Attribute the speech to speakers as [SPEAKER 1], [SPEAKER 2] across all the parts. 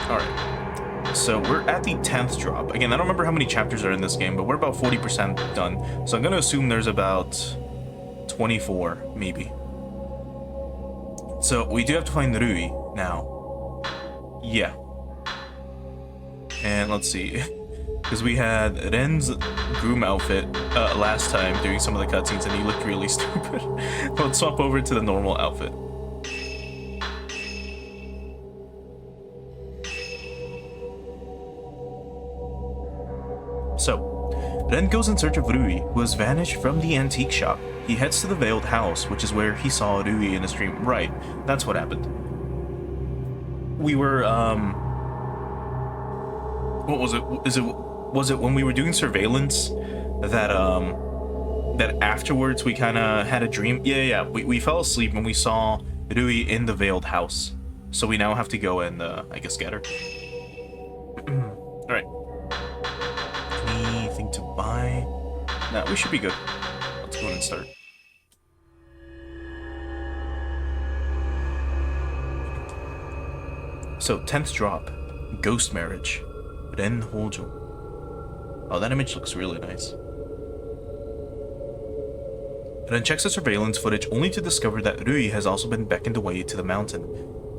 [SPEAKER 1] Alright. So we're at the 10th drop. Again, I don't remember how many chapters are in this game, but we're about 40% done. So I'm going to assume there's about 24, maybe. So we do have to find Rui now. Yeah. And let's see. Because we had Ren's groom outfit last time doing some of the cutscenes, and he looked really stupid. Let's swap over to the normal outfit. So, Ren goes in search of Rui, who has vanished from the antique shop. He heads to the Veiled House, which is where he saw Rui in a stream. Right, that's what happened. We were, what was it? Was it when we were doing surveillance that that afterwards we kind of had a dream? Yeah. We fell asleep and we saw Rui in the Veiled House, so we now have to go and I guess get her. All right. Anything to buy? Nah, we should be good. Let's go ahead and start. So 10th drop, Ghost Marriage, Ren Hojo. Oh, that image looks really nice. Ren checks the surveillance footage only to discover that Rui has also been beckoned away to the mountain.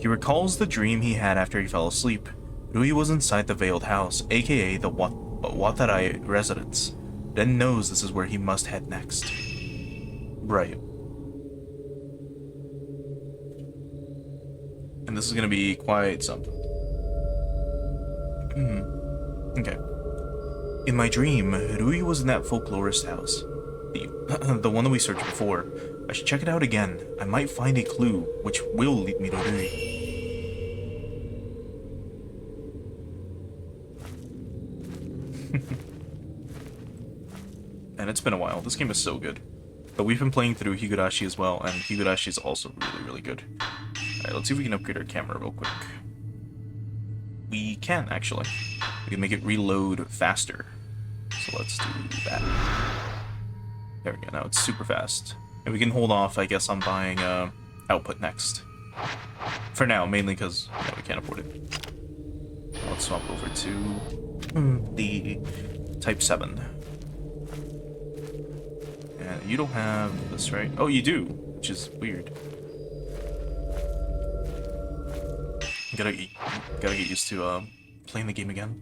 [SPEAKER 1] He recalls the dream he had after he fell asleep. Rui was inside the Veiled House, aka the Watarai residence. Ren knows this is where he must head next. Right. And this is gonna be quite something. Okay. In my dream, Rui was in that folklorist house. The one that we searched before. I should check it out again. I might find a clue, which will lead me to Rui. And it's been a while. This game is so good. But we've been playing through Higurashi as well, and Higurashi is also really good. Alright, let's see if we can upgrade our camera real quick. We can, actually. We can make it reload faster. So let's do that. There we go, now it's super fast. And we can hold off, I guess, on buying output next. For now, mainly because we can't afford it. Let's swap over to the Type 7. And you don't have this, right? Oh, you do, which is weird. Gotta get used to playing the game again.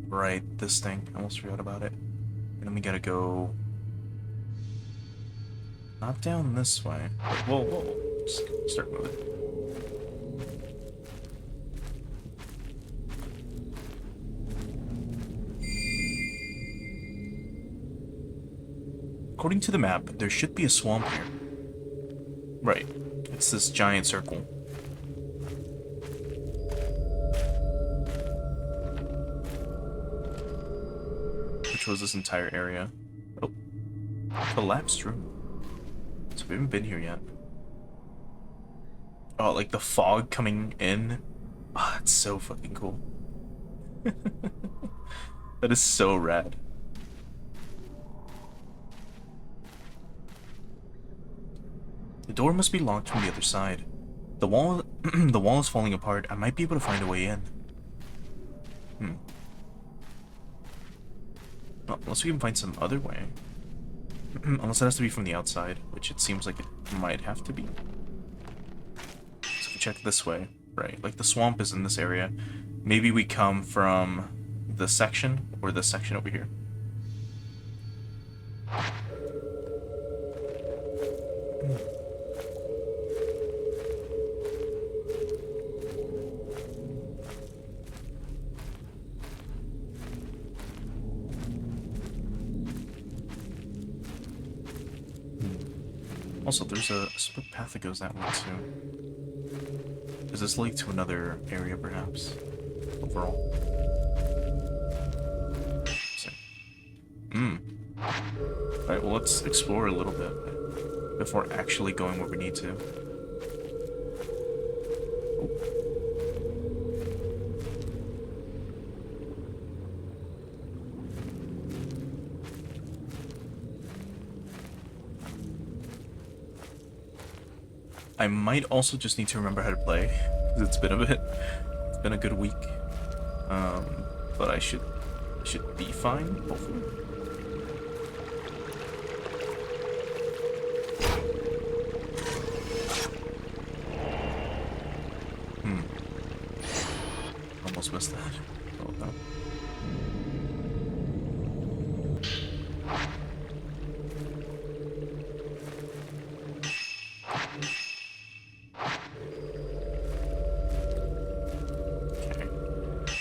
[SPEAKER 1] Right, this thing. I almost forgot about it. And then we gotta go... not down this way. Whoa. Just start moving. According to the map, there should be a swamp here. Right. It's this giant circle. Which was this entire area. Oh. Collapsed room. So we haven't been here yet. Oh, like the fog coming in. Oh, it's so fucking cool. That is so rad. The door must be locked from the other side. The wall the wall is falling apart. I might be able to find a way in. Well, unless we can find some other way. Unless it has to be from the outside, which it seems like it might have to be. So if we check this way, right, like the swamp is in this area. Maybe we come from this section, or this section over here. Also, there's a split path that goes that way too. Does this lead to another area, perhaps? Overall. Alright, well, let's explore a little bit before actually going where we need to. I might also just need to remember how to play, because it's been a bit. been a good week. But I should be fine, hopefully. Almost missed that. Oh no. Okay.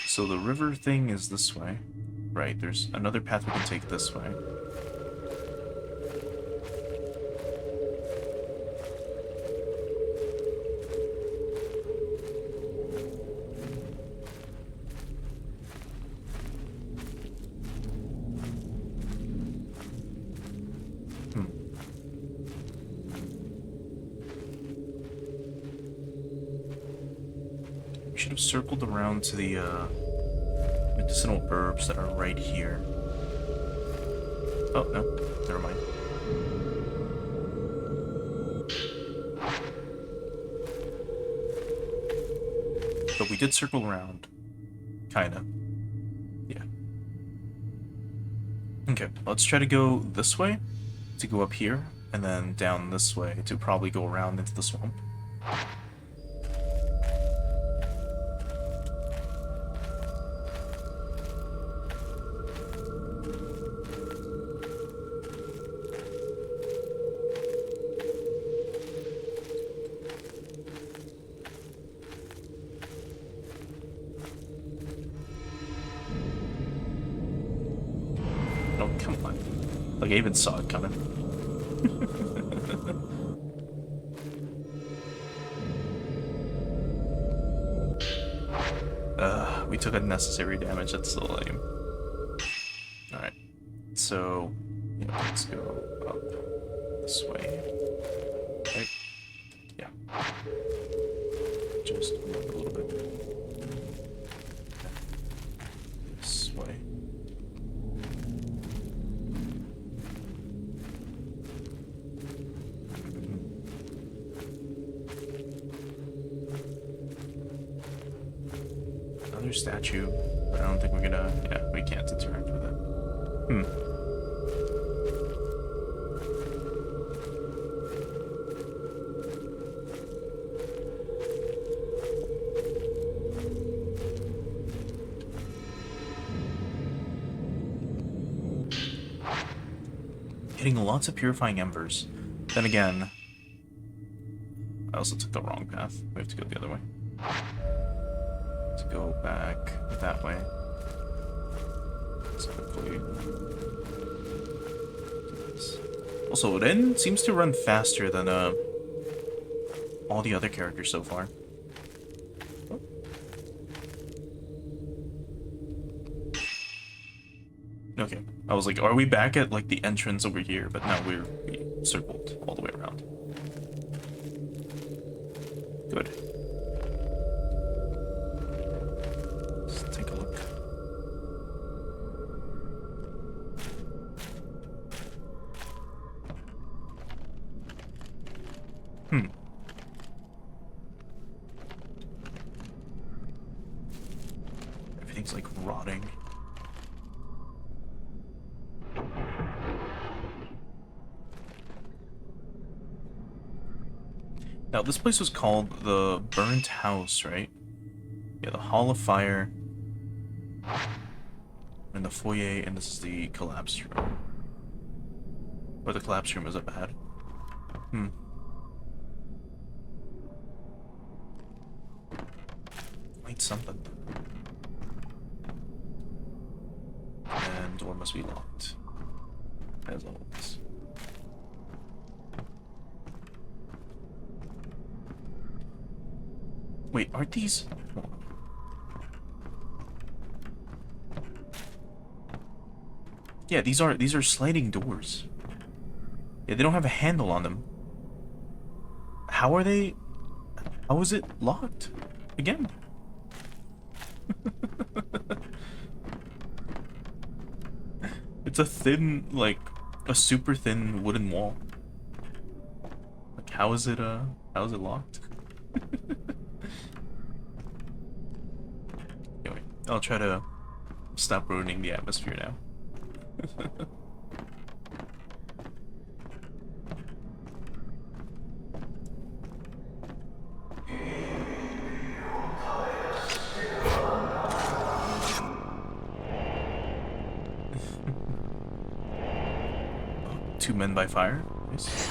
[SPEAKER 1] So the river thing is this way. Right, there's another path we can take this way. We should have circled around to the medicinal herbs that are right here. Oh, no. Never mind. But we did circle around. Kinda. Yeah. Okay, let's try to go this way to go up here, and then down this way to probably go around into the swamp. Oh, come on. Like, I even saw it coming. We took unnecessary damage, that's so lame. Alright. So, yeah, let's go up this way. Right? Yeah. Just move a little bit. This way. Another statue, but I don't think we're gonna. Yeah, we can't interact with it. Getting lots of purifying embers. Then again, I also took the wrong path. We have to go the other way. To go back that way. Let's quickly do this. Also, Ren seems to run faster than all the other characters so far. Oh. Okay, I was like, are we back at like the entrance over here? But now we circled all the way around. Good. Everything's like rotting. Now this place was called the Burnt House, right? Yeah, the Hall of Fire. And the foyer, and this is the collapse room. Or the collapse room, is it bad? Wait, something. And door must be locked. As always. Wait, aren't these... Yeah, these are sliding doors. Yeah, they don't have a handle on them. How are they... How is it locked? Again. It's a thin, like, a super thin wooden wall. Like, how is it locked? I'll try to stop ruining the atmosphere now. Two men by fire. Nice.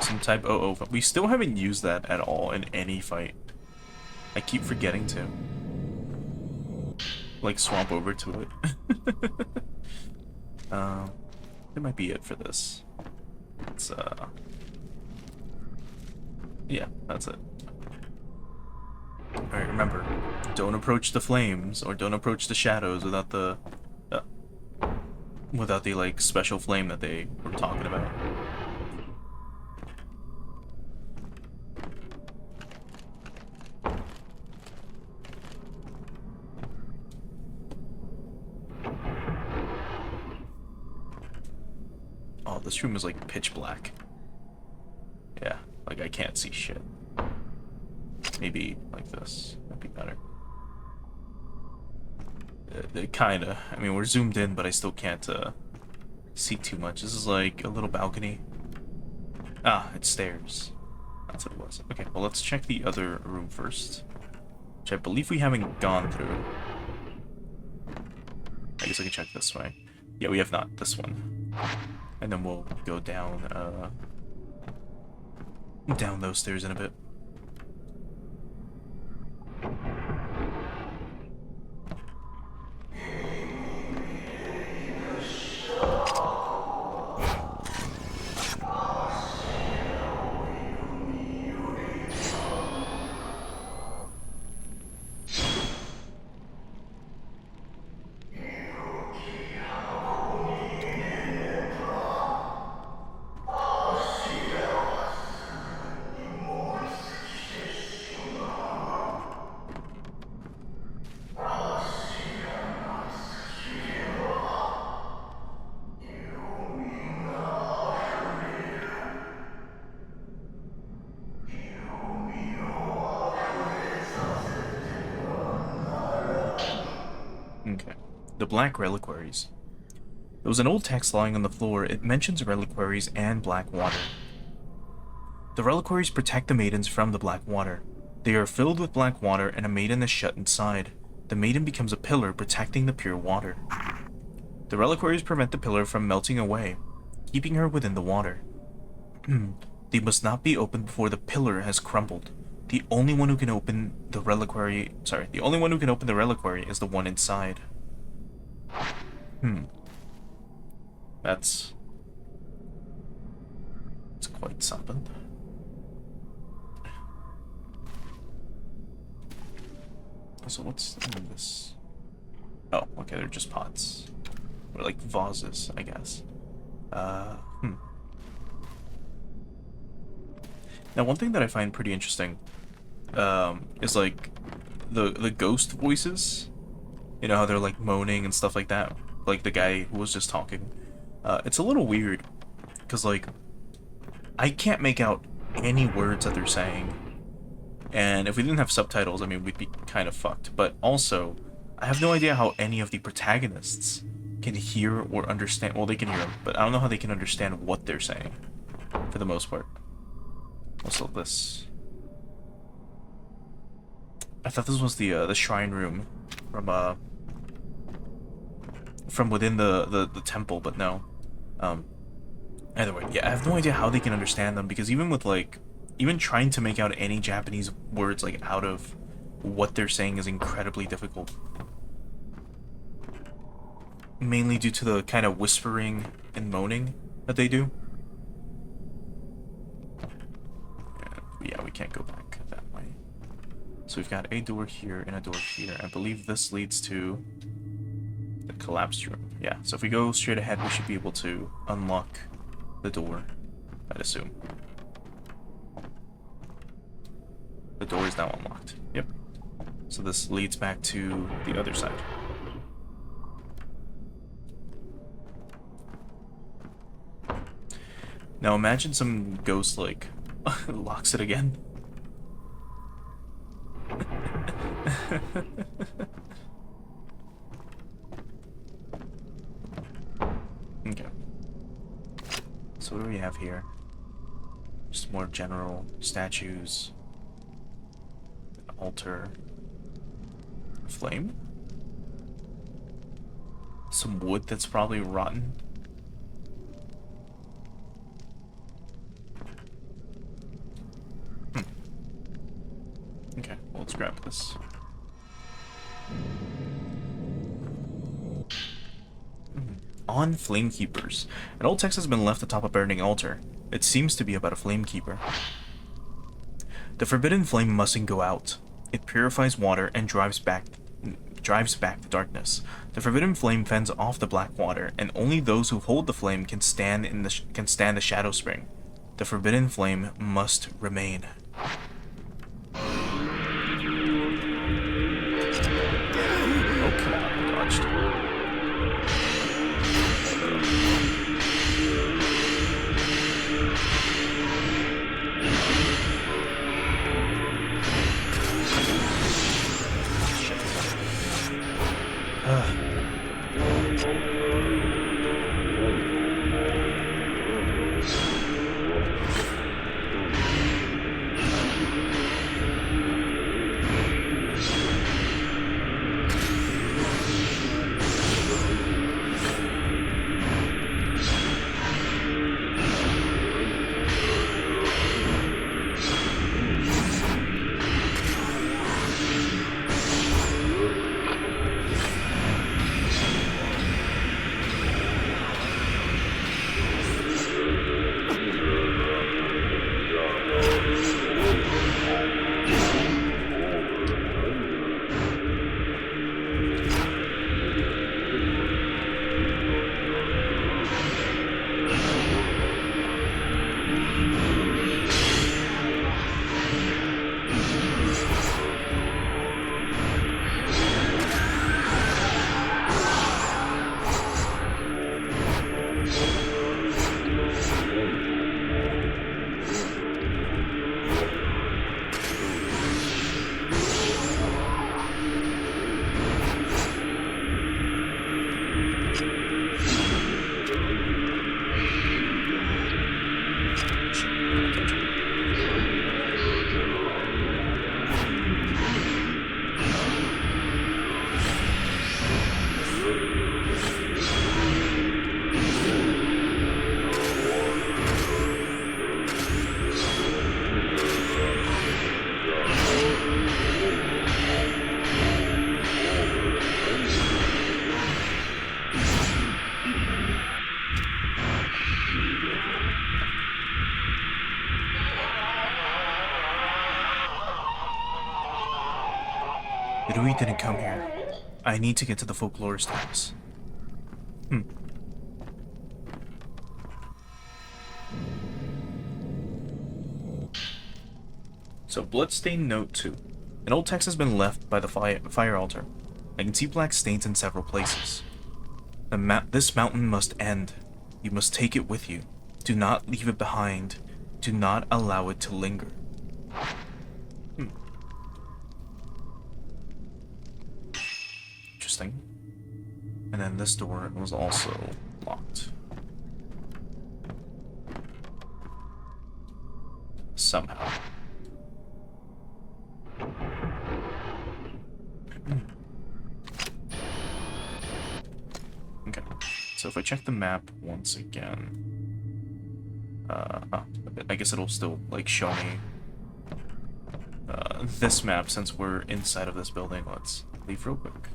[SPEAKER 1] Some type OO. We still haven't used that at all in any fight. I keep forgetting to. Like, swamp over to it. That might be it for this. It's, yeah, that's it. Alright, remember, don't approach the flames, or don't approach the shadows without the, like, special flame that they were talking about. Oh, this room is like pitch black. Yeah, like I can't see shit. Maybe like this. That'd be better. Kinda. I mean, we're zoomed in, but I still can't see too much. This is like a little balcony. Ah, it's stairs. That's what it was. Okay, well, let's check the other room first, which I believe we haven't gone through. I guess I can check this way. Yeah, we have not. This one. And then we'll go down, down those stairs in a bit. Okay. The Black Reliquaries. There was an old text lying on the floor. It mentions reliquaries and black water. The reliquaries protect the maidens from the black water. They are filled with black water and a maiden is shut inside. The maiden becomes a pillar protecting the pure water. The reliquaries prevent the pillar from melting away, keeping her within the water. They must not be opened before the pillar has crumbled. The only one who can open the reliquary... Sorry, the only one who can open the reliquary is the one inside. That's quite something. So what's in this? Oh, okay, they're just pots. Or like vases, I guess. Now, one thing that I find pretty interesting is like the ghost voices. You know how they're like moaning and stuff like that, like the guy who was just talking. It's a little weird because like I can't make out any words that they're saying, and if we didn't have subtitles, I mean, we'd be kind of fucked. But also, I have no idea how any of the protagonists can hear or understand. Well, they can hear them, but I don't know how they can understand what they're saying for the most part. Also, this. I thought this was the shrine room from within the temple, but no. Either way, yeah, I have no idea how they can understand them, because even with like, even trying to make out any Japanese words like out of what they're saying is incredibly difficult. Mainly due to the kind of whispering and moaning that they do. Yeah, we can't go back that way. So we've got a door here and a door here. I believe this leads to the collapsed room. Yeah, so if we go straight ahead, we should be able to unlock the door, I'd assume. The door is now unlocked. Yep. So this leads back to the other side. Now imagine some ghost, like, locks it again. Okay. So what do we have here? Just more general statues. An altar. A flame? Some wood that's probably rotten. Okay, well, let's grab this. On Flamekeepers. An old text has been left atop a burning altar. It seems to be about a Flamekeeper. The forbidden flame mustn't go out. It purifies water and drives back the darkness. The forbidden flame fends off the black water, and only those who hold the flame can stand the shadow spring. The forbidden flame must remain. Rui didn't come here. I need to get to the folklorist house. So, Bloodstained Note 2. An old text has been left by the fire altar. I can see black stains in several places. This mountain must end. You must take it with you. Do not leave it behind. Do not allow it to linger. Interesting. And then this door was also locked. Somehow. Okay, so if I check the map once again, I guess it'll still like show me this map since we're inside of this building. Let's leave real quick.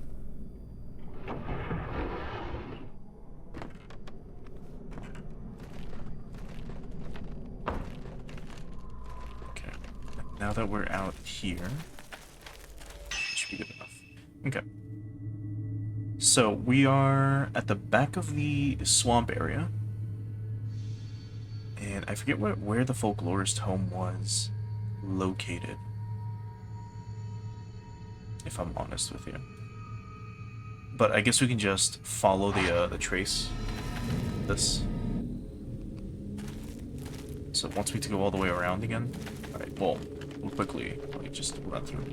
[SPEAKER 1] Okay, now that we're out here, should be good enough. Okay. So we are at the back of the swamp area. And I forget where the folklorist home was located. If I'm honest with you. But I guess we can just follow the trace. This. So once we go all the way around again. Alright, well, we'll quickly just run through.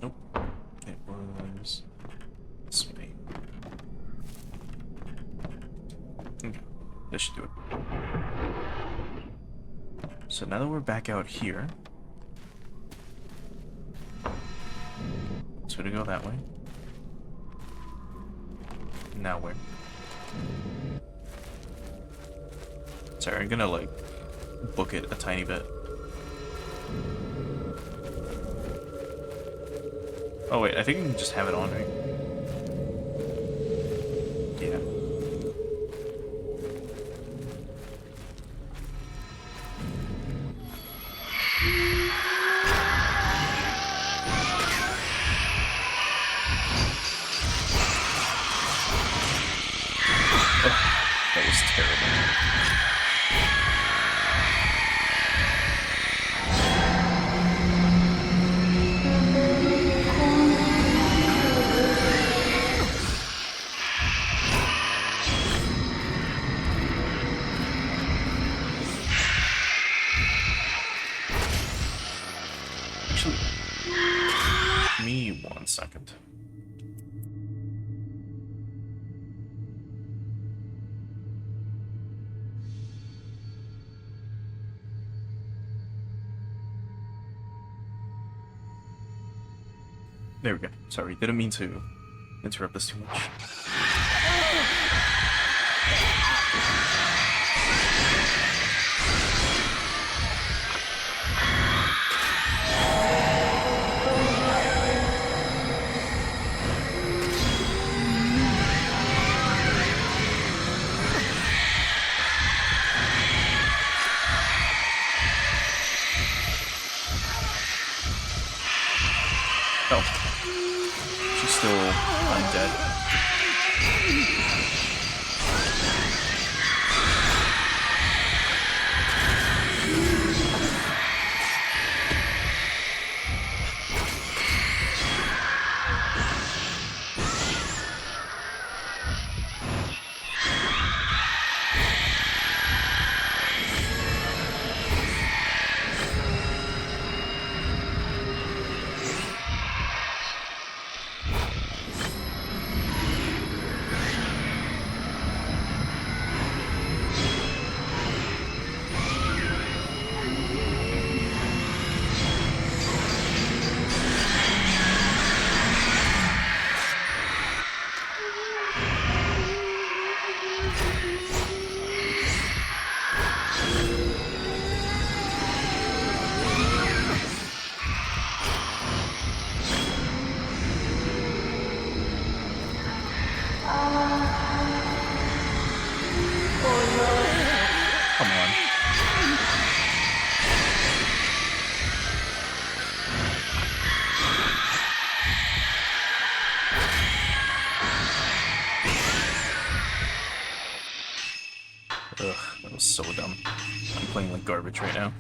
[SPEAKER 1] Nope. It was this way. Okay. This should do it. So now that we're back out here, so to go that way. Now where? Sorry, I'm gonna like book it a tiny bit. Oh wait, I think we can just have it on, right? Yeah. That was terrible. Actually, give me 1 second. There we go. Sorry, didn't mean to interrupt this too much. Oh. She's still undead. Come on. Ugh, that was so dumb. I'm playing like garbage right now.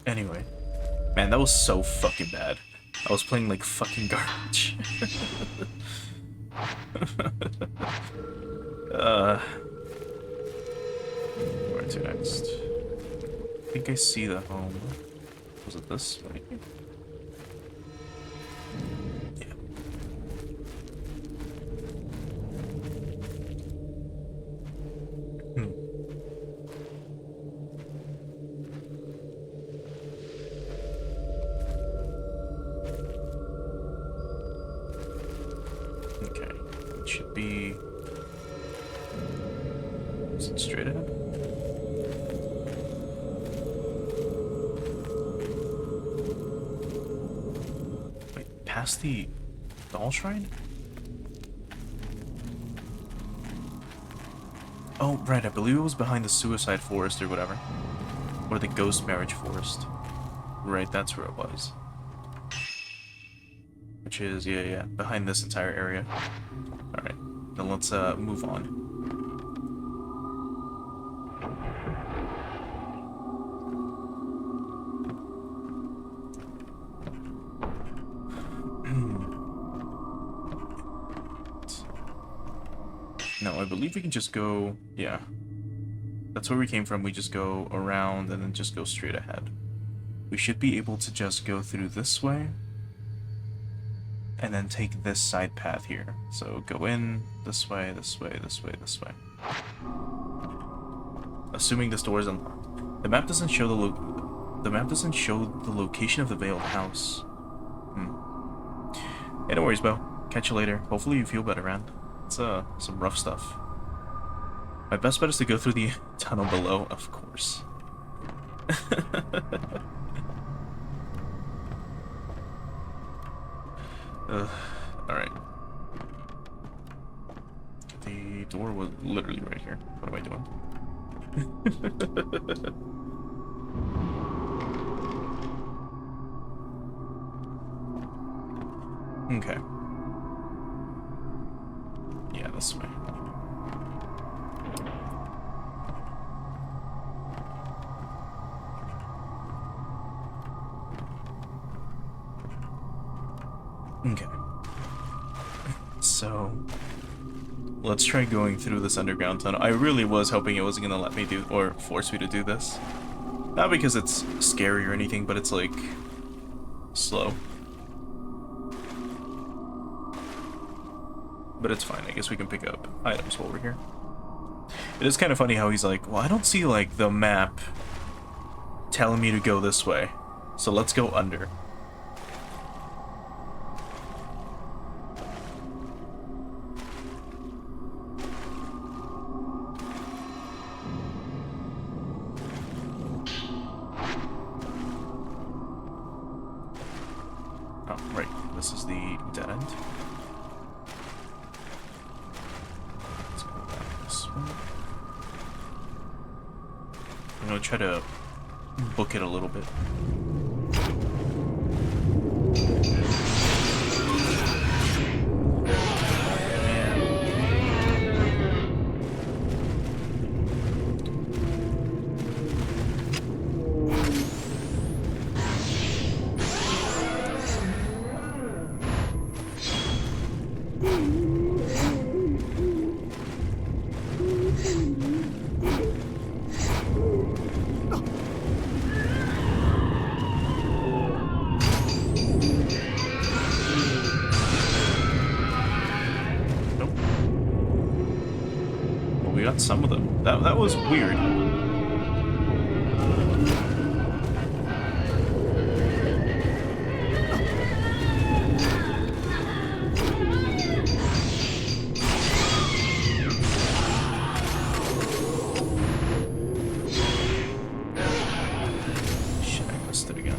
[SPEAKER 1] Anyway. Man, that was so fucking bad. I was playing like fucking garbage. Where to next? I think I see the home. Was it this way? Yeah. Okay. It should be... Is it straight ahead? Wait, past the doll shrine? Oh, right, I believe it was behind the suicide forest or whatever. Or the ghost marriage forest. Right, that's where it was. Which is, yeah, behind this entire area. Alright, then let's move on. No, I believe we can just go, yeah. That's where we came from, we just go around and then just go straight ahead. We should be able to just go through this way. And then take this side path here. So go in, this way, this way, this way, this way. Assuming this door is unlocked. The map doesn't show the map doesn't show the location of the veiled house. Hey, no worries, Bo. Catch you later. Hopefully you feel better, man. It's some rough stuff. My best bet is to go through the tunnel below, of course. Alright. The door was literally right here. What am I doing? Okay. Yeah, this way. Okay. So, let's try going through this underground tunnel. I really was hoping it wasn't gonna let me do, or force me to do this. Not because it's scary or anything, but it's like, slow. But it's fine, I guess we can pick up items while we're here. It is kind of funny how he's like, well, I don't see like the map telling me to go this way, so let's go under. Oh, right. This is the dead end. Let's go back this way. I'm gonna try to book it a little bit. Got some of them. That was weird. Shit, I missed it again.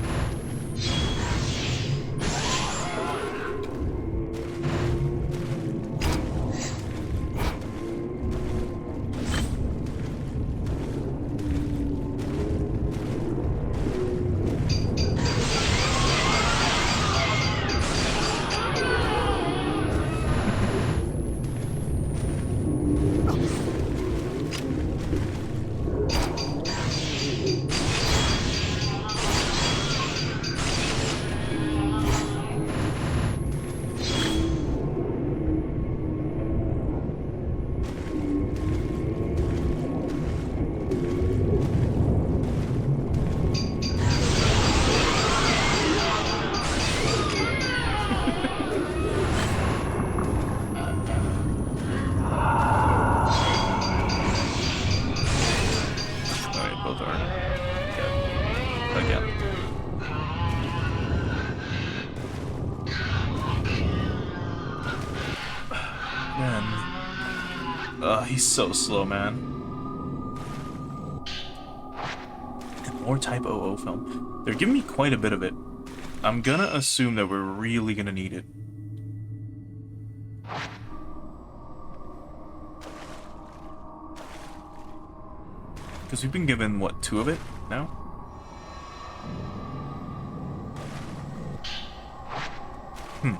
[SPEAKER 1] he's so slow, man. And more Type 00 film. They're giving me quite a bit of it. I'm gonna assume that we're really gonna need it. Because we've been given, what, 2 of it now? Right.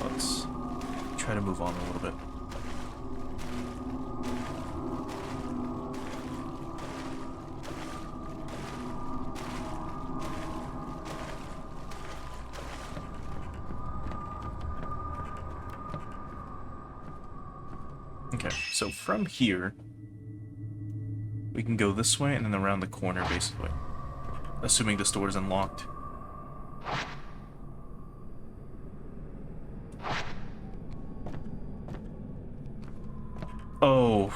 [SPEAKER 1] Let's try to move on a little bit. Okay, so from here, we can go this way and then around the corner, basically. Assuming this door is unlocked. Oh.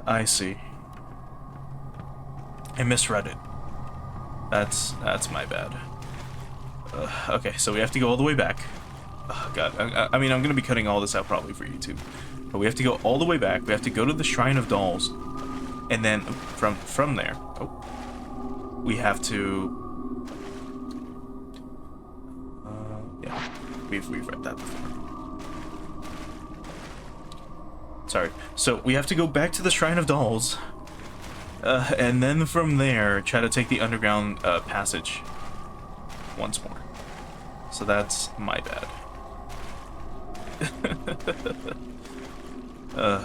[SPEAKER 1] I see. I misread it. That's my bad. Okay, so we have to go all the way back. Oh, God. I mean, I'm going to be cutting all this out probably for YouTube. But we have to go all the way back. We have to go to the Shrine of Dolls. And then from there, we have to... yeah, we've read that before. Sorry. So we have to go back to the Shrine of Dolls. And then from there, try to take the underground passage once more. So that's my bad. Right,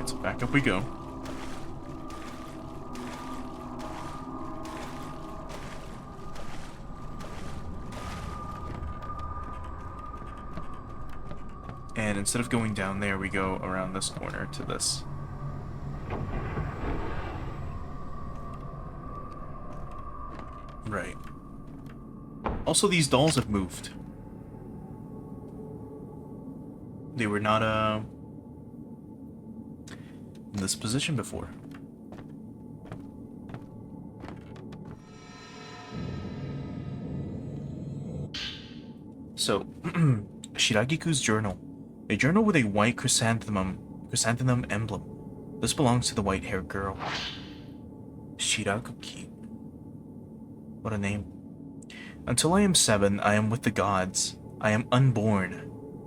[SPEAKER 1] so back up we go. And instead of going down there, we go around this corner to this. Right. Also, these dolls have moved. They were not, in this position before. So, Shiragiku's journal. A journal with a white chrysanthemum emblem. This belongs to the white-haired girl. Shiraguki. What a name. Until I am 7, I am with the gods. I am unborn.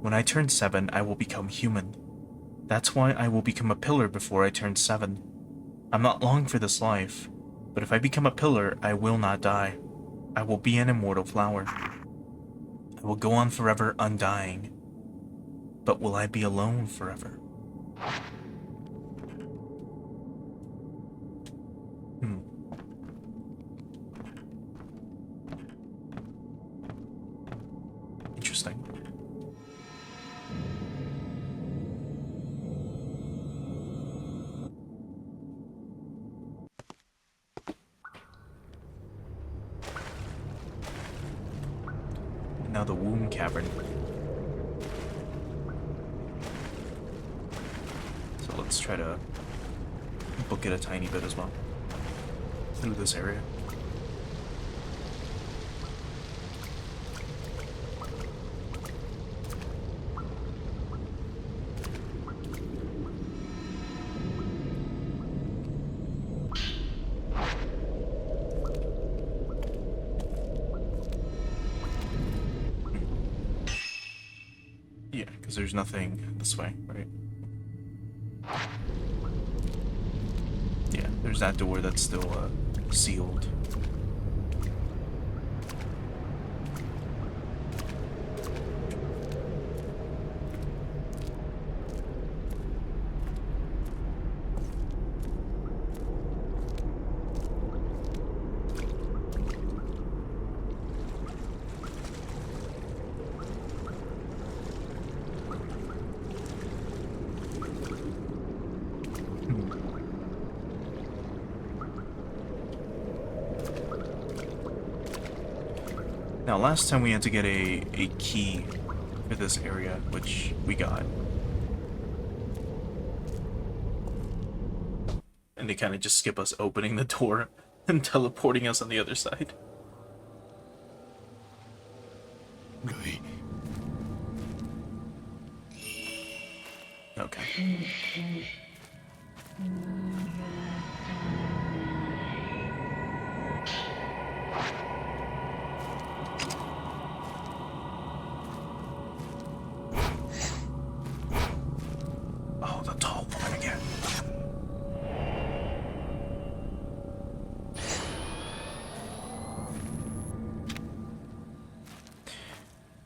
[SPEAKER 1] When I turn 7, I will become human. That's why I will become a pillar before I turn 7. I'm not long for this life, but if I become a pillar, I will not die. I will be an immortal flower. I will go on forever undying. But will I be alone forever? Interesting. Now the womb cavern. So let's try to book it a tiny bit as well through this area. Yeah, because there's nothing this way, right? Yeah, there's that door that's still sealed. Now, last time we had to get a key for this area, which we got. And they kind of just skip us opening the door and teleporting us on the other side. Okay. Oh, the tall woman again.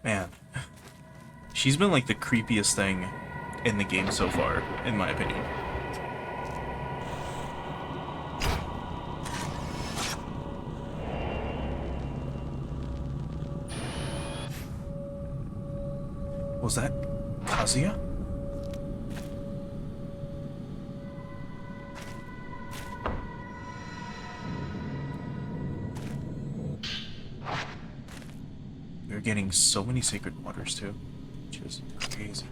[SPEAKER 1] Man, she's been like the creepiest thing in the game so far, in my opinion. Was that Kazuya? We're getting so many sacred waters too, which is crazy.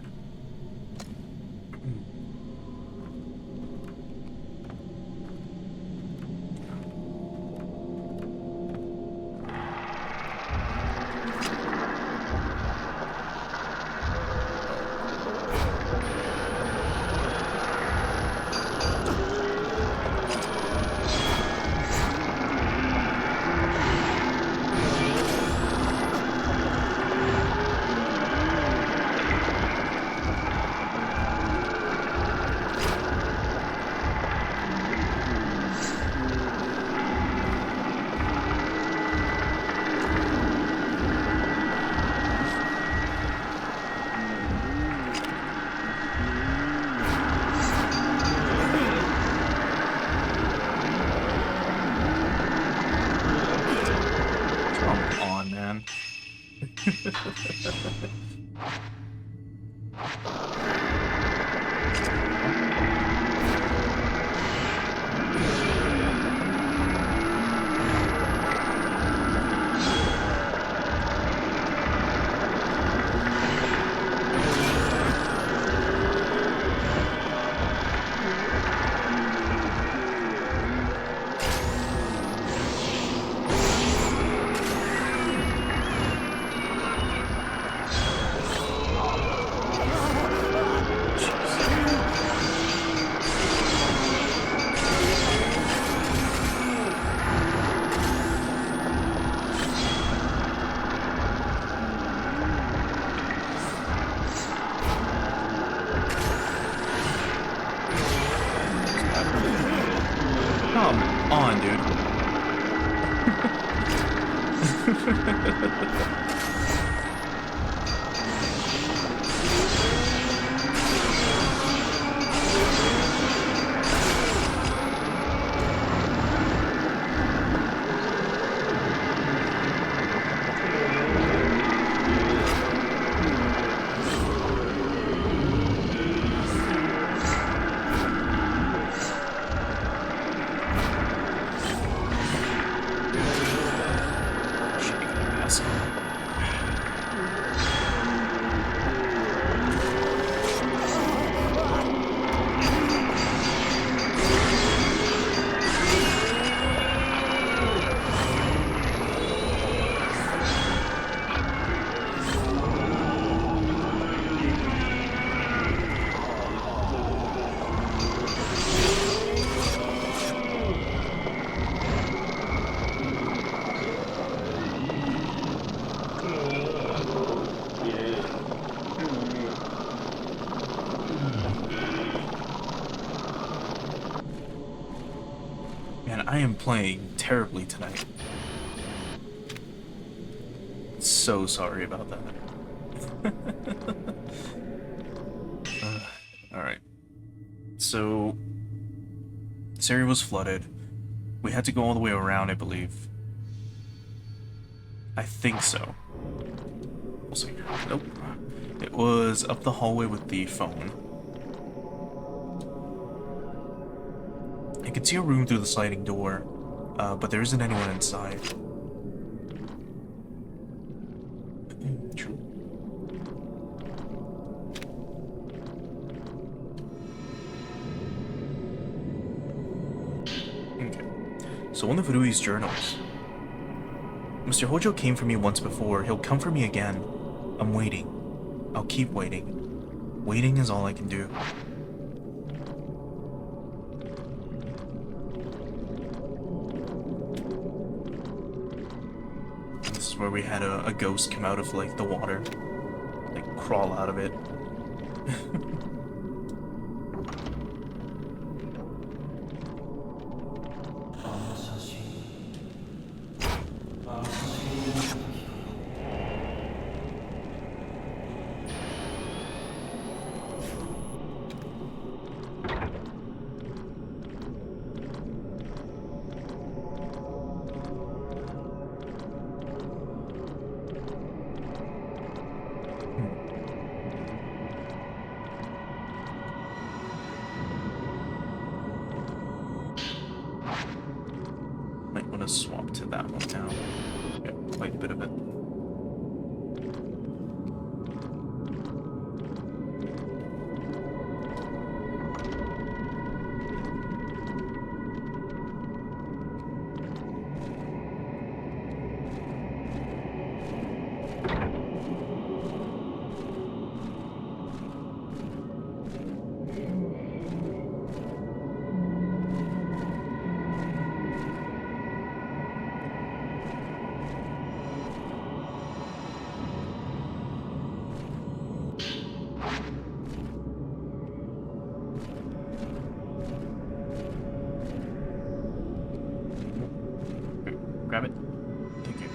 [SPEAKER 1] Come on, dude. Man, I am playing terribly tonight. So sorry about that. Alright. So, this area was flooded. We had to go all the way around, I believe. I think so. We'll see. Nope. It was up the hallway with the phone. I could see a room through the sliding door, but there isn't anyone inside. True. So one of Rui's journals. Mr. Hojo came for me once before. He'll come for me again. I'm waiting. I'll keep waiting. Waiting is all I can do. This is where we had a ghost come out of, like, the water. Like, crawl out of it. Might want to swap to that one now. Got quite a bit of it. Grab it. Thank you.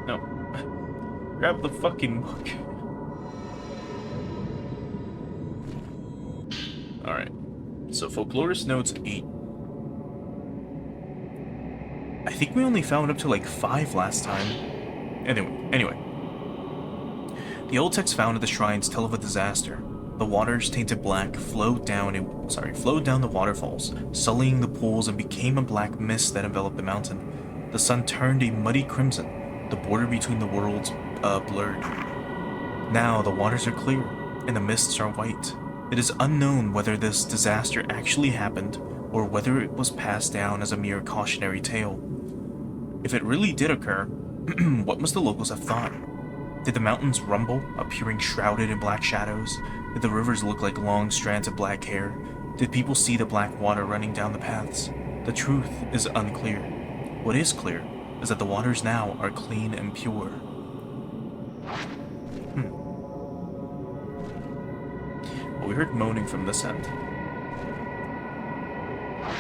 [SPEAKER 1] No. Grab the fucking book. Alright. So Folklorist Notes 8. I think we only found up to like 5 last time. Anyway. The old texts found at the shrines tell of a disaster. The waters, tainted black, flowed down the waterfalls, sullying the pools, and became a black mist that enveloped the mountain. The sun turned a muddy crimson. The border between the worlds blurred. Now the waters are clear, and the mists are white. It is unknown whether this disaster actually happened, or whether it was passed down as a mere cautionary tale. If it really did occur, what must the locals have thought? Did the mountains rumble, appearing shrouded in black shadows? Did the rivers look like long strands of black hair? Did people see the black water running down the paths? The truth is unclear. What is clear is that the waters now are clean and pure. Well, we heard moaning from this end.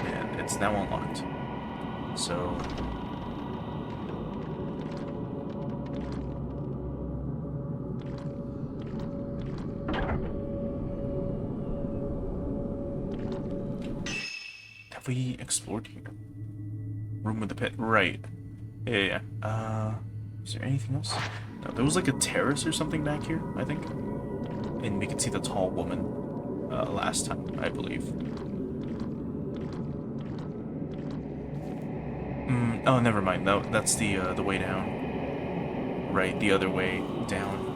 [SPEAKER 1] And it's now unlocked. So... have we explored here? Room with the pit. Right. Yeah. Is there anything else? No, there was like a terrace or something back here, I think. And we could see the tall woman last time, I believe. Oh, never mind. No, that's the way down. Right, the other way down.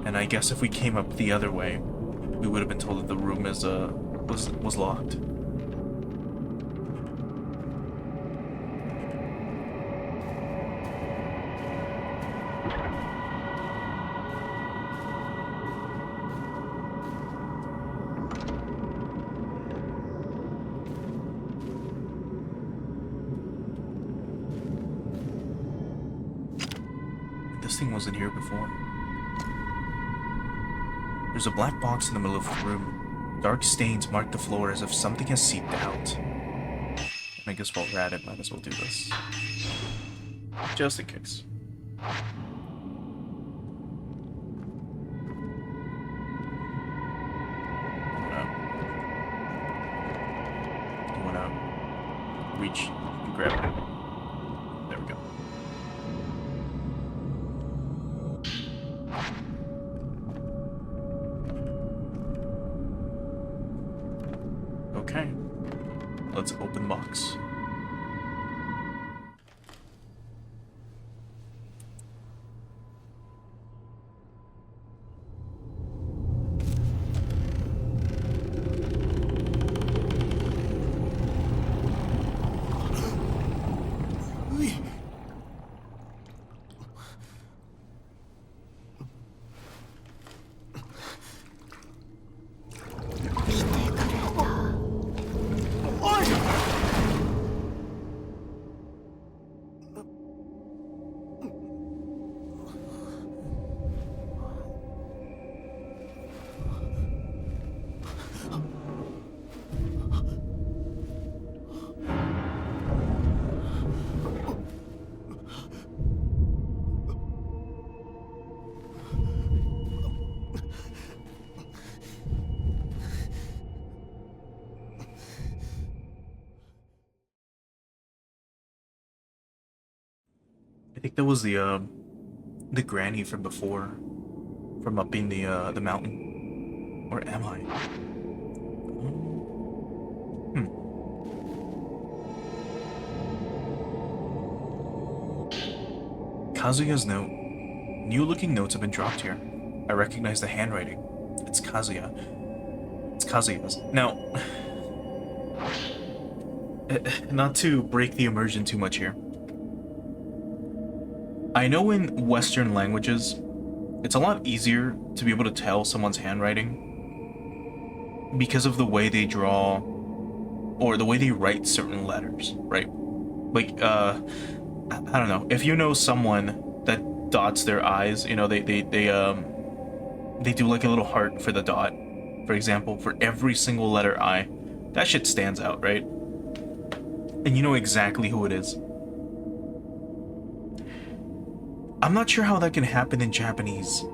[SPEAKER 1] And I guess if we came up the other way, we would have been told that the room is was locked. This thing wasn't here before. There's a black box in the middle of the room. Dark stains mark the floor as if something has seeped out. And I guess while we're at it, might as well do this. Just in case. You wanna reach and grab it? There we go. Okay, let's open the box. I think that was the granny from before, from up in the mountain. Or am I? Hmm. Kazuya's note. New-looking notes have been dropped here. I recognize the handwriting. It's Kazuya. It's Kazuya's. Now, not to break the immersion too much here. I know in Western languages, it's a lot easier to be able to tell someone's handwriting because of the way they draw or the way they write certain letters, right? Like, I don't know. If you know someone that dots their I's, you know, they do like a little heart for the dot, for example, for every single letter I. That shit stands out, right? And you know exactly who it is. I'm not sure how that can happen in Japanese.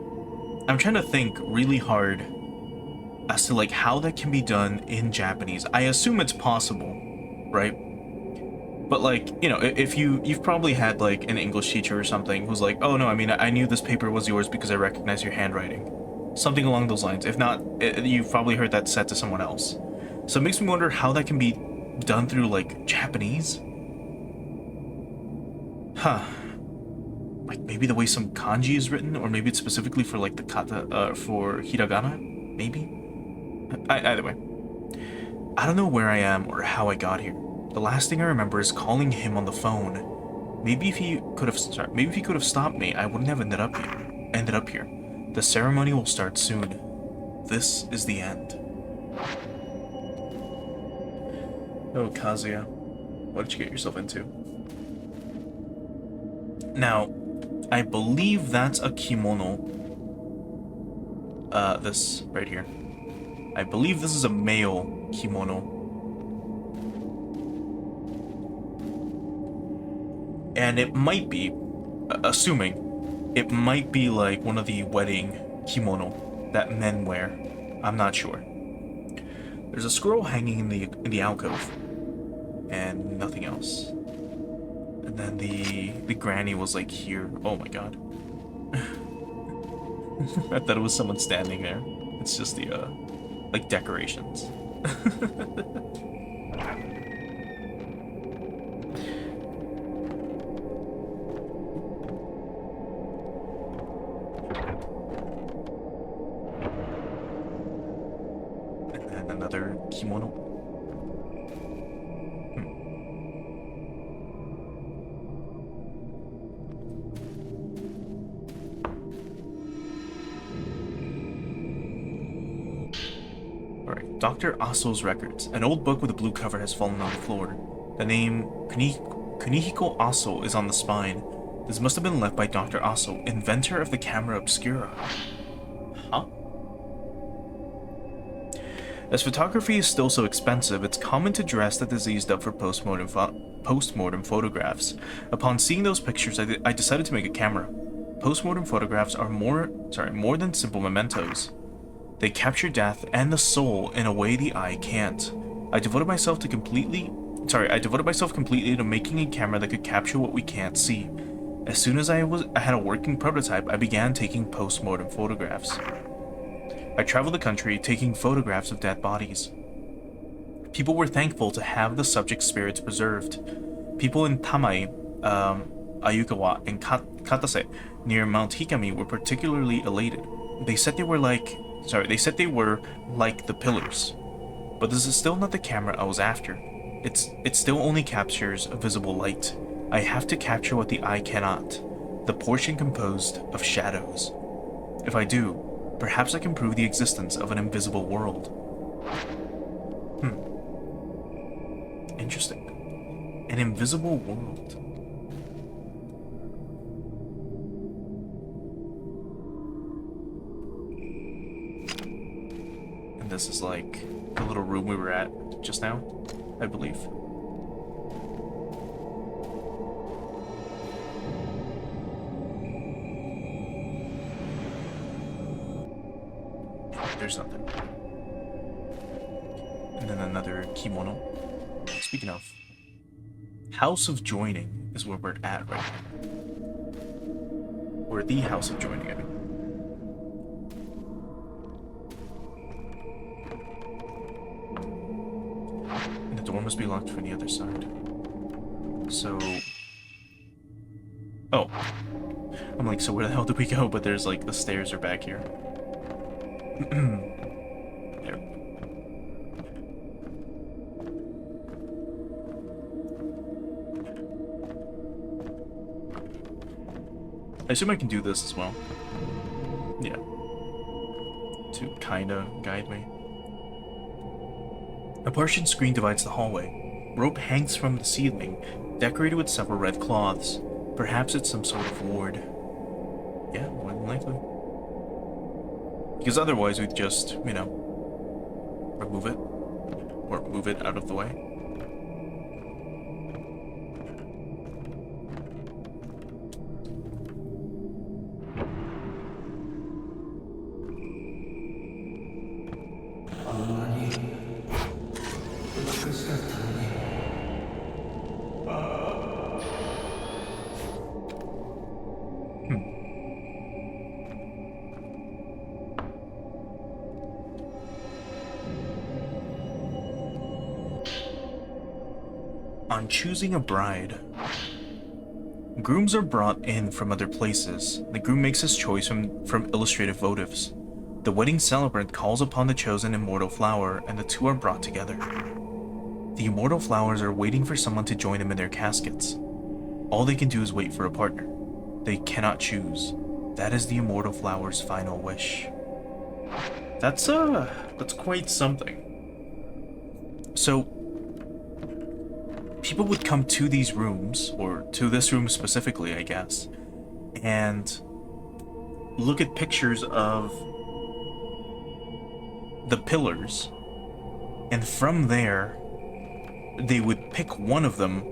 [SPEAKER 1] I'm trying to think really hard as to like how that can be done in Japanese. I assume it's possible, right? But like, you know, if you've probably had like an English teacher or something who's like, oh no, I mean, I knew this paper was yours because I recognize your handwriting. Something along those lines. If not, you've probably heard that said to someone else. So it makes me wonder how that can be done through like Japanese. Huh. Like maybe the way some kanji is written, or maybe it's specifically for like the kata, for hiragana, maybe? Either way. I don't know where I am or how I got here. The last thing I remember is calling him on the phone. Maybe if he could have stopped me, I wouldn't have ended up here. The ceremony will start soon. This is the end. Oh, Kazuya. What did you get yourself into? Now, I believe that's a kimono. This right here. I believe this is a male kimono. And it might be, assuming, it might be like one of the wedding kimono that men wear. I'm not sure. There's a scroll hanging in the alcove, and nothing else. And then the granny was like here. Oh my god. I thought it was someone standing there. It's just the like decorations. Another kimono. Alright, Dr. Aso's records. An old book with a blue cover has fallen on the floor. The name Kunihiko Aso is on the spine. This must have been left by Dr. Aso, inventor of the camera obscura. Huh? As photography is still so expensive, it's common to dress the deceased up for post-mortem photographs. Upon seeing those pictures, I decided to make a camera. Post-mortem photographs are more than simple mementos. They capture death and the soul in a way the eye can't. I devoted myself completely to making a camera that could capture what we can't see. As soon as I had a working prototype, I began taking post-mortem photographs. I traveled the country taking photographs of dead bodies. People were thankful to have the subject's spirits preserved. People in Tamai, Ayukawa, and Katase near Mount Hikami were particularly elated. They said they were like the pillars. But this is still not the camera I was after. It still only captures visible light. I have to capture what the eye cannot, the portion composed of shadows. If I do, perhaps I can prove the existence of an invisible world. Interesting. An invisible world. And this is like the little room we were at just now, I believe. There's nothing. And then another kimono. Speaking of, House of Joining is where we're at right now. Or the House of Joining, I mean. And the door must be locked from the other side. So... Oh. I'm like, so where the hell did we go? But there's like, the stairs are back here. There. I assume I can do this as well. Yeah. To kinda guide me. A partition screen divides the hallway. Rope hangs from the ceiling, decorated with several red cloths. Perhaps it's some sort of ward. Yeah, more than likely. Because otherwise we'd just, you know, remove it. Or move it out of the way. On choosing a bride. Grooms are brought in from other places. The groom makes his choice from illustrative votives. The wedding celebrant calls upon the chosen immortal flower, and the two are brought together. The immortal flowers are waiting for someone to join them in their caskets. All they can do is wait for a partner. They cannot choose. That is the immortal flower's final wish. That's quite something. So, people would come to these rooms, or to this room specifically, I guess, and look at pictures of the pillars, and from there, they would pick one of them,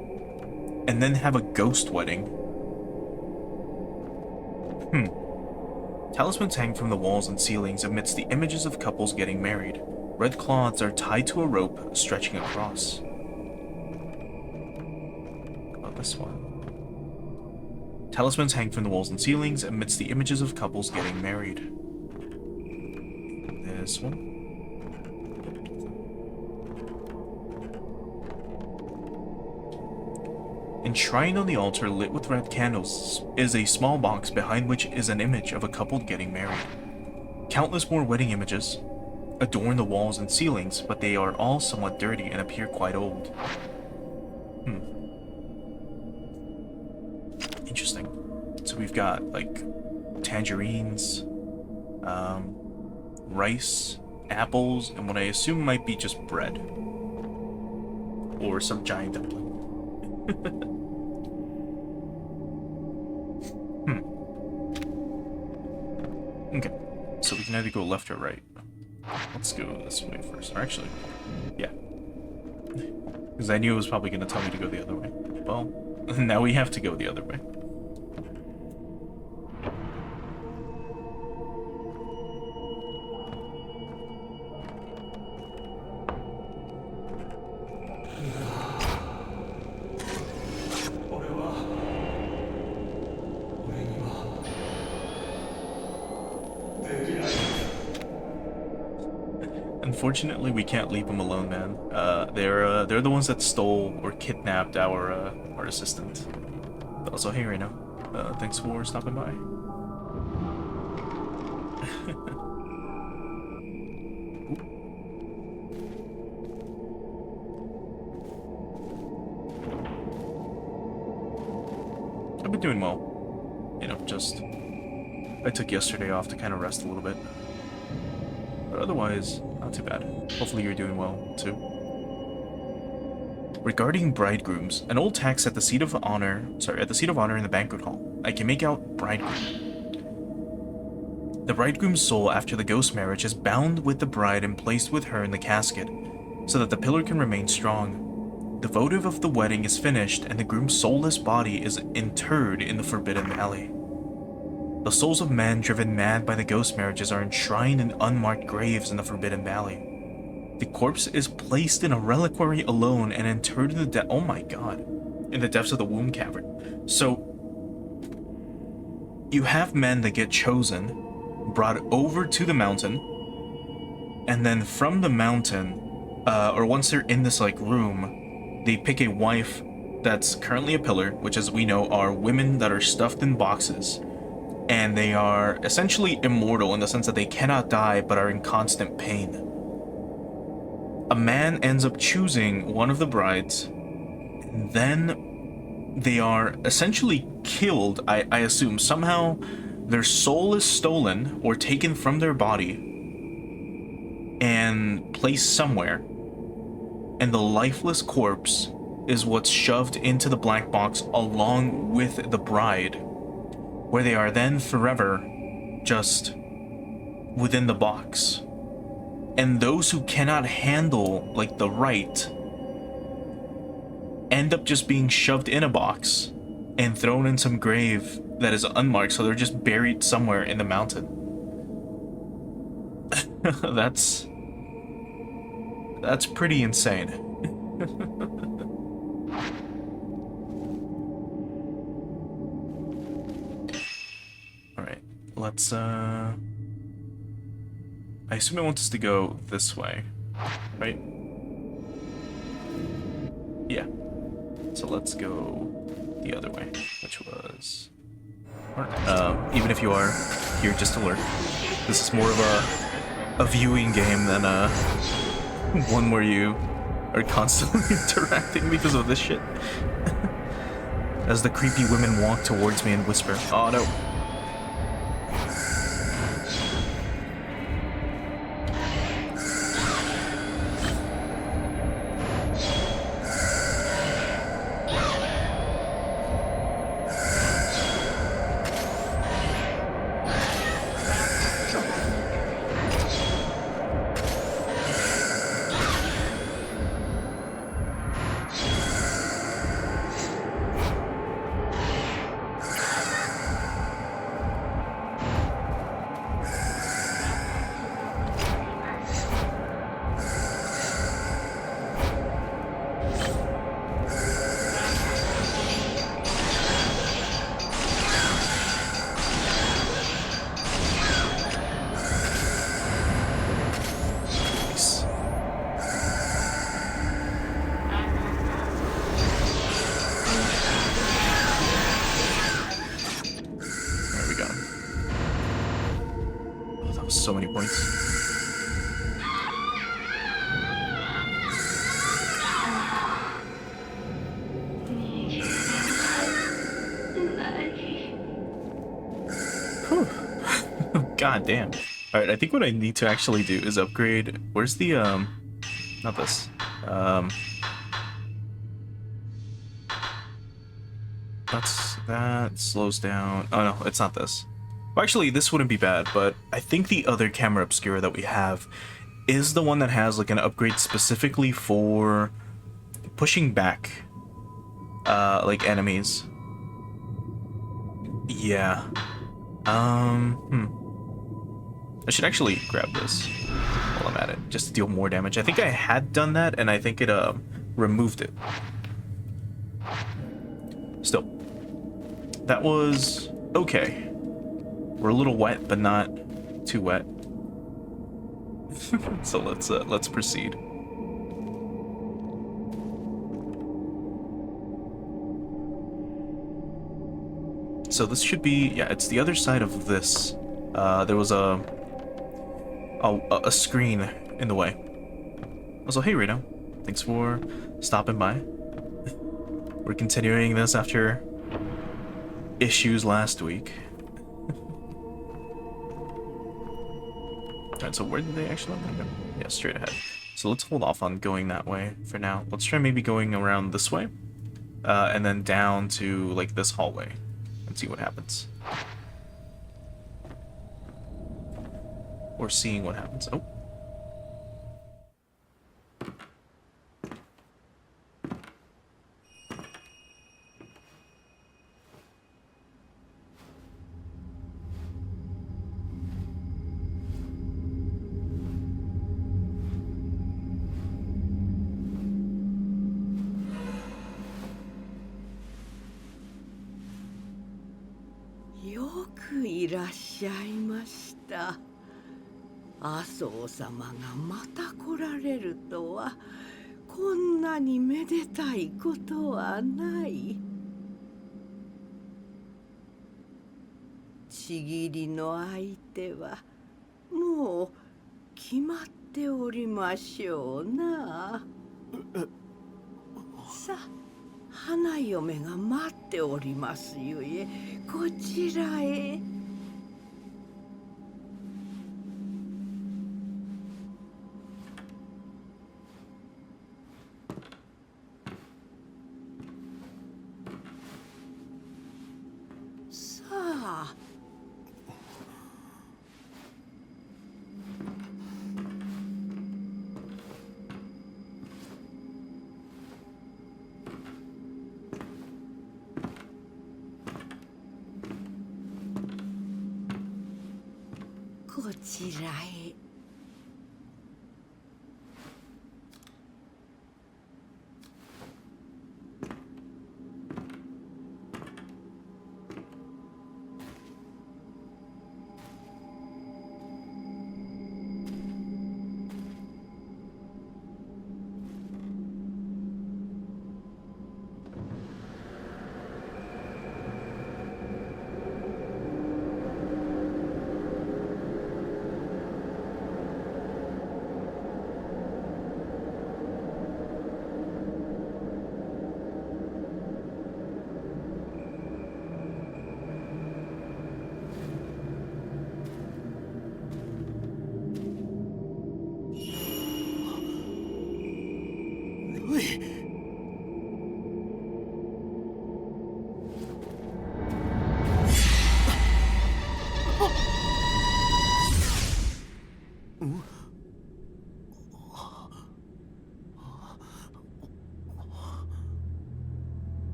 [SPEAKER 1] and then have a ghost wedding. Talismans hang from the walls and ceilings amidst the images of couples getting married. Red cloths are tied to a rope stretching across. This one. Talismans hang from the walls and ceilings amidst the images of couples getting married. This one. Enshrined on the altar lit with red candles is a small box behind which is an image of a couple getting married. Countless more wedding images adorn the walls and ceilings, but they are all somewhat dirty and appear quite old. Interesting. So we've got, like, tangerines, rice, apples, and what I assume might be just bread. Or some giant dumpling. Okay. So we can either go left or right. Let's go this way first. Or actually, yeah. Because I knew it was probably going to tell me to go the other way. Well, now we have to go the other way. Unfortunately, we can't leave them alone, man. They're the ones that stole or kidnapped our assistant. But also, hey, Reno. Thanks for stopping by. I've been doing well. You know, just... I took yesterday off to kind of rest a little bit. But otherwise, not too bad. Hopefully you're doing well, too. Regarding bridegrooms, an old text at the seat of honor in the banquet hall. I can make out bridegroom. The bridegroom's soul after the ghost marriage is bound with the bride and placed with her in the casket, so that the pillar can remain strong. The votive of the wedding is finished, and the groom's soulless body is interred in the Forbidden Valley. The souls of men driven mad by the ghost marriages are enshrined in unmarked graves in the Forbidden Valley. The corpse is placed in a reliquary alone and interred in the oh my god, in the depths of the womb cavern. So, you have men that get chosen, brought over to the mountain, and then from the mountain, or once they're in this like room, they pick a wife that's currently a pillar, which as we know are women that are stuffed in boxes, and they are essentially immortal in the sense that they cannot die but are in constant pain. A man ends up choosing one of the brides, and then they are essentially killed, I assume. Somehow their soul is stolen or taken from their body and placed somewhere, and the lifeless corpse is what's shoved into the black box along with the bride, where they are then forever just within the box. And those who cannot handle like the rite end up just being shoved in a box and thrown in some grave that is unmarked, so they're just buried somewhere in the mountain. That's pretty insane. Alright, let's I assume it wants us to go this way, right? Yeah. So let's go the other way, which was... even if you are here just to lurk, this is more of a viewing game than one where you are constantly interacting because of this shit. As the creepy women walk towards me and whisper, "Oh no." So many points. God damn. Alright, I think what I need to actually do is upgrade... Where's the, not this. That slows down... Oh no, it's not this. Well, actually, this wouldn't be bad, but I think the other camera obscura that we have is the one that has like an upgrade specifically for pushing back like enemies. Yeah. I should actually grab this while I'm at it, just to deal more damage. I think I had done that, and I think it removed it. Still, that was okay. We're a little wet, but not too wet. So let's proceed. So this should be, yeah, it's the other side of this. There was a screen in the way. Also, hey Reno, thanks for stopping by. We're continuing this after issues last week. Alright, so where did they actually want to go? Yeah, straight ahead. So let's hold off on going that way for now. Let's try maybe going around this way, and then down to like this hallway, and see what happens. Or seeing what happens. Oh.
[SPEAKER 2] いらっしゃいました。麻生様がまた来られるとは、こんなにめでたいことはない。ちぎりの相手はもう決まっておりましょうな。さあ、花嫁が待っておりますゆえ、こちらへ。さあ。こちらへ。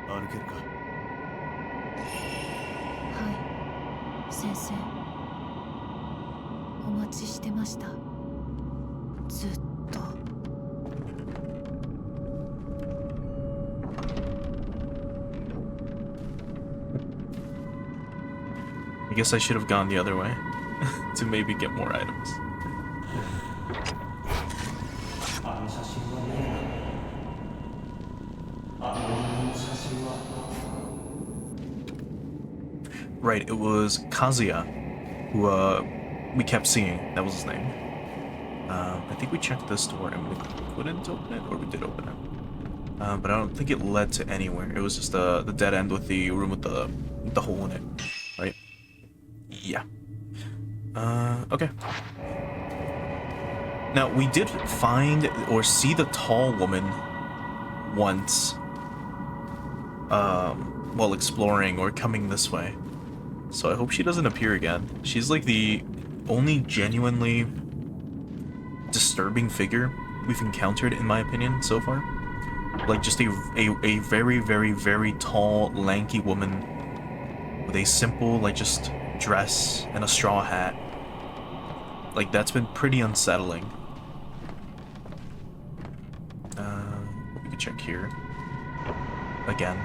[SPEAKER 3] 歩けるか。
[SPEAKER 4] はい、先生。お待ちしてました。ずっと。
[SPEAKER 1] I guess I should have gone the other way to maybe get more items. Right, it was Kazuya who we kept seeing. That was his name. I think we checked this door and we couldn't open it, or we did open it. But I don't think it led to anywhere. It was just the dead end with the room with the hole in it, right? Yeah. Okay. Now, we did find or see the tall woman once, while exploring or coming this way. So I hope she doesn't appear again. She's like the only genuinely disturbing figure we've encountered, in my opinion, so far. Like, just a very, very, very tall, lanky woman with a simple, like, just dress and a straw hat. Like, that's been pretty unsettling. We can check here. Again.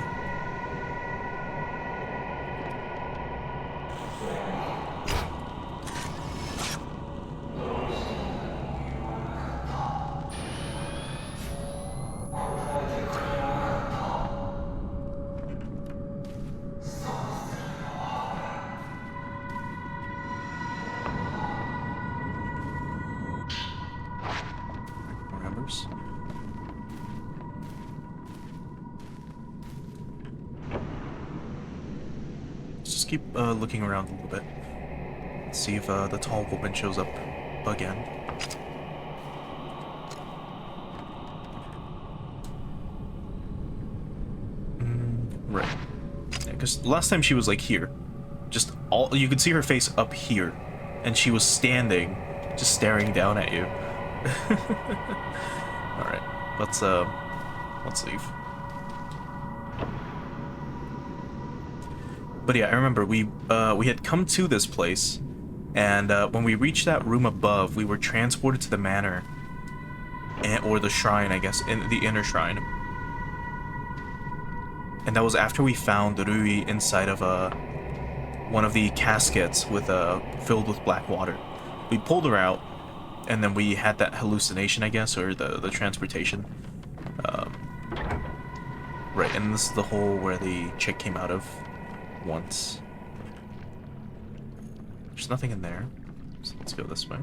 [SPEAKER 1] Just keep looking around a little bit. See if the tall woman shows up again. Right. Yeah, because last time she was like here. Just all you could see her face up here. And she was standing, just staring down at you. Alright. Let's leave. But yeah, I remember we had come to this place And when we reached that room above, we were transported to the manor, or the shrine, I guess, in the inner shrine. And that was after we found Rui inside of one of the caskets with filled with black water. We pulled her out, and then we had that hallucination, I guess, or the transportation. Right, and this is the hole where the chick came out of once. There's nothing in there, so let's go this way.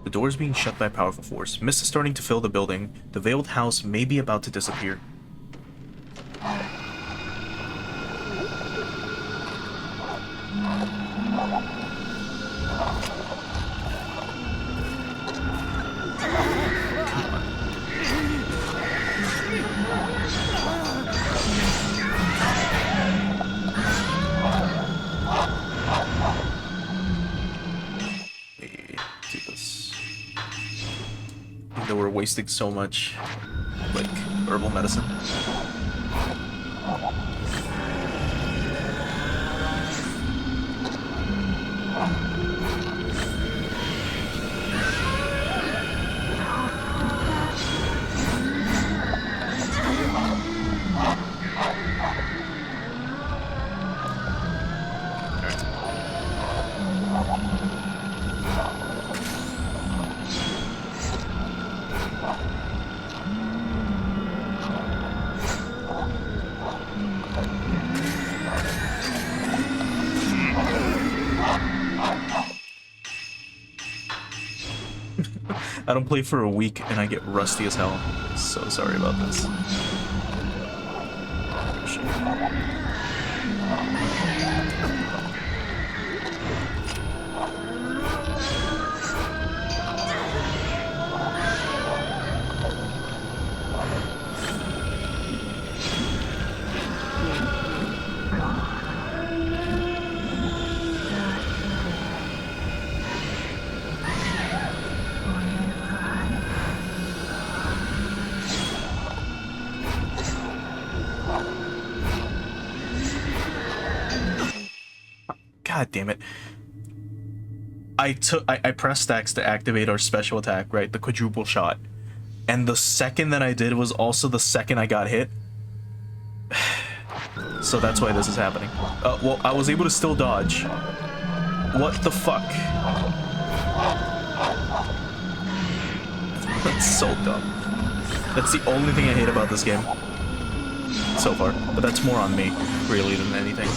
[SPEAKER 1] The door is being shut by a powerful force. Mist is starting to fill the building. The veiled house may be about to disappear. Wasting so much, like, herbal medicine. I don't play for a week and I get rusty as hell. So sorry about this. God damn it. I pressed X to activate our special attack, right? The quadruple shot. And the second that I did was also the second I got hit. So that's why this is happening. Well, I was able to still dodge. What the fuck? That's so dumb. That's the only thing I hate about this game so far. But that's more on me, really, than anything.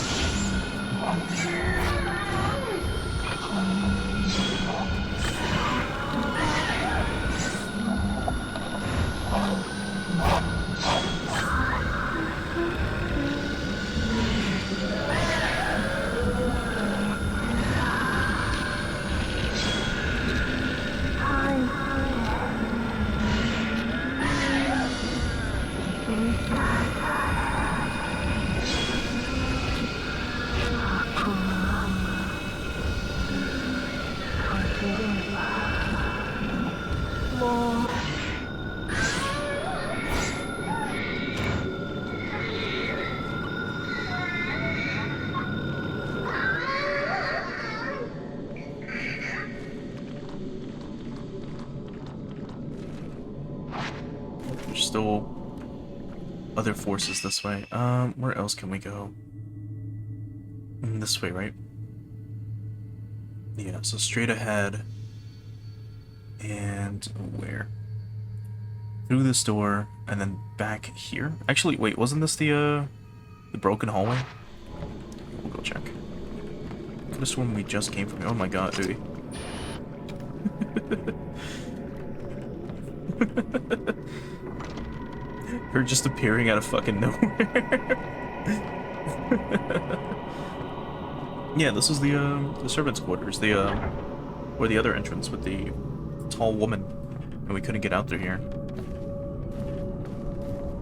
[SPEAKER 1] There's still other forces this way. Where else can we go? This way, right? Yeah, so straight ahead. And where? Through this door, and then back here? Actually, wait, wasn't this the broken hallway? We'll go check. Could have sworn we just came from here. Oh my god, dude. Her just appearing out of fucking nowhere. Yeah, this was the servants' quarters, or the other entrance with the tall woman, and we couldn't get out through here.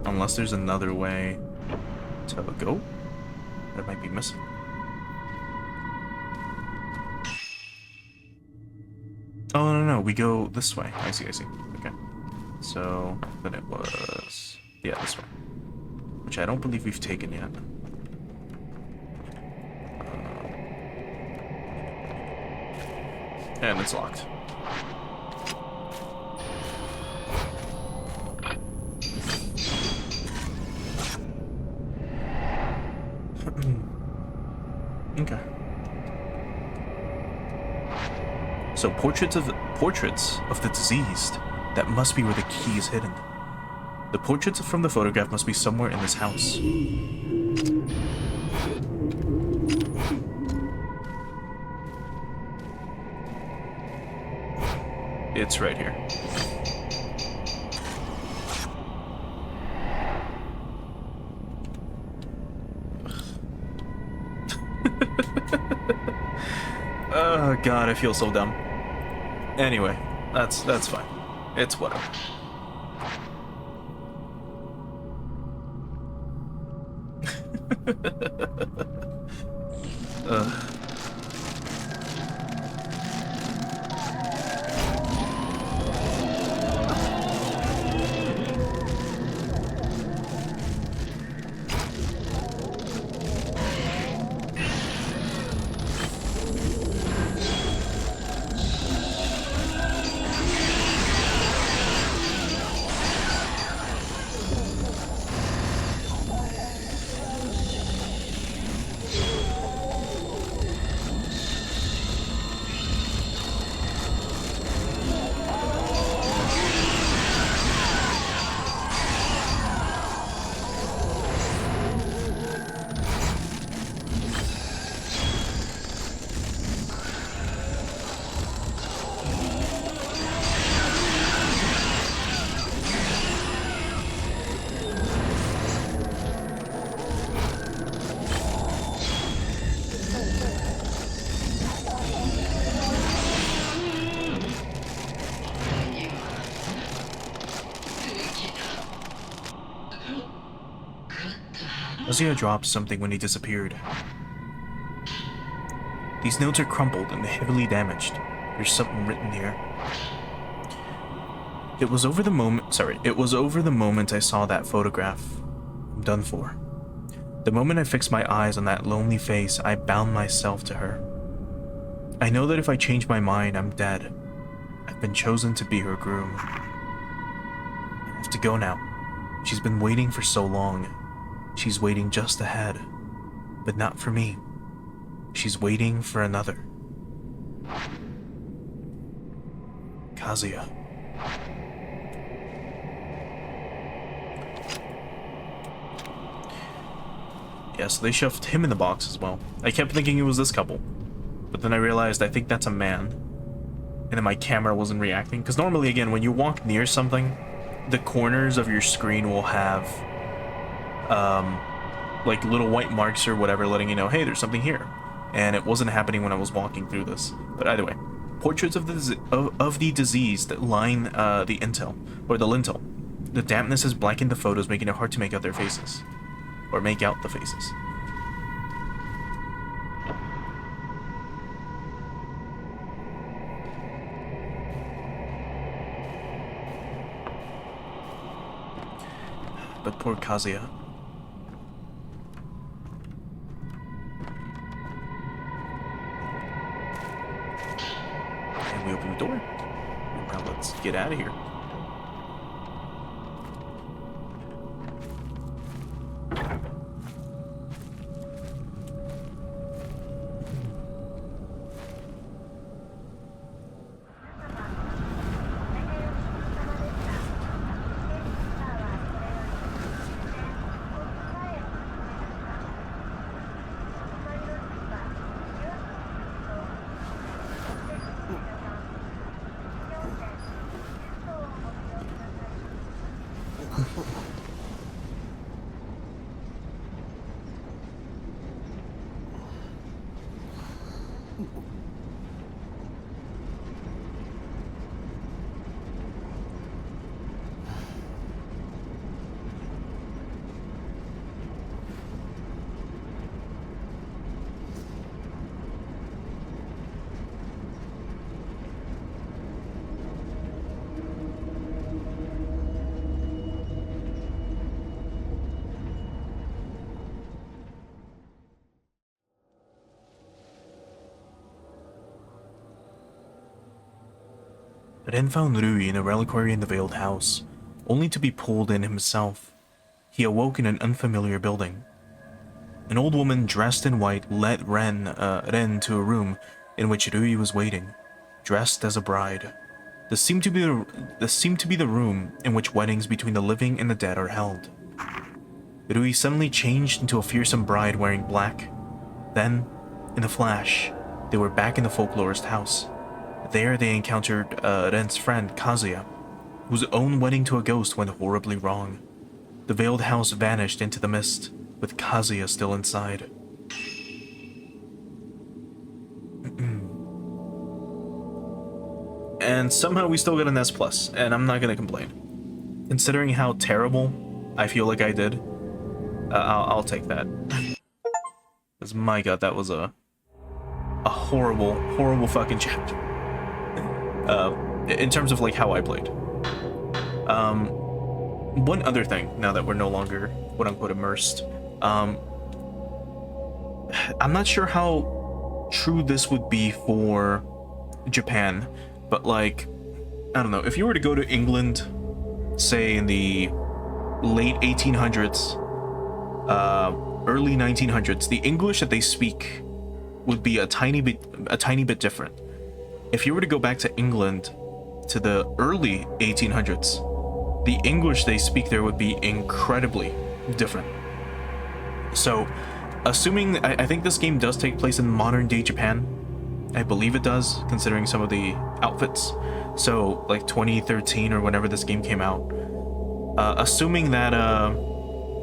[SPEAKER 1] Unless there's another way to go that might be missing. Oh, no, no, we go this way. I see, I see. Okay. So, then it was... Yeah, this way. Which I don't believe we've taken yet. And it's locked. Okay. So portraits of the deceased. That must be where the key is hidden. The portraits from the photograph must be somewhere in this house. It's right here. Oh god, I feel so dumb. Anyway, that's fine. It's whatever. Kazuya dropped something when he disappeared. These notes are crumpled and heavily damaged. There's something written here. It was over the moment I saw that photograph. I'm done for. The moment I fixed my eyes on that lonely face, I bound myself to her. I know that if I change my mind, I'm dead. I've been chosen to be her groom. I have to go now. She's been waiting for so long. She's waiting just ahead. But not for me. She's waiting for another. Kazuya. Yeah, so they shoved him in the box as well. I kept thinking it was this couple. But then I realized I think that's a man. And then my camera wasn't reacting. Because normally, again, when you walk near something, the corners of your screen will have like little white marks or whatever letting you know, hey, there's something here. And it wasn't happening when I was walking through this. But either way, portraits of the disease that line the lintel. The dampness has blackened the photos, making it hard to make out their faces. Or make out the faces. But poor Kazuya. And we open the door. Now let's get out of here. Ren found Rui in a reliquary in the Veiled House, only to be pulled in himself. He awoke in an unfamiliar building. An old woman dressed in white led Ren to a room in which Rui was waiting, dressed as a bride. This seemed to be the room in which weddings between the living and the dead are held. Rui suddenly changed into a fearsome bride wearing black. Then, in a flash, they were back in the folklorist house. There they encountered Ren's friend Kazuya, whose own wedding to a ghost went horribly wrong. The Veiled House vanished into the mist, with Kazuya still inside. And somehow we still got an S+, and I'm not gonna complain. Considering how terrible I feel like I did, I'll take that. Because my god, that was a horrible, horrible fucking chapter. In terms of like how I played. One other thing, now that we're no longer quote-unquote immersed, I'm not sure how true this would be for Japan, but like, I don't know, if you were to go to England, say in the late 1800s, early 1900s, the English that they speak would be a tiny bit different. If you were to go back to England to the early 1800s, the English they speak there would be incredibly different. So, assuming, I think this game does take place in modern day Japan. I believe it does, considering some of the outfits. So, like 2013 or whenever this game came out. Assuming that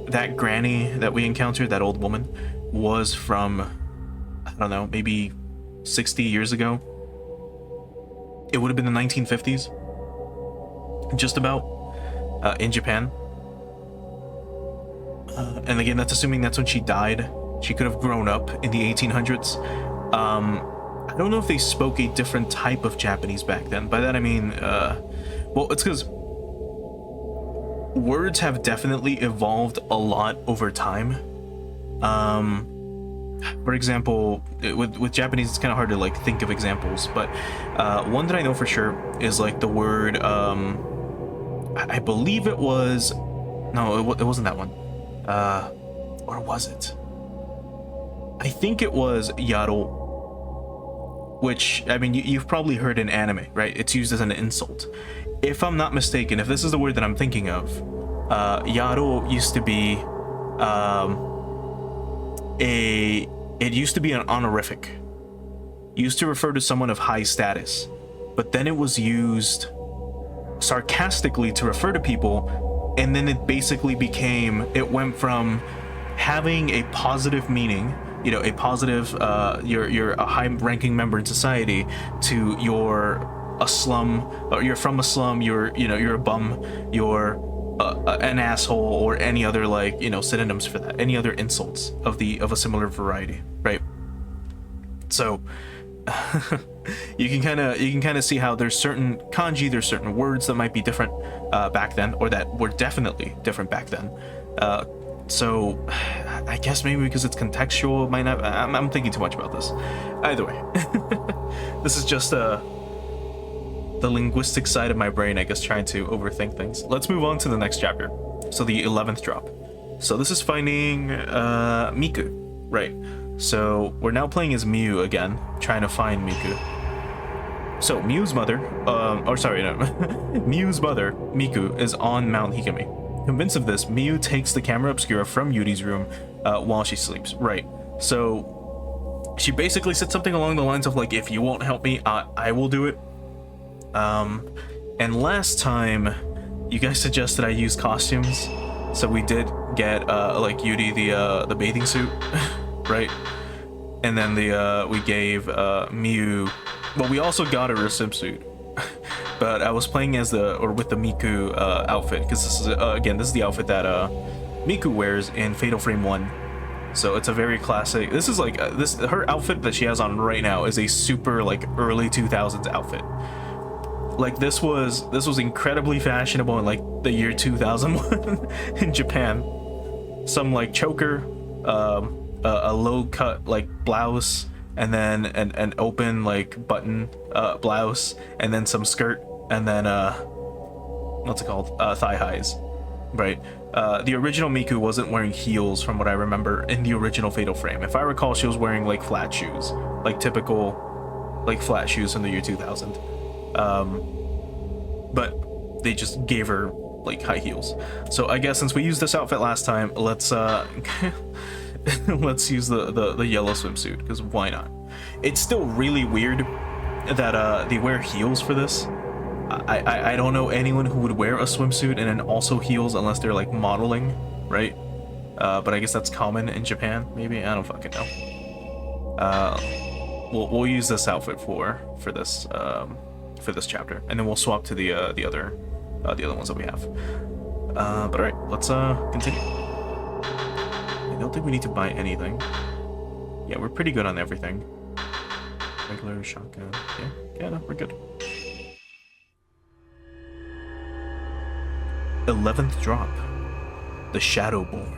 [SPEAKER 1] that granny that we encountered, that old woman, was from, I don't know, maybe 60 years ago. It would have been the 1950s, just about, in Japan. And again, that's assuming that's when she died. She could have grown up in the 1800s. I don't know if they spoke a different type of Japanese back then. By that I mean, well, it's because words have definitely evolved a lot over time. For example, with Japanese, it's kind of hard to like think of examples, but one that I know for sure is like the word, I believe it was, no, it wasn't that one, or was it? I think it was yaro, which, I mean, you've probably heard in anime, right? It's used as an insult. If I'm not mistaken, if this is the word that I'm thinking of, yaro used to be it used to be an honorific. It used to refer to someone of high status, but then it was used sarcastically to refer to people, and then it basically it went from having a positive meaning, you know, a positive, you're a high-ranking member in society, to you're a slum, or you're from a slum, you're a bum, you're an asshole, or any other, like, you know, synonyms for that, any other insults of a similar variety, right? So you can kind of see how there's certain kanji, there's certain words that might be different back then, or that were definitely different back then. So I guess maybe because it's contextual, it might not. I'm thinking too much about this. Either way, this is just the linguistic side of my brain, I guess, trying to overthink things. Let's move on to the next chapter. So the 11th drop. So this is finding Miku, right? So we're now playing as Miu again, trying to find Miku. So Miu's mother, Miu's mother, Miku, is on Mount Hikami. Convinced of this, Miu takes the camera obscura from Yuri's room while she sleeps. Right. So she basically said something along the lines of like, if you won't help me, I will do it. And last time you guys suggested I use costumes, so we did get like Yuri the bathing suit, right? And then we gave Miu, well, we also got her a swimsuit. But I was playing as with the Miku outfit, because this is again, this is the outfit that Miku wears in Fatal Frame 1. So it's a very classic. This is like her outfit that she has on right now is a super like early 2000s outfit. Like this was incredibly fashionable in like the year 2001 in Japan. Some like choker, a low cut like blouse, and then an open like button blouse, and then some skirt, and then what's it called? Thigh highs, right? The original Miku wasn't wearing heels, from what I remember in the original Fatal Frame. If I recall, she was wearing like flat shoes, like typical, like flat shoes from the year 2000. But they just gave her like high heels. So I guess since we used this outfit last time, let's let's use the yellow swimsuit, because why not? It's still really weird that they wear heels for this. I don't know anyone who would wear a swimsuit and then also heels unless they're like modeling, right? But I guess that's common in Japan, maybe. I don't fucking know. We'll use this outfit for this chapter, and then we'll swap to the other ones that we have. But all right, let's continue. I don't think we need to buy anything. Yeah, we're pretty good on everything. Regular shotgun. Yeah, no, we're good. 11th drop. The Shadowborn.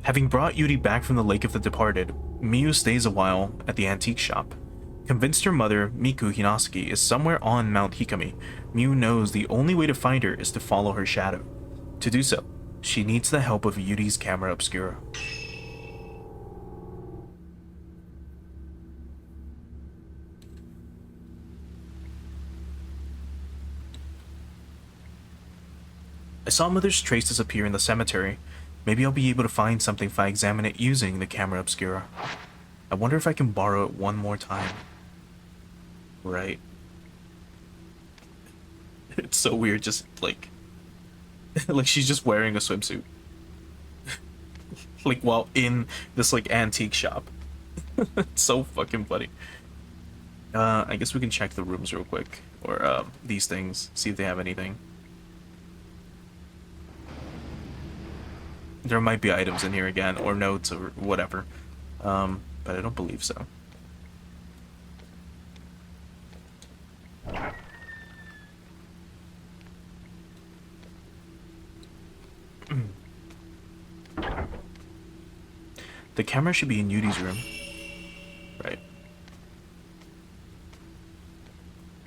[SPEAKER 1] Having brought Yuri back from the Lake of the Departed, Miu stays a while at the antique shop. Convinced her mother, Miku Hinasuki, is somewhere on Mount Hikami, Miu knows the only way to find her is to follow her shadow. To do so, she needs the help of Yuri's camera obscura. I saw Mother's trace disappear in the cemetery. Maybe I'll be able to find something if I examine it using the camera obscura. I wonder if I can borrow it one more time. Right. It's so weird, just like like she's just wearing a swimsuit. Like while in this like antique shop. It's so fucking funny. I guess we can check the rooms real quick, or these things, see if they have anything. There might be items in here again, or notes, or whatever. But I don't believe so. The camera should be in Yuri's room. Right.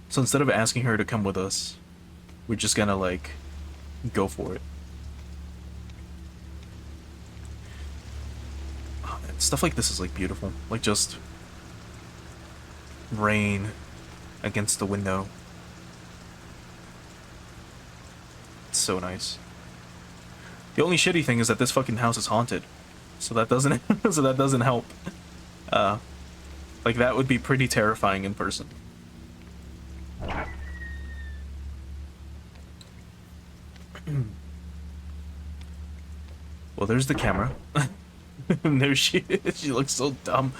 [SPEAKER 1] So instead of asking her to come with us, we're just gonna, like, go for it. Oh, man, stuff like this is, like, beautiful. Like, just rain against the window. It's so nice. The only shitty thing is that this fucking house is haunted. So that doesn't so that doesn't help. Like, that would be pretty terrifying in person. Well, there's the camera. And there she is. She looks so dumb.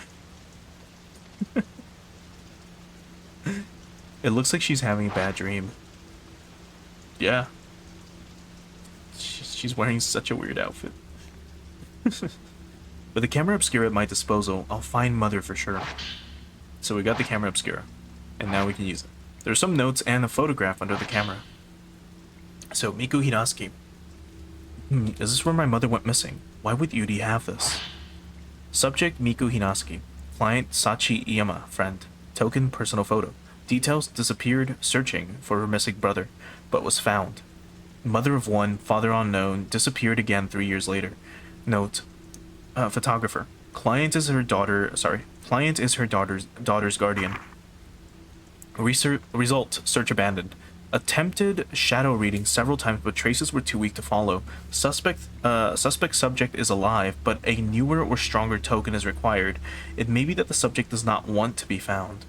[SPEAKER 1] It looks like she's having a bad dream. Yeah. She's wearing such a weird outfit. With the camera obscura at my disposal, I'll find Mother for sure. So we got the camera obscura, and now we can use it. There's some notes and a photograph under the camera. So, Miku Hinasuki. Is this where my mother went missing? Why would Yuri have this? Subject Miku Hinasuki. Client Sachi Iyama, friend. Token personal photo. Details disappeared searching for her missing brother, but was found. Mother of one, father unknown, disappeared again 3 years later. Note. Photographer. Client is her daughter's guardian. Result, search abandoned. Attempted shadow reading several times, but traces were too weak to follow. Suspect subject is alive, but a newer or stronger token is required. It may be that the subject does not want to be found.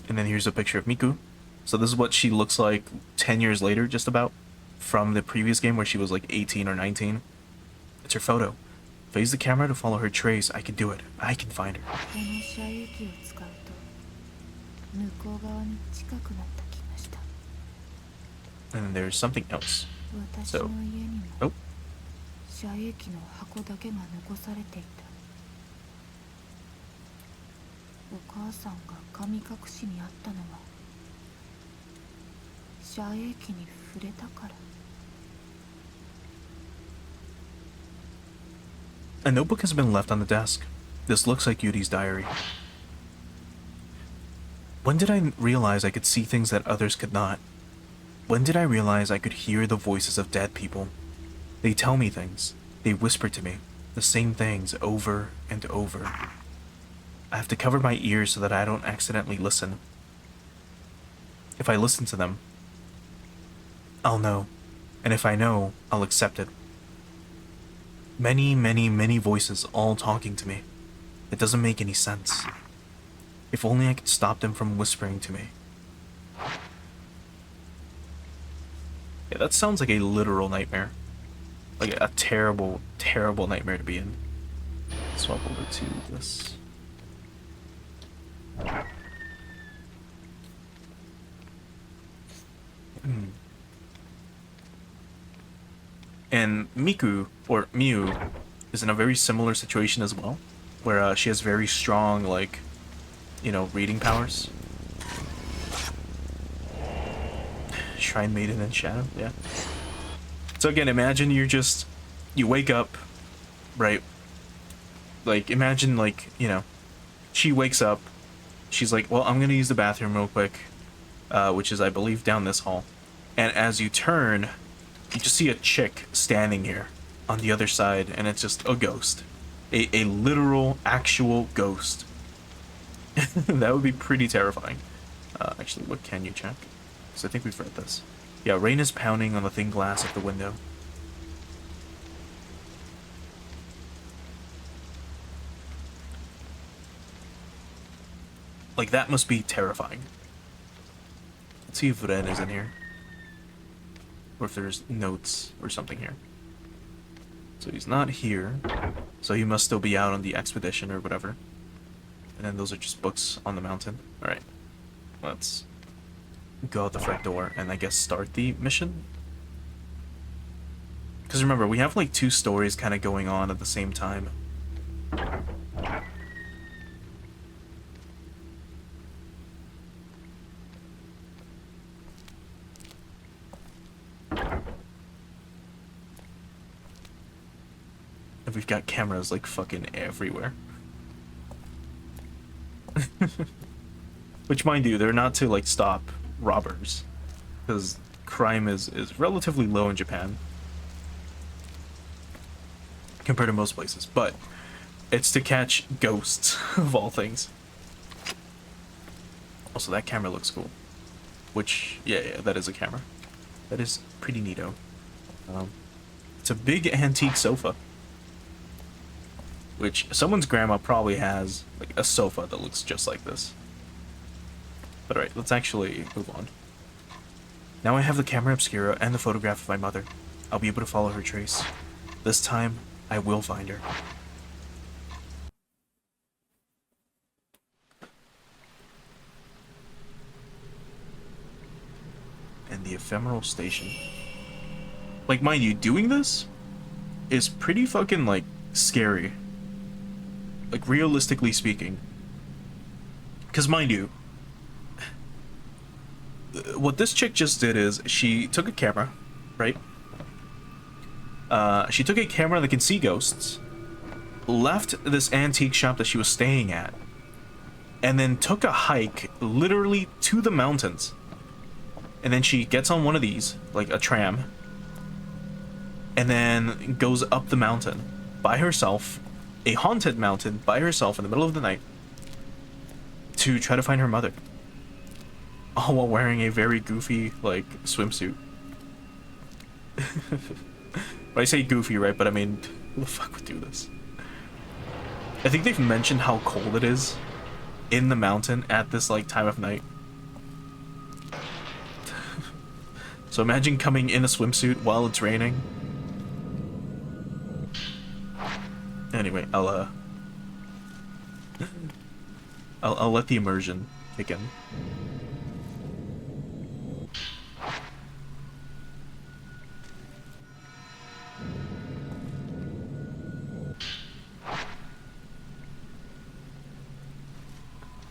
[SPEAKER 1] And then here's a picture of Miku. So this is what she looks like 10 years later, just about, from the previous game where she was like 18 or 19. It's her photo. If I use the camera to follow her trace, I can do it. I can find her. And then there's something else. So, oh. A notebook has been left on the desk. This looks like Yuri's diary. When did I realize I could see things that others could not? When did I realize I could hear the voices of dead people? They tell me things. They whisper to me the same things over and over. I have to cover my ears so that I don't accidentally listen. If I listen to them, I'll know. And if I know, I'll accept it. Many, many, many voices all talking to me. It doesn't make any sense. If only I could stop them from whispering to me. Yeah, that sounds like a literal nightmare. Like a terrible, terrible nightmare to be in. Swap over to this. And Miku, or Miu, is in a very similar situation as well, where she has very strong, like, you know, reading powers. Shrine Maiden in Shadow, yeah. So again, imagine you wake up, right? Like, imagine, like, you know, she wakes up, she's like, well, I'm gonna use the bathroom real quick, which is, I believe, down this hall. And as you turn, you just see a chick standing here on the other side, and it's just a ghost. A literal, actual ghost. That would be pretty terrifying. Actually, what can you check? Because I think we've read this. Yeah, rain is pounding on the thin glass of the window. Like, that must be terrifying. Let's see if Ren is in here. Or if there's notes or something here. So he's not here. So he must still be out on the expedition or whatever. And then those are just books on the mountain. Alright. Let's go out the front door and I guess start the mission. Because remember, we have like two stories kind of going on at the same time. And we've got cameras like fucking everywhere. Which, mind you, they're not to like stop robbers, because crime is relatively low in Japan compared to most places, but it's to catch ghosts of all things. Also, that camera looks cool. Which, yeah, that is a camera. That is pretty neato. It's a big antique sofa, which someone's grandma probably has like a sofa that looks just like this. But alright, let's actually move on. Now I have the camera obscura and the photograph of my mother. I'll be able to follow her trace. This time, I will find her. And the ephemeral station. Like, mind you, doing this is pretty fucking, like, scary. Like, realistically speaking. Because, mind you, what this chick just did is she took a camera, right? She took a camera that can see ghosts, left this antique shop that she was staying at, and then took a hike literally to the mountains. And then she gets on one of these, like a tram, and then goes up the mountain by herself, a haunted mountain by herself in the middle of the night, to try to find her mother. All while wearing a very goofy, like, swimsuit. I say goofy, right? But I mean, who the fuck would do this? I think they've mentioned how cold it is in the mountain at this, like, time of night. So imagine coming in a swimsuit while it's raining. Anyway, I'll let the immersion kick in.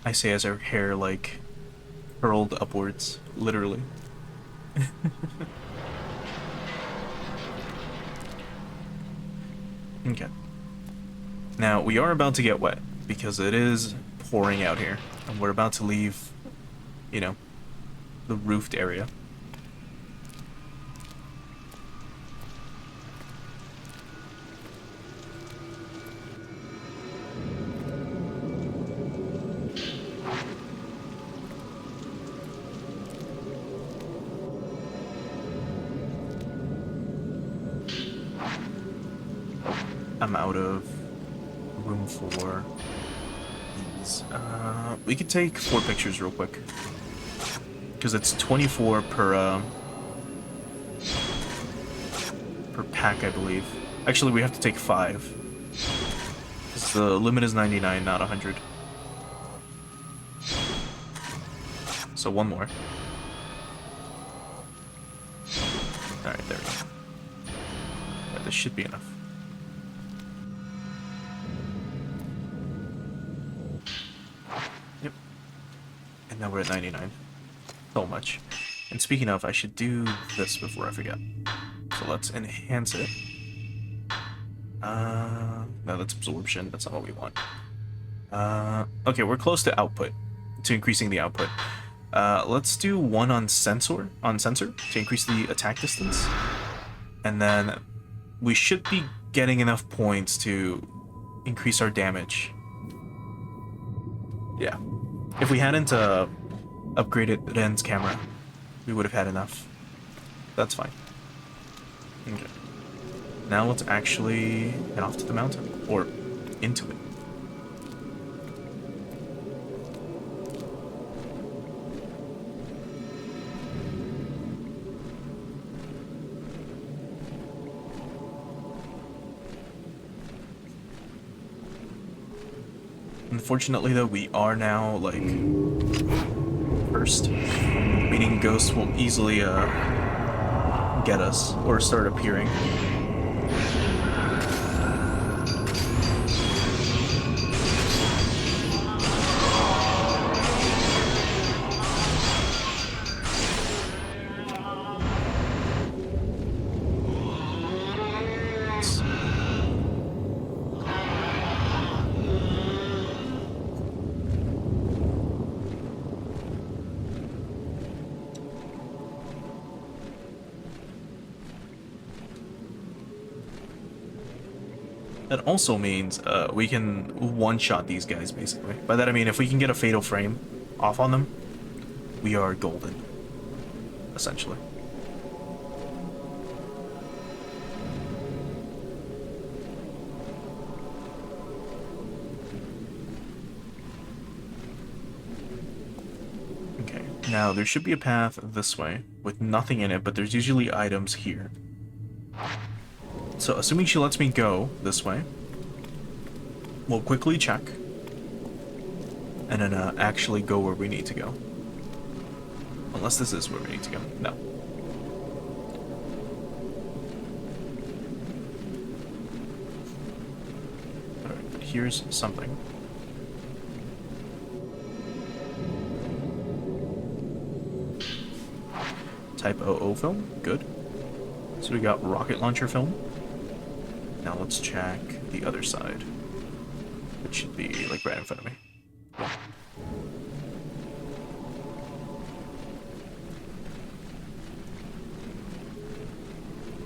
[SPEAKER 1] I say as her hair, like, curled upwards, literally. Okay. Now, we are about to get wet, because it is pouring out here, and we're about to leave you know, the roofed area. I'm out of room for these. We could take 4 pictures real quick. Because it's 24 per pack, I believe. Actually, we have to take 5. Because the limit is 99, not 100. So 1 more. Alright, there we go. Right, this should be enough. Yep. And now we're at 99. So much. And speaking of, I should do this before I forget. So let's enhance it. No, that's absorption. That's not what we want. Okay, we're close to output. To increasing the output. Let's do 1 on sensor to increase the attack distance. And then we should be getting enough points to increase our damage. Yeah. If we hadn't upgraded Ren's camera, we would have had enough. That's fine. Okay. Now let's actually head off to the mountain. Or into it. Unfortunately, though, we are now, like, first. Meaning ghosts will easily, get us, or start appearing. That also means we can one-shot these guys, basically. By that I mean if we can get a fatal frame off on them, we are golden, essentially. Okay, now there should be a path this way with nothing in it, but there's usually items here. So, assuming she lets me go this way, we'll quickly check, and then actually go where we need to go. Unless this is where we need to go. No. Alright, but here's something. Type 00 film, good. So we got rocket launcher film. Now let's check the other side, which should be like right in front of me. Yeah.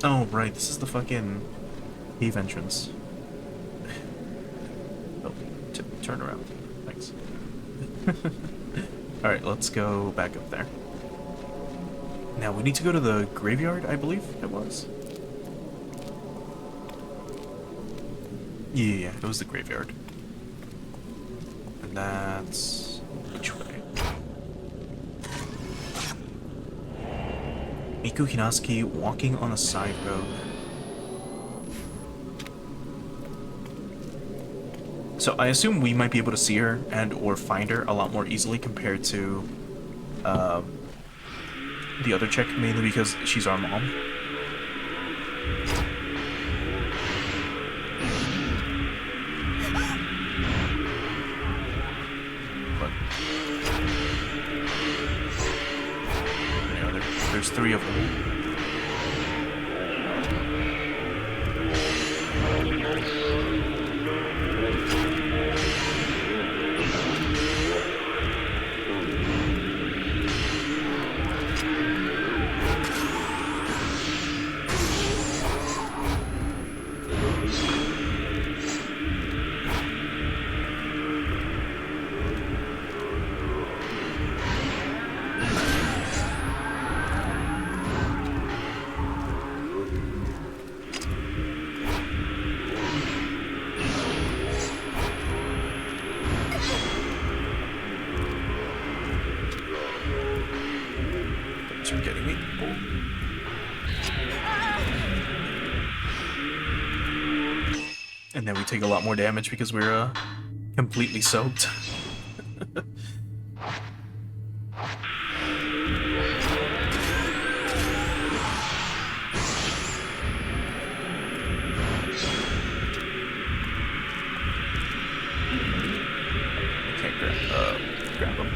[SPEAKER 1] Oh, right, this is the fucking cave entrance. Oh, turn around. Thanks. Alright, let's go back up there. Now, we need to go to the graveyard, I believe it was. Yeah, it was the graveyard. And that's... which way? Miku Hinasuki walking on a side road. So I assume we might be able to see her and or find her a lot more easily compared to the other chick, mainly because she's our mom. There's 3 of them. then we take a lot more damage because we're completely soaked. Grab him.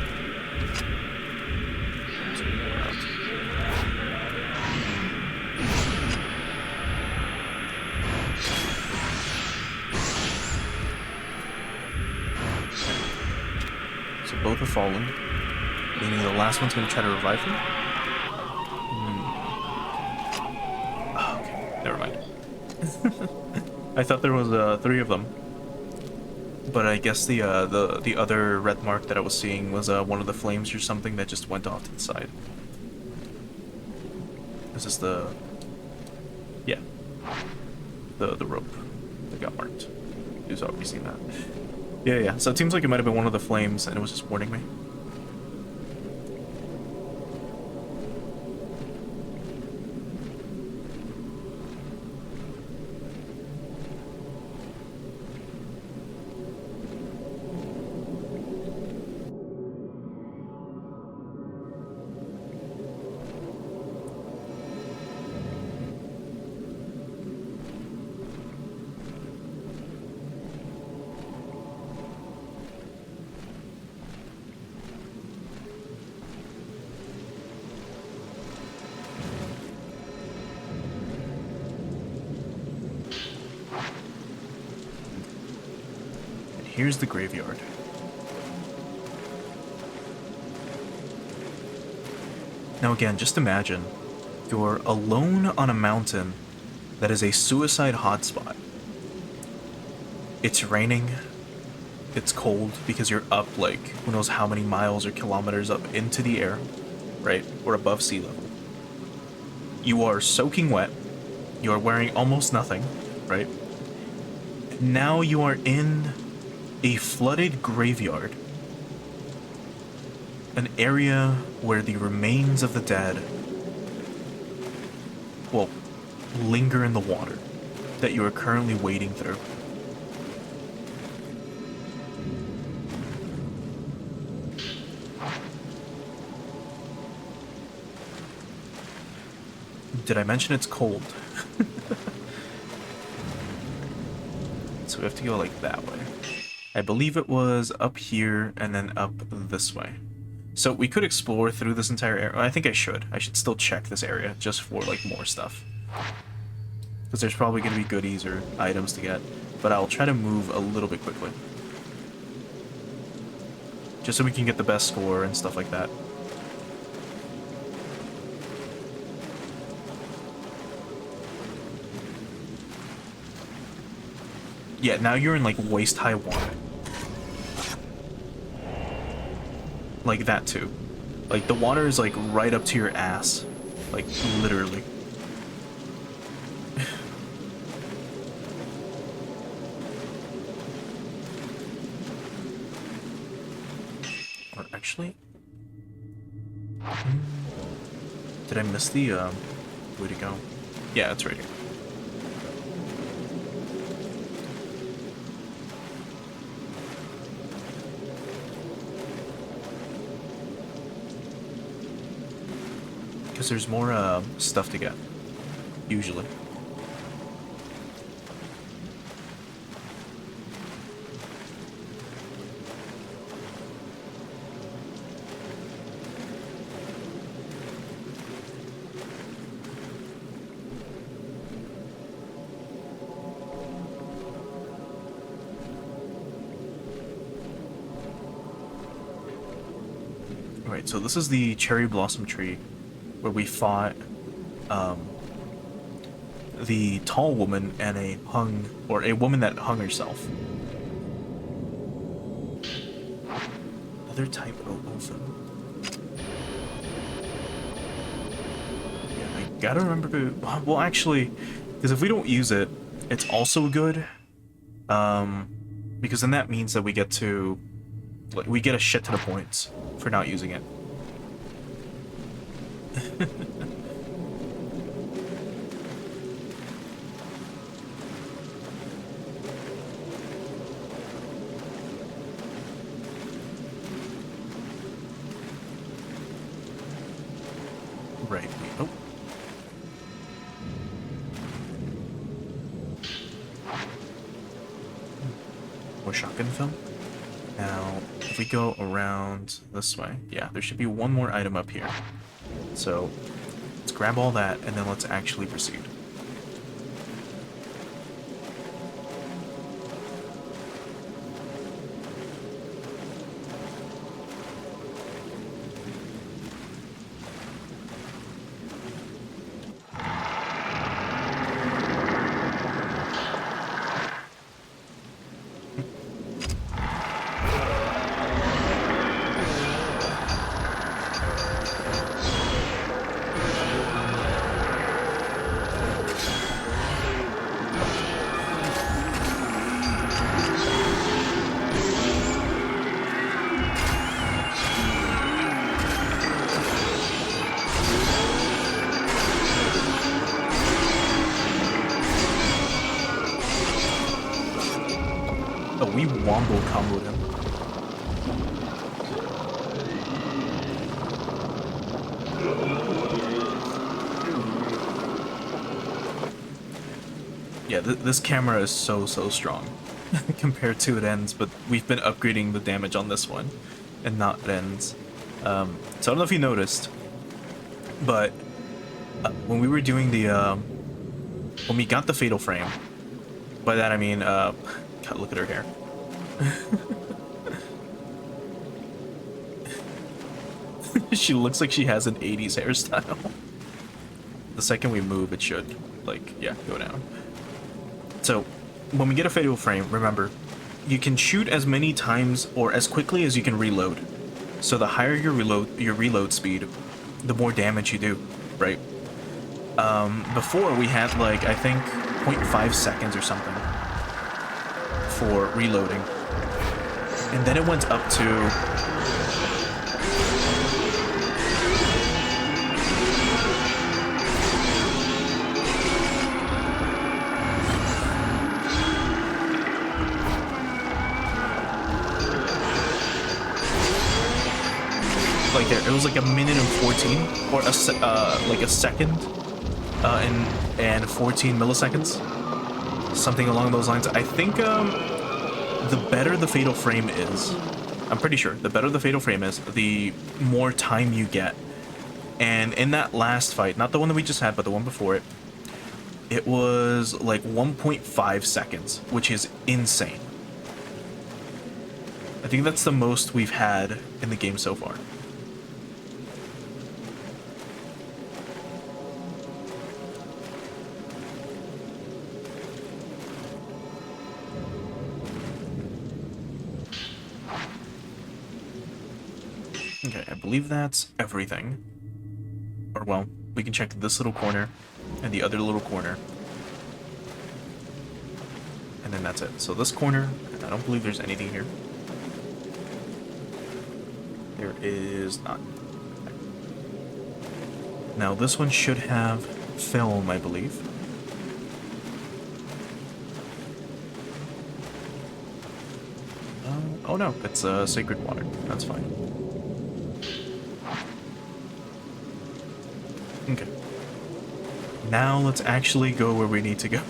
[SPEAKER 1] So both have fallen, meaning the last one's going to try to revive him. Oh, okay, never mind. I thought there was 3 of them. But I guess the other red mark that I was seeing was one of the flames or something that just went off to the side. This is the... yeah. The rope that got marked. You've already seen that. Yeah. So it seems like it might have been one of the flames and it was just warning me. Here's the graveyard. Now again, just imagine you're alone on a mountain that is a suicide hotspot. It's raining, it's cold because you're up like who knows how many miles or kilometers up into the air, right? Or above sea level. You are soaking wet, you are wearing almost nothing, right? Now you are in a flooded graveyard, an area where the remains of the dead, well, linger in the water that you are currently wading through. Did I mention it's cold? So we have to go like that way. I believe it was up here and then up this way. So we could explore through this entire area. I think I should. I should still check this area just for like more stuff. Because there's probably going to be goodies or items to get. But I'll try to move a little bit quickly. Just so we can get the best score and stuff like that. Yeah, now you're in like waist-high water. Like that too. Like the water is like right up to your ass. Like literally. Or actually... did I miss the way to go? Yeah, it's right here. Because there's more stuff to get, usually. Alright, so this is the cherry blossom tree where we fought the tall woman and a woman that hung herself. Other type of oafen. Yeah, I gotta remember to... well, actually, because if we don't use it, it's also good. Because then that means that we get to... like, we get a shit ton of points for not using it. right. Oh. More shotgun film. Now, if we go around this way, yeah, there should be one more item up here. So, let's grab all that, and then let's actually proceed. Oh, we wombo comboed him. Yeah, this camera is so strong compared to it ends, but we've been upgrading the damage on this one and not it ends. So I don't know if you noticed, but when we were doing the when we got the fatal frame, by that I mean God, look at her hair. She looks like she has an 80s hairstyle. The second we move, it should, like, yeah, go down. So, when we get a fatal frame, remember, you can shoot as many times or as quickly as you can reload. So the higher your reload speed, the more damage you do, right? Before we had, like, I think 0.5 seconds or something for reloading. And then it went up to... like there, it was like a minute and 14, or like a second, and 14 milliseconds, something along those lines. I think the better the fatal frame is, I'm pretty sure the better the fatal frame is, the more time you get. And in that last fight, not the one that we just had, but the one before it, it was like 1.5 seconds, which is insane. I think that's the most we've had in the game so far. Okay, I believe that's everything. Or, well, we can check this little corner and the other little corner. And then that's it. So this corner, I don't believe there's anything here. There is not. Now, this one should have film, I believe. Oh no, it's sacred water. That's fine. Okay. Now let's actually go where we need to go.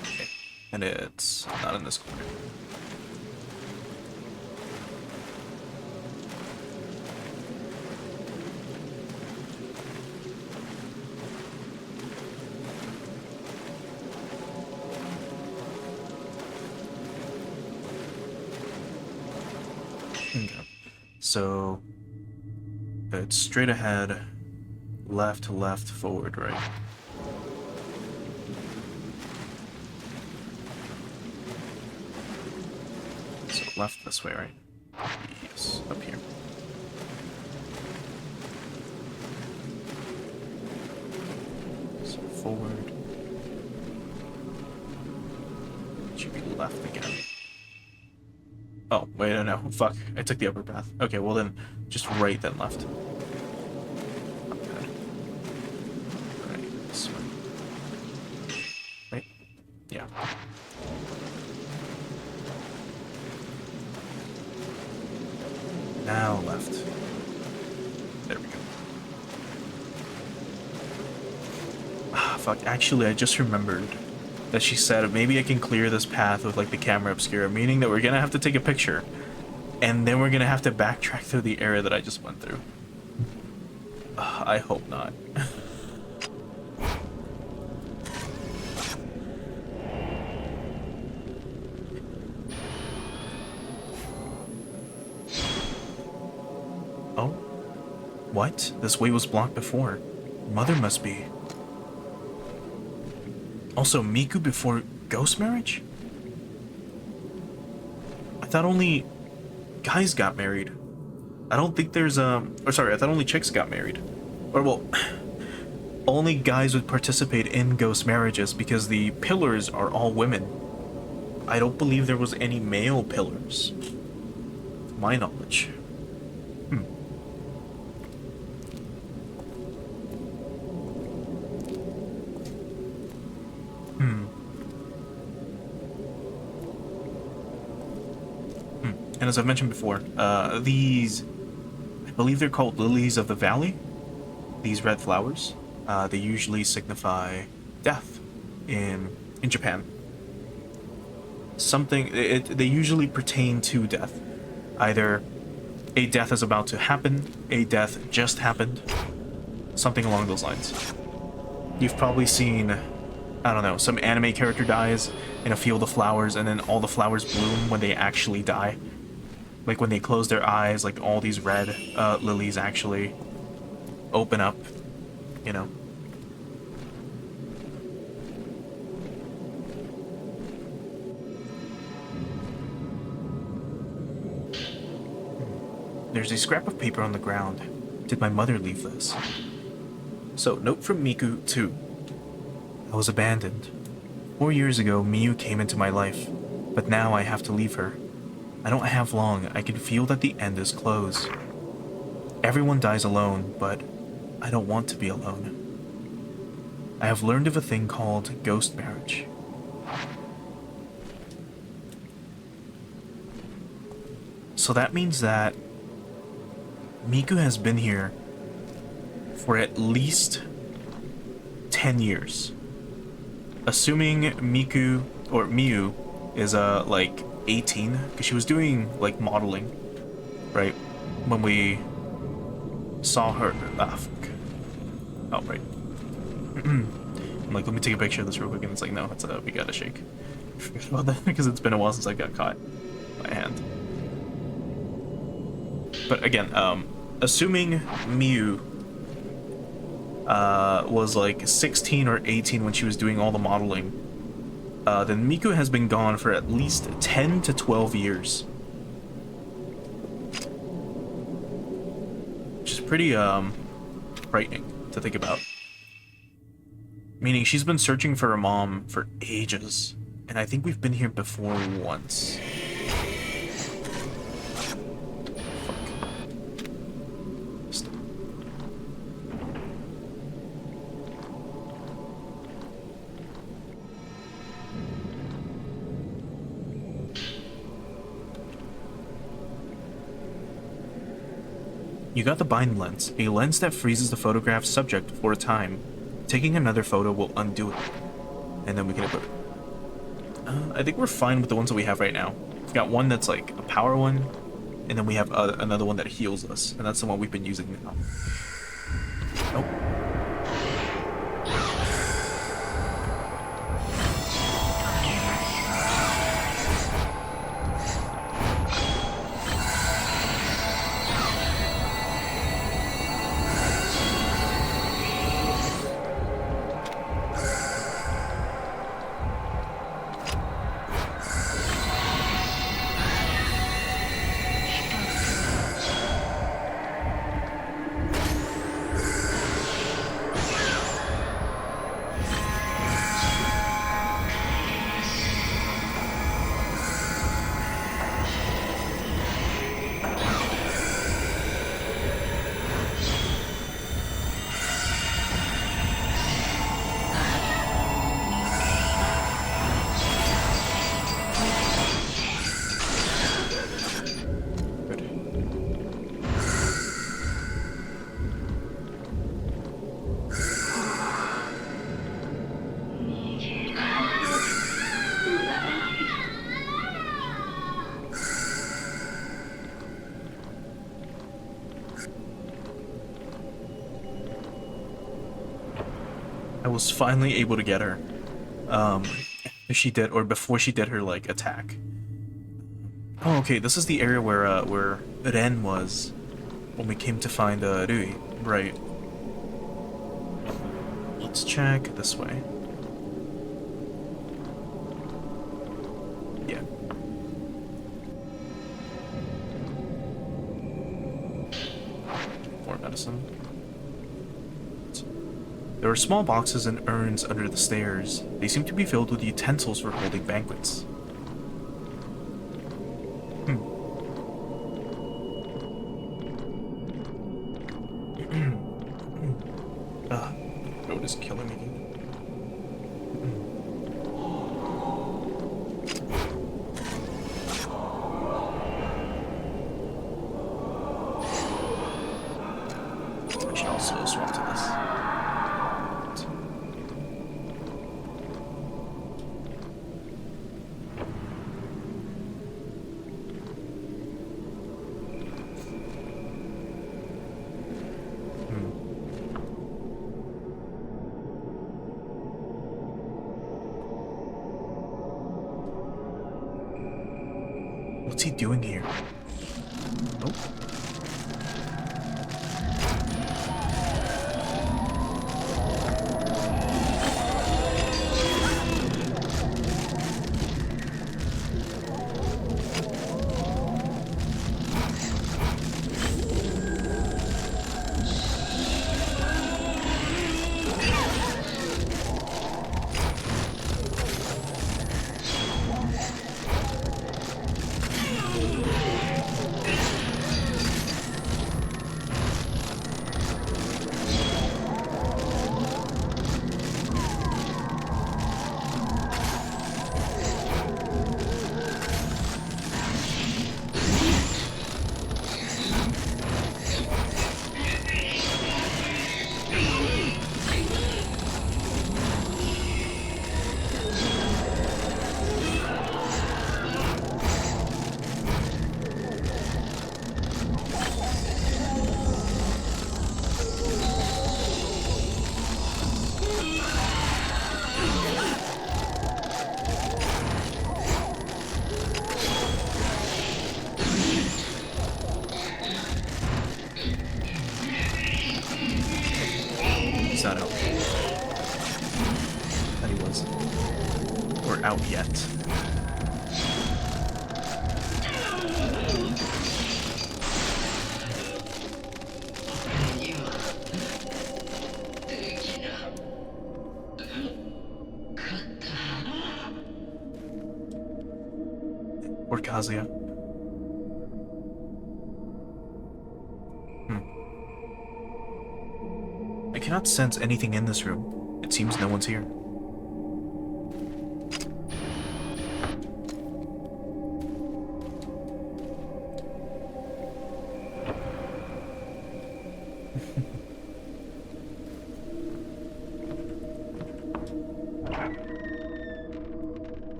[SPEAKER 1] Okay. And it's not in this corner. Okay. So it's straight ahead, left, left, forward, right? So left this way, right? Yes, up here. So forward. Should be left again. Oh, wait, no, fuck. I took the upper path. Okay, well then, just right, then left. Okay. Right, this way. Right? Yeah. fuck. Actually, I just remembered that she said maybe I can clear this path with like the camera obscura, meaning that we're gonna have to take a picture. And then we're gonna have to backtrack through the area that I just went through. I hope not. Oh? What? This way was blocked before. Mother must be. Also, Miku before ghost marriage? I thought only guys got married. I don't think there's or sorry, I thought only chicks got married. Or well, only guys would participate in ghost marriages because the pillars are all women. I don't believe there was any male pillars, to my knowledge. And as I've mentioned before, these, I believe they're called lilies of the valley. These red flowers, they usually signify death in Japan. They usually pertain to death. Either a death is about to happen, a death just happened, something along those lines. You've probably seen, I don't know, some anime character dies in a field of flowers and then all the flowers bloom when they actually die. Like when they close their eyes, like all these red lilies actually open up, you know. There's a scrap of paper on the ground. Did my mother leave this? So, note from Miku, too. I was abandoned. 4 years ago, Miyu came into my life, but now I have to leave her. I don't have long. I can feel that the end is close. Everyone dies alone, but I don't want to be alone. I have learned of a thing called ghost marriage. So that means that Miku has been here for at least 10 years. Assuming Miku, or Miyu, is like 18, because she was doing like modeling, right? When we saw her. Fuck. Oh, right. I'm like, let me take a picture of this real quick, and it's like, no, it's we gotta shake. I forgot about that because it's been a while since I got caught by hand. But again, assuming Miyu was like 16 or 18 when she was doing all the modeling, then Miku has been gone for at least 10 to 12 years. Which is pretty frightening to think about. Meaning she's been searching for her mom for ages, and I think we've been here before once. You got the bind lens, a lens that freezes the photograph subject for a time. Taking another photo will undo it. And then we can equip it. I think we're fine with the ones that we have right now. We've got one that's like a power one, and then we have another one that heals us, and that's the one we've been using now. Nope. I was finally able to get her. She did, or before she did her, like, attack. Oh, okay, this is the area where Ren was when we came to find, Rui. Right. Let's check this way. Yeah. More medicine. There are small boxes and urns under the stairs. They seem to be filled with utensils for holding banquets. Throat is killing me. I should also swap to this. What's he doing here? Oh. He's not out. That he was. Or out yet. Or Kazuya. I cannot sense anything in this room. It seems no one's here.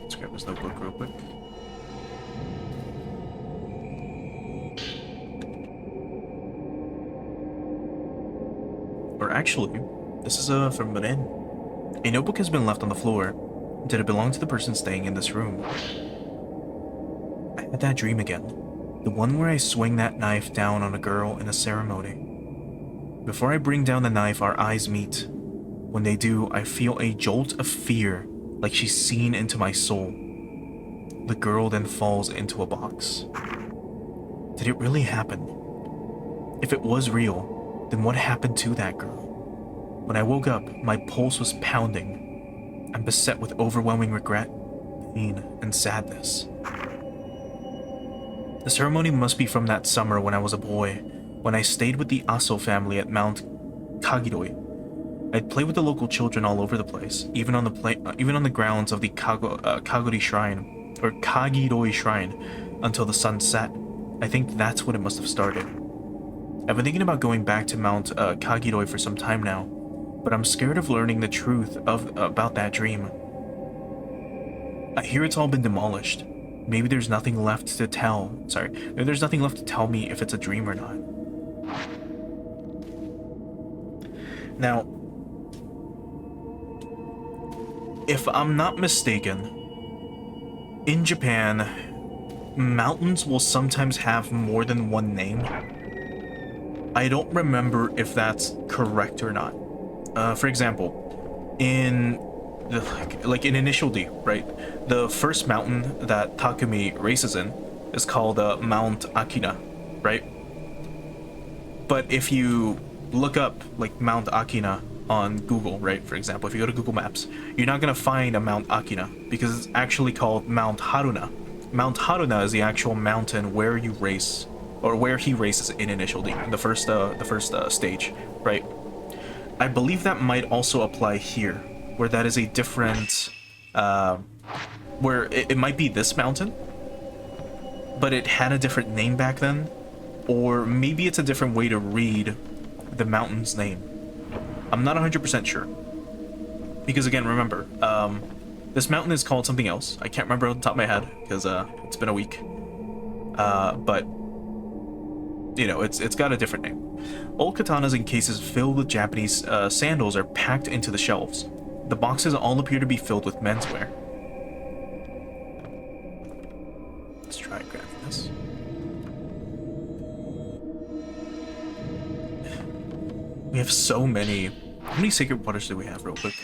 [SPEAKER 1] Let's grab this notebook real quick. Or actually, this is from Maiden. A notebook has been left on the floor. Did it belong to the person staying in this room? I had that dream again. The one where I swing that knife down on a girl in a ceremony. Before I bring down the knife, our eyes meet. When they do, I feel a jolt of fear, like she's seen into my soul. The girl then falls into a box. Did it really happen? If it was real, then what happened to that girl? When I woke up, my pulse was pounding. I'm beset with overwhelming regret, pain, and sadness. The ceremony must be from that summer when I was a boy, when I stayed with the Aso family at Mount Kagidoi. I'd play with the local children all over the place, even on the grounds of the Kagori Shrine, or Kagidoi Shrine, until the sun set. I think that's when it must have started. I've been thinking about going back to Mount Kagidoi for some time now, but I'm scared of learning the truth about that dream. I hear it's all been demolished. Maybe there's nothing left to tell. Sorry. Maybe there's nothing left to tell me if it's a dream or not. Now, if I'm not mistaken, in Japan, mountains will sometimes have more than one name. I don't remember if that's correct or not. For example, in like in Initial D, right? The first mountain that Takumi races in is called Mount Akina, right? But if you look up like Mount Akina on Google, right? For example, if you go to Google Maps, you're not gonna find a Mount Akina because it's actually called Mount Haruna. Mount Haruna is the actual mountain where you race, or where he races in Initial D, the first stage, right? I believe that might also apply here, where that is a different, where it might be this mountain, but it had a different name back then, or maybe it's a different way to read the mountain's name. I'm not 100% sure. Because again, remember, this mountain is called something else. I can't remember on the top of my head, because it's been a week. But, you know, it's got a different name. Old katanas and cases filled with Japanese sandals are packed into the shelves. The boxes all appear to be filled with menswear. Let's try grabbing this. We have so many. How many sacred waters do we have, real quick?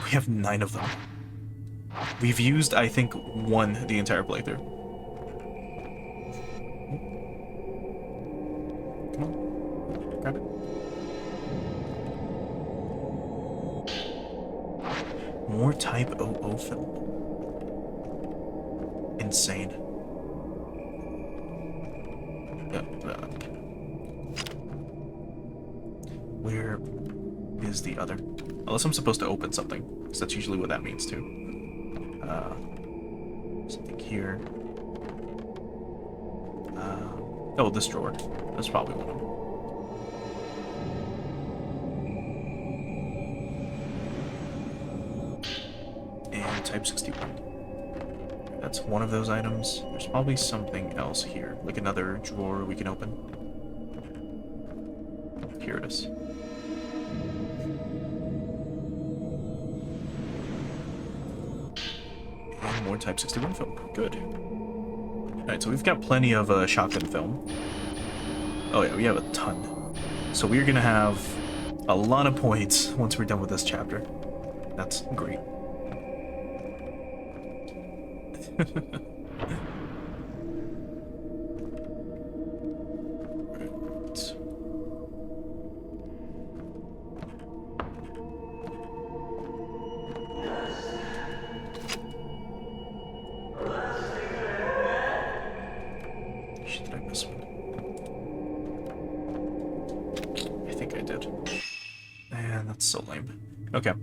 [SPEAKER 1] We have 9 of them. We've used, I think, 1 the entire playthrough. Come on. Grab it. More Type 00 film. Insane. Where is the other? Unless I'm supposed to open something, because that's usually what that means too. Something here. Oh, this drawer. That's probably one of them. And Type 61. That's one of those items. There's probably something else here, like another drawer we can open. Here it is. And more Type 61 film. Good. Alright, so we've got plenty of shotgun film. Oh yeah, we have a ton. So we're gonna have a lot of points once we're done with this chapter. That's great. Did I miss one? I think I did. And that's so lame. Okay.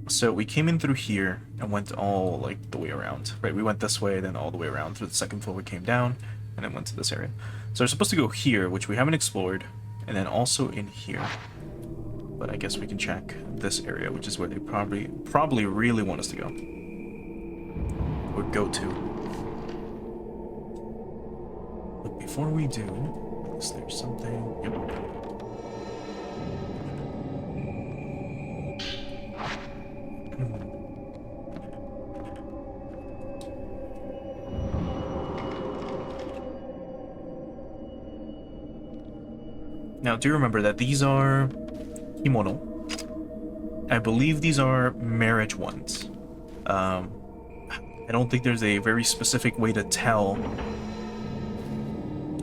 [SPEAKER 1] So we came in through here and went all like the way around, right? We went this way, then all the way around through the second floor. We came down and then went to this area. So we're supposed to go here, which we haven't explored, and then also in here. But I guess we can check this area, which is where they probably really want us to go. Or go to. But before we do, is there something? Yep. Now, do remember that these are kimono. I believe these are marriage ones. I don't think there's a very specific way to tell,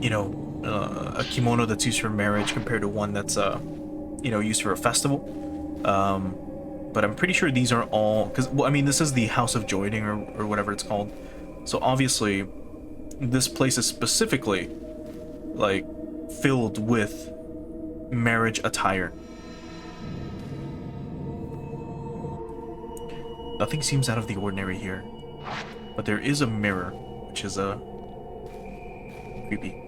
[SPEAKER 1] you know, a kimono that's used for marriage compared to one that's, you know, used for a festival. But I'm pretty sure these are all, because, well, I mean, this is the House of Joining or whatever it's called. So obviously, this place is specifically, like, filled with marriage attire. Nothing seems out of the ordinary here, but there is a mirror, which is creepy.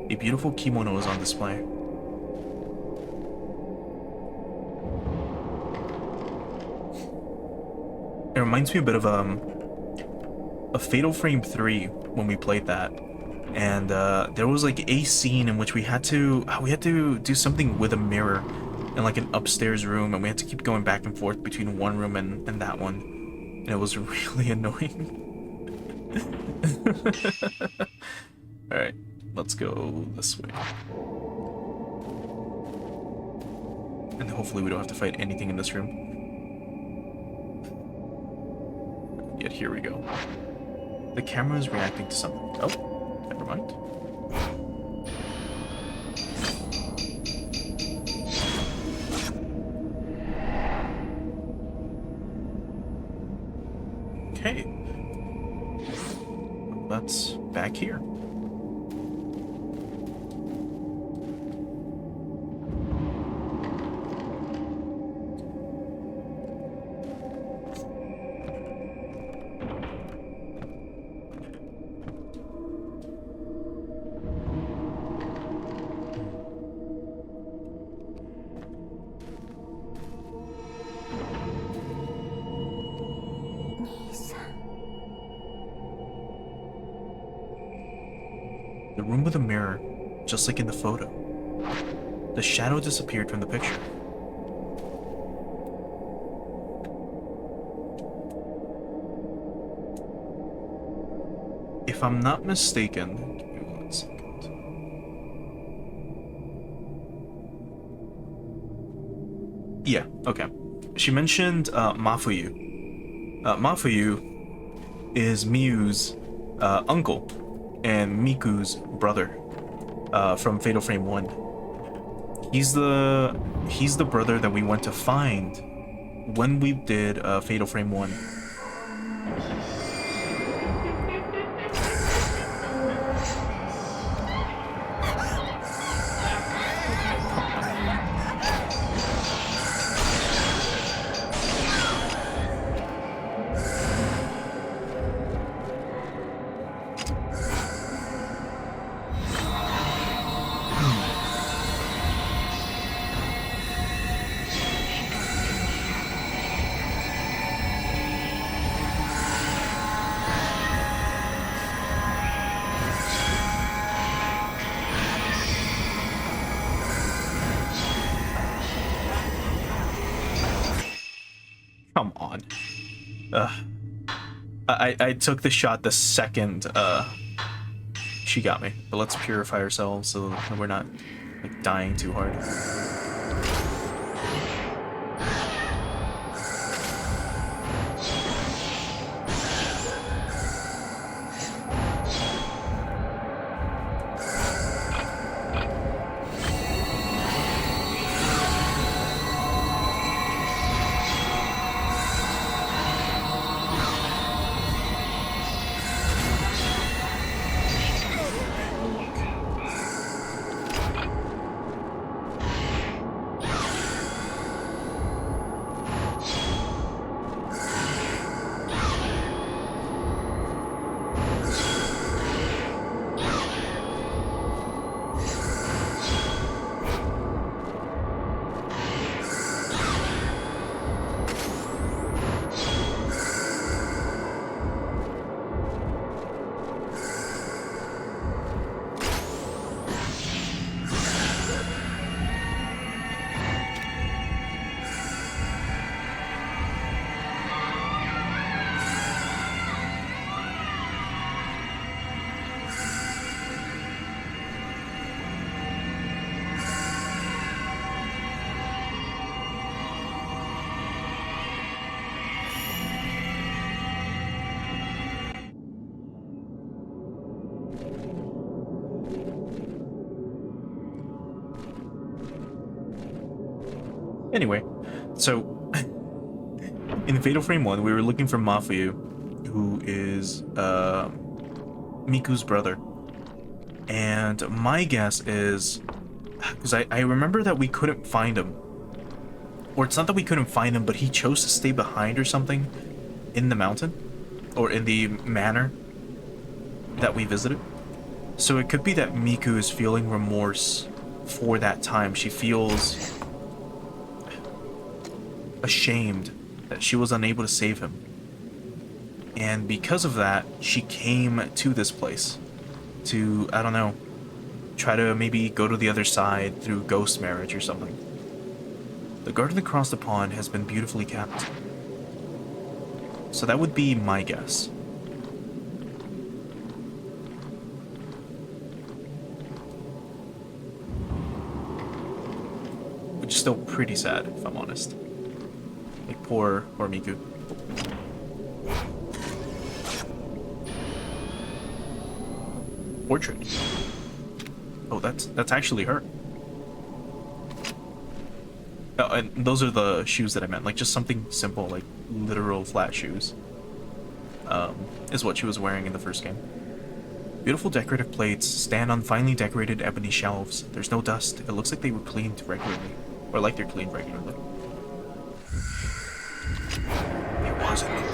[SPEAKER 1] A beautiful kimono is on display. It reminds me a bit of a Fatal Frame 3 when we played that, and there was like a scene in which we had to do something with a mirror in like an upstairs room, and we had to keep going back and forth between one room and that one, and it was really annoying. All right, let's go this way, and hopefully we don't have to fight anything in this room. Yet here we go. The camera is reacting to something. Oh, never mind. Okay. That's back here. The room with a mirror, just like in the photo. The shadow disappeared from the picture. If I'm not mistaken, give me 1 second. Yeah, okay. She mentioned Mafuyu. Mafuyu is Miu's uncle and Miku's brother from Fatal Frame 1. He's the brother that we went to find when we did Fatal Frame 1. Come on. I took the shot the second she got me. But let's purify ourselves so that we're not like dying too hard. Anyway, so in Fatal Frame 1, we were looking for Mafuyu, who is Miku's brother. And my guess is, because I remember that we couldn't find him. Or it's not that we couldn't find him, but he chose to stay behind or something in the mountain. Or in the manor that we visited. So it could be that Miku is feeling remorse for that time. She feels ashamed that she was unable to save him And because of that, she came to this place to, I don't know, try to maybe go to the other side through ghost marriage or something. The garden across the pond has been beautifully kept. So that would be my guess. Which is still pretty sad, if I'm honest. Like, poor Miku. Portrait. Oh, that's actually her. Oh, and those are the shoes that I meant. Like, just something simple, like literal flat shoes. Is what she was wearing in the first game. Beautiful decorative plates stand on finely decorated ebony shelves. There's no dust. It looks like they were cleaned regularly. Or like they're cleaned regularly. It wasn't.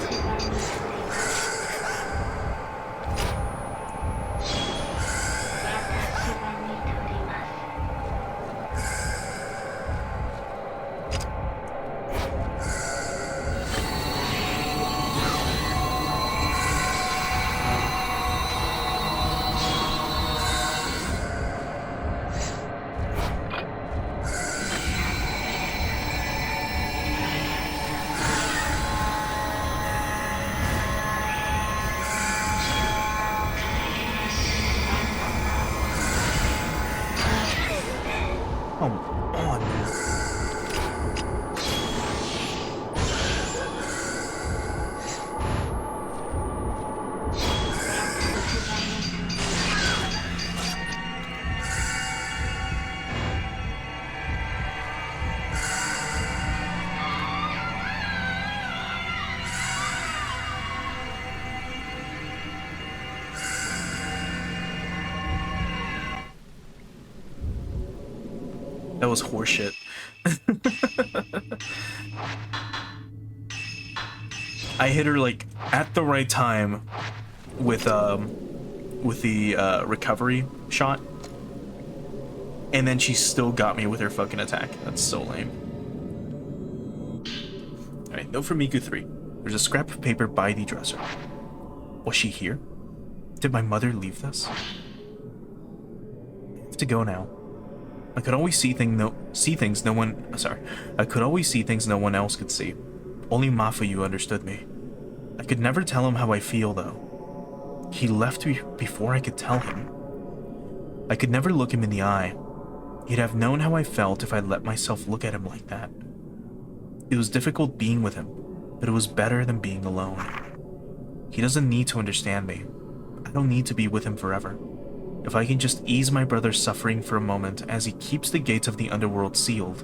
[SPEAKER 1] Come on, man. That was horseshit. I hit her like at the right time with the recovery shot, and then she still got me with her fucking attack. That's so lame. All right, note for Miku 3. There's a scrap of paper by the dresser. Was she here? Did my mother leave this? I have to go now. I could always see things no one else could see. Only Mafuyu understood me. I could never tell him how I feel, though. He left me before I could tell him. I could never look him in the eye. He'd have known how I felt if I let myself look at him like that. It was difficult being with him, but it was better than being alone. He doesn't need to understand me. I don't need to be with him forever. If I can just ease my brother's suffering for a moment as he keeps the gates of the underworld sealed.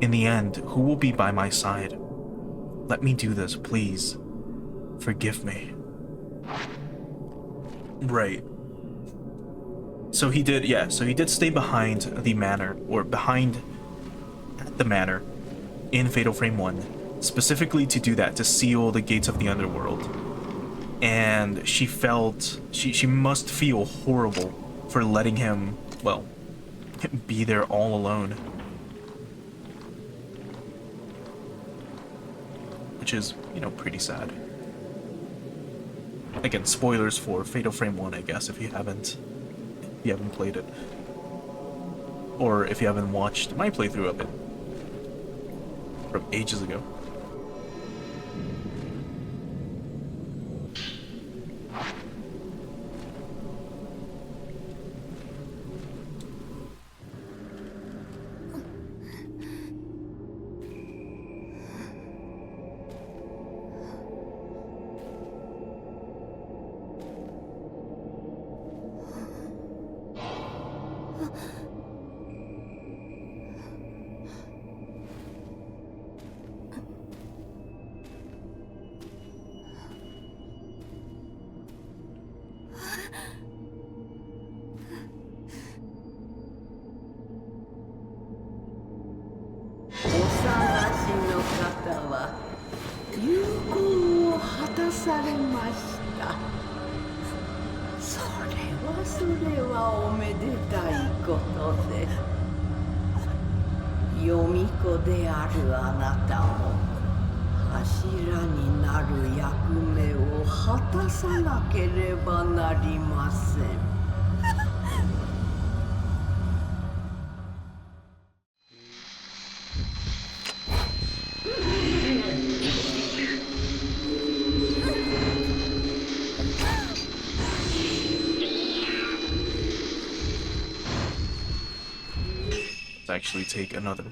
[SPEAKER 1] In the end, who will be by my side? Let me do this, please. Forgive me. Right. So he did, yeah, so he did stay behind the manor, or behind the manor in Fatal Frame 1, specifically to do that, to seal the gates of the underworld. And she felt, she must feel horrible for letting him, well, be there all alone. Which is, you know, pretty sad. Again, spoilers for Fatal Frame 1, I guess, if you haven't played it. Or if you haven't watched my playthrough of it from ages ago.
[SPEAKER 2] 柱になる役目を果たさなければなりません。
[SPEAKER 1] Let's actually take another.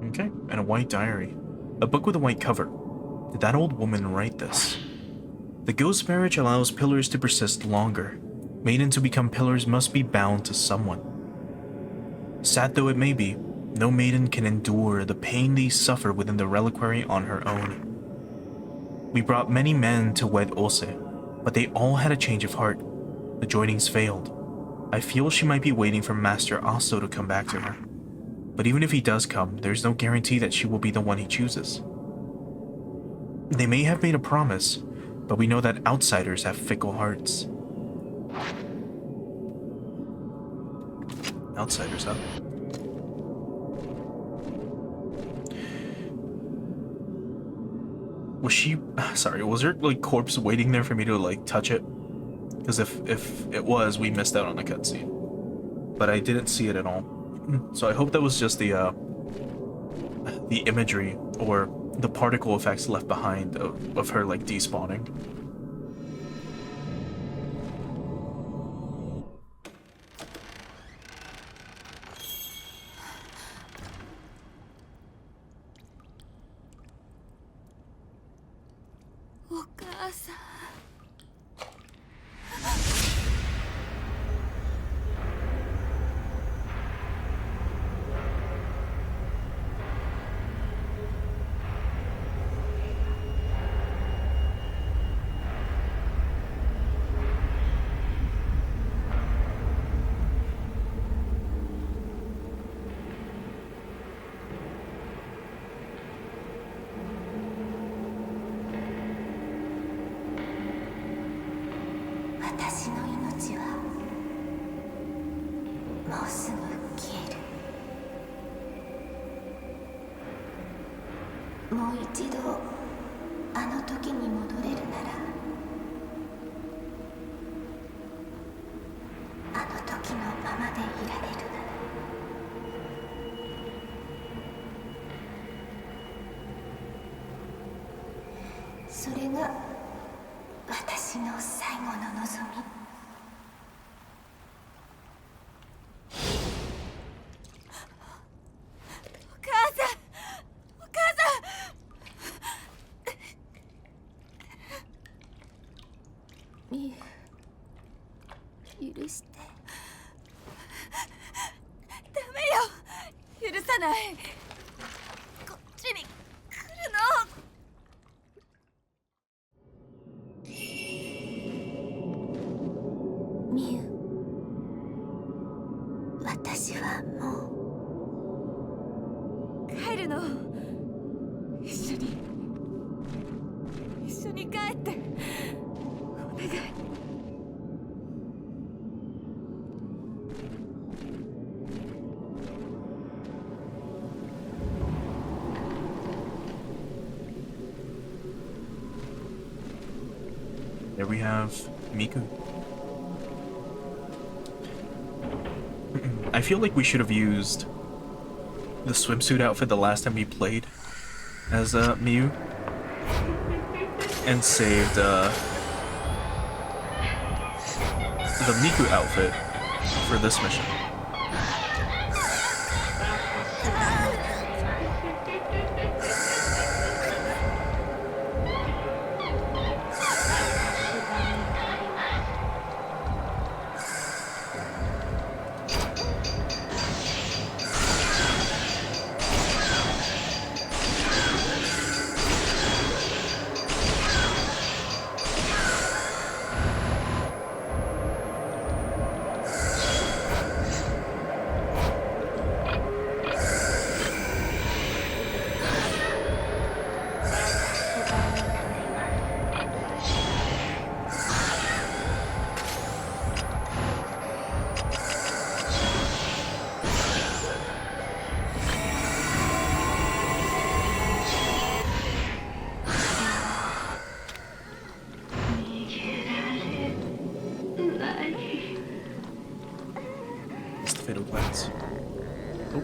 [SPEAKER 1] Okay, and a white diary. A book with a white cover. Did that old woman write this? The ghost marriage allows pillars to persist longer. Maiden to become pillars must be bound to someone. Sad though it may be, no maiden can endure the pain they suffer within the reliquary on her own. We brought many men to wed Ose, but they all had a change of heart. The joinings failed. I feel she might be waiting for Master Aso to come back to her. But even if he does come, there's no guarantee that she will be the one he chooses. They may have made a promise, but we know that outsiders have fickle hearts. Outsiders, huh? Was she... Sorry, was her, like, corpse waiting there for me to, like, touch it? Because if it was, we missed out on the cutscene. But I didn't see it at all. So I hope that was just the imagery or the particle effects left behind of her, like, despawning.
[SPEAKER 4] ってお願い。
[SPEAKER 1] There we have Miku. I feel like we should have used the swimsuit outfit the last time we played as Miu and saved the Miku outfit for this mission. It's the fatal glance. Oh.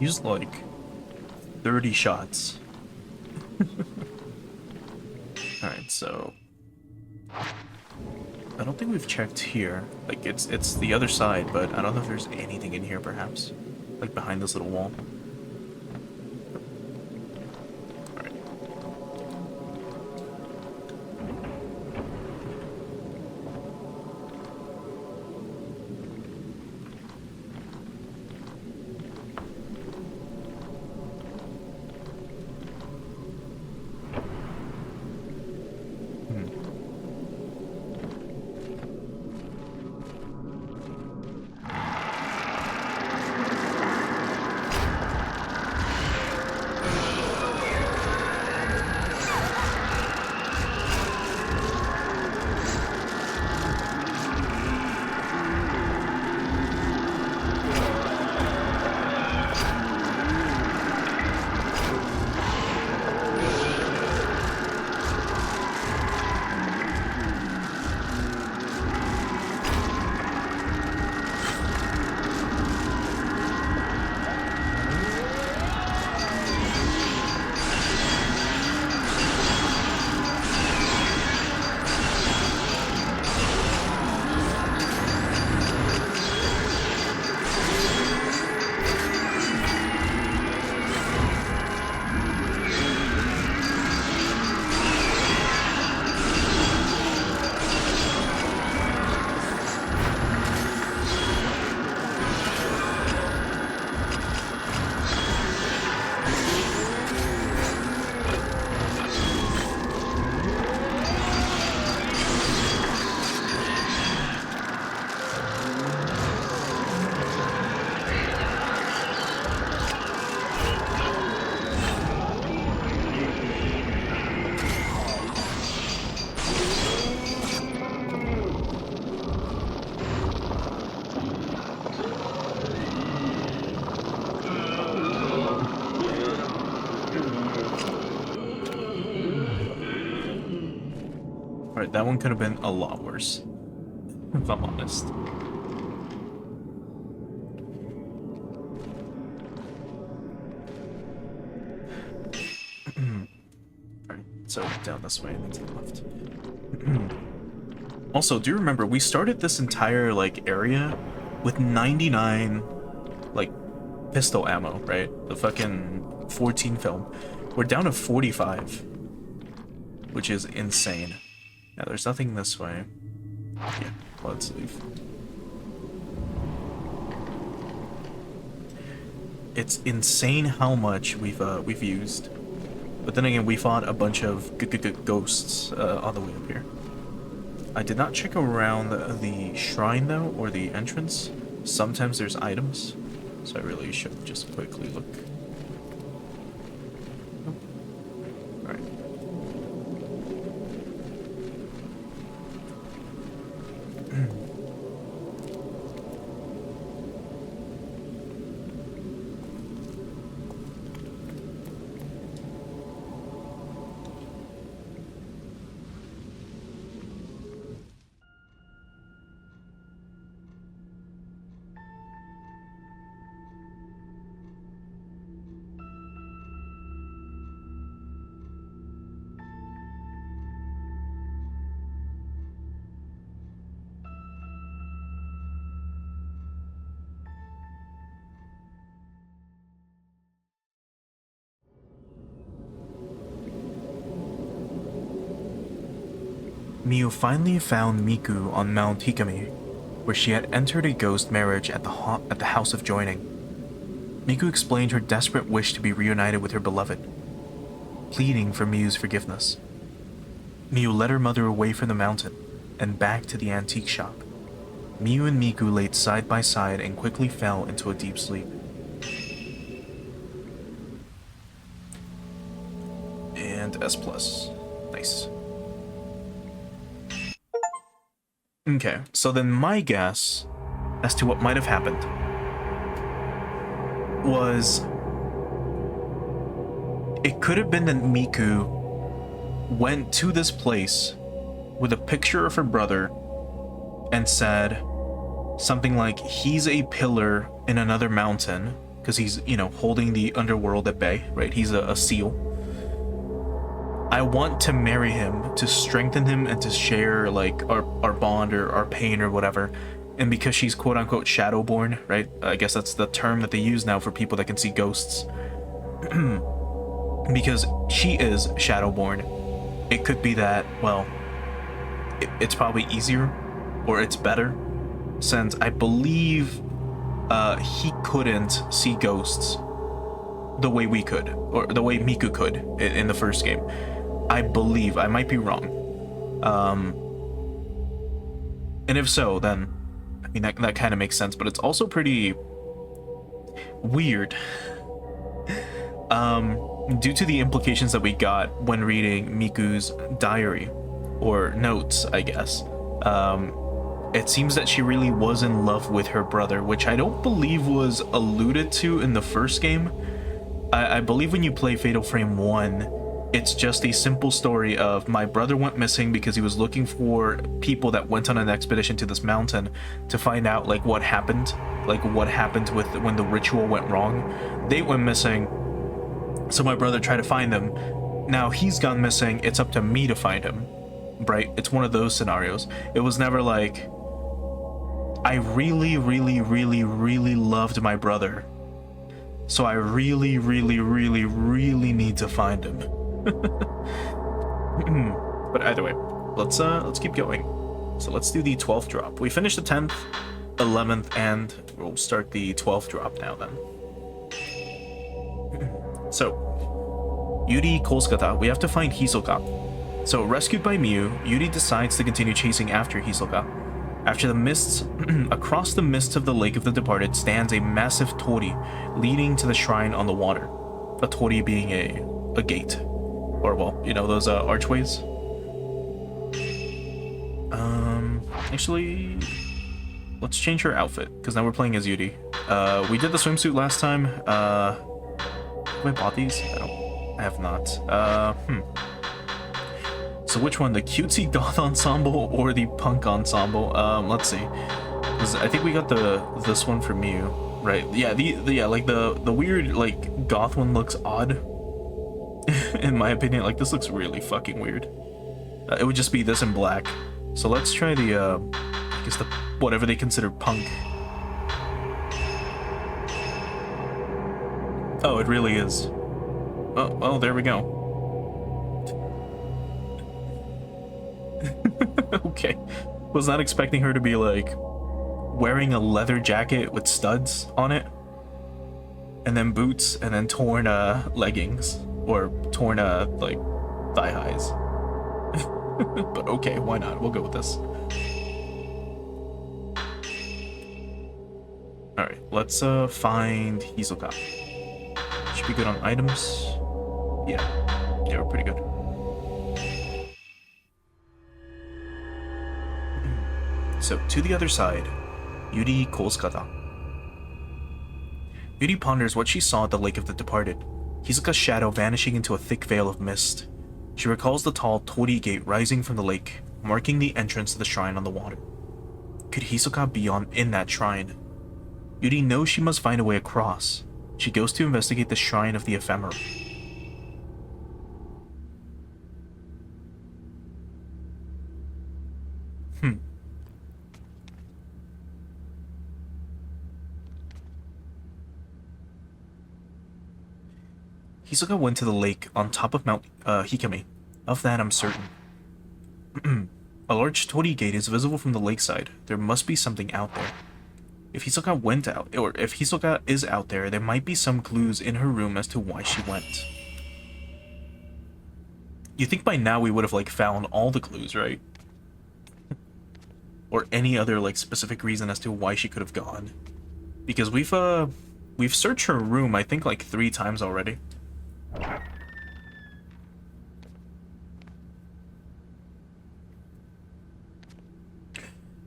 [SPEAKER 1] Used like 30 shots. Alright, so I don't think we've checked here. Like it's the other side, but I don't know if there's anything in here perhaps. Like behind this little wall. Alright. Right, that one could have been a lot worse, if I'm honest. Alright, so down this way and then to the left. Also, do you remember, we started this entire, like, area with 99, like, pistol ammo, right? The fucking 14 film. We're down to 45, which is insane. Yeah, there's nothing this way. Yeah, let's leave. It's insane how much we've used. But then again, we fought a bunch of ghosts on the way up here. I did not check around the shrine though, or the entrance. Sometimes there's items, so I really should just quickly look. Oh. All right. Miu finally found Miku on Mount Hikami, where she had entered a ghost marriage at the House of Joining. Miku explained her desperate wish to be reunited with her beloved, pleading for Miu's forgiveness. Miu led her mother away from the mountain and back to the antique shop. Miu and Miku laid side by side and quickly fell into a deep sleep. And S+. Nice. Okay, so then my guess as to what might have happened was it could have been that Miku went to this place with a picture of her brother and said something like, he's a pillar in another mountain, because he's, you know, holding the underworld at bay, right? He's a seal. I want to marry him to strengthen him and to share like our bond or our pain or whatever. And because she's quote unquote shadowborn, right? I guess that's the term that they use now for people that can see ghosts. Because she is shadowborn, it could be that, well, it's probably easier or it's better, since I believe he couldn't see ghosts the way we could, or the way Miku could in the first game. I believe, I might be wrong. And if so, then I mean that kind of makes sense, but it's also pretty weird. Due to the implications that we got when reading Miku's diary or notes, I guess. It seems that she really was in love with her brother, which I don't believe was alluded to in the first game. I believe when you play Fatal Frame 1, it's just a simple story of my brother went missing because he was looking for people that went on an expedition to this mountain to find out like what happened with when the ritual went wrong. They went missing, so my brother tried to find them. Now he's gone missing, it's up to me to find him, right? It's one of those scenarios. It was never like, I really, really, really, really loved my brother, so I really, really, really, really need to find him. But either way, let's keep going. So let's do the 12th drop. We finished the 10th, 11th, and we'll start the 12th drop now then. So, Yuri Kolskata, we have to find Hisoka. So, rescued by Miu, Yuri decides to continue chasing after Hisoka. After the mists, across the mists of the Lake of the Departed stands a massive torii leading to the shrine on the water. A torii being a gate. Or, well, you know, those archways. Actually, let's change her outfit, because now we're playing as Yuri. We did the swimsuit last time. Have I bought these? I have not. So which one, the cutesy goth ensemble or the punk ensemble? Let's see. 'Cause I think we got this one from you, right? Yeah, yeah, like the weird like goth one looks odd. In my opinion, like this looks really fucking weird. It would just be this in black. So let's try the I guess the whatever they consider punk. Oh, it really is. Oh, well, there we go. Okay. Was not expecting her to be like wearing a leather jacket with studs on it, and then boots, and then torn leggings or torn like thigh highs. But okay, why not? We'll go with this. All right, let's find Hisoka. Should be good on items. Yeah, we're pretty good. So, to the other side, Yuri Koskata. Yuri ponders what she saw at the Lake of the Departed, Hisoka's shadow vanishing into a thick veil of mist. She recalls the tall torii gate rising from the lake, marking the entrance to the shrine on the water. Could Hisoka be in that shrine? Yuri knows she must find a way across. She goes to investigate the shrine of the ephemera. Hisoka went to the lake on top of Mount Hikame. Of that I'm certain. A large torii gate is visible from the lakeside. There must be something out there. If Hisoka went out, or if Hisoka is out there, there might be some clues in her room as to why she went. You think by now we would have like found all the clues, right? Or any other like specific reason as to why she could have gone. Because we've searched her room I think like 3 times already.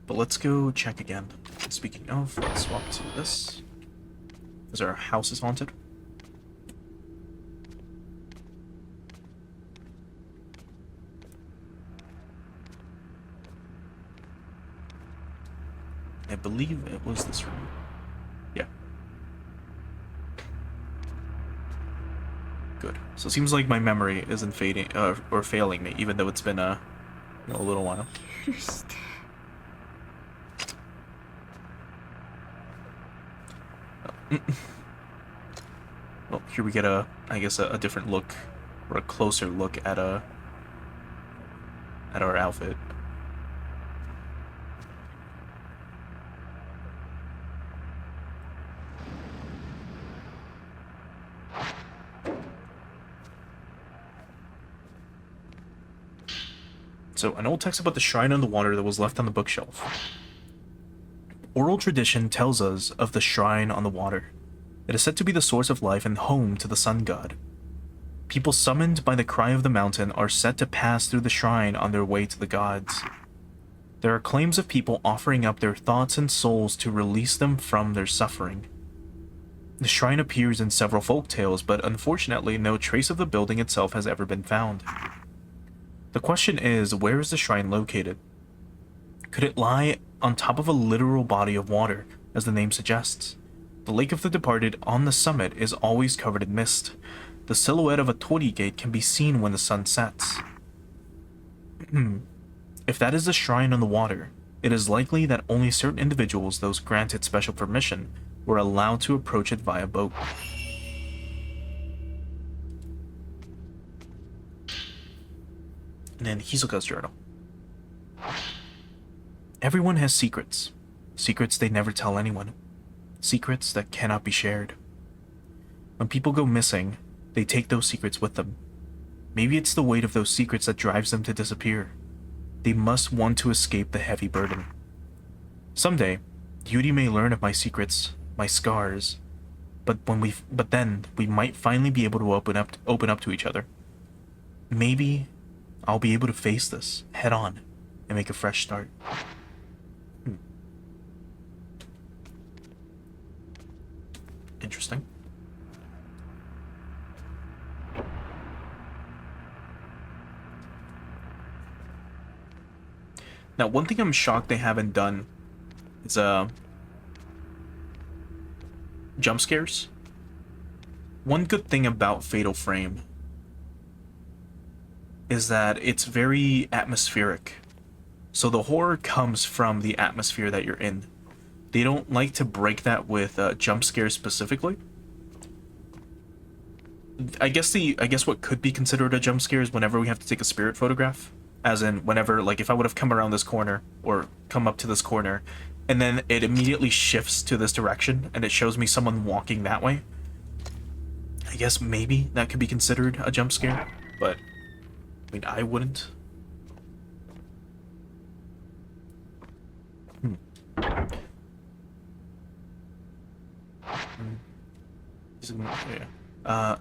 [SPEAKER 1] But let's go check again. Speaking of, let's swap to this. Because our house is haunted. I believe it was this room. Yeah. Good. So it seems like my memory isn't fading, or failing me, even though it's been a little while. Well, here we get I guess a different look, or a closer look at our outfit. So, an old text about the shrine on the water that was left on the bookshelf. Oral tradition tells us of the shrine on the water. It is said to be the source of life and home to the sun god. People summoned by the cry of the mountain are said to pass through the shrine on their way to the gods. There are claims of people offering up their thoughts and souls to release them from their suffering. The shrine appears in several folk tales, but unfortunately no trace of the building itself has ever been found. The question is, where is the shrine located? Could it lie on top of a literal body of water, as the name suggests? The Lake of the Departed on the summit is always covered in mist. The silhouette of a torii gate can be seen when the sun sets. If that is the shrine on the water, it is likely that only certain individuals, those granted special permission, were allowed to approach it via boat. And then Hisoka's journal. Everyone has secrets. Secrets they never tell anyone. Secrets that cannot be shared. When people go missing, they take those secrets with them. Maybe it's the weight of those secrets that drives them to disappear. They must want to escape the heavy burden. Someday, Yuri may learn of my secrets, my scars, but then we might finally be able to open up to each other. Maybe I'll be able to face this head on and make a fresh start. Interesting. Now, one thing I'm shocked they haven't done is jump scares. One good thing about Fatal Frame is that it's very atmospheric. So the horror comes from the atmosphere that you're in. They don't like to break that with jump scares specifically. I guess what could be considered a jump scare is whenever we have to take a spirit photograph. As in, whenever, like, if I would have come around this corner, or come up to this corner, and then it immediately shifts to this direction, and it shows me someone walking that way. I guess maybe that could be considered a jump scare, but, I mean, I wouldn't.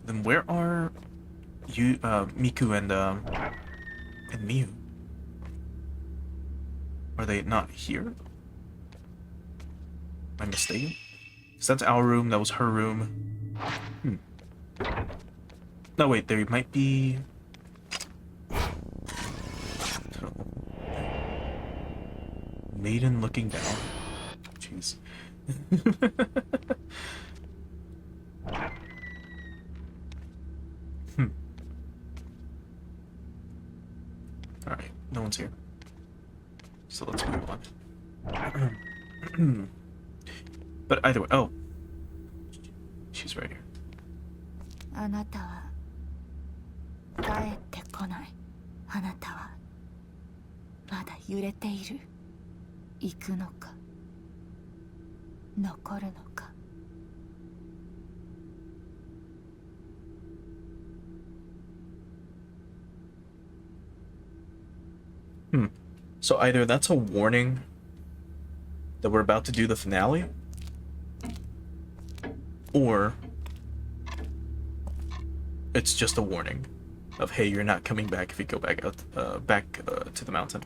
[SPEAKER 1] Then where are you, Miku and Miu? Are they not here? Am I mistaken? Because that's our room, that was her room. No, wait, there might be... Maiden looking down. Jeez. Alright, no one's here. So let's move on. But either way, oh. She's right here.
[SPEAKER 4] あなたは帰ってこない。あなたはまだ揺れている。行くのか残るのか。
[SPEAKER 1] So either that's a warning that we're about to do the finale, or it's just a warning of, hey, you're not coming back if you go back out, to the mountain.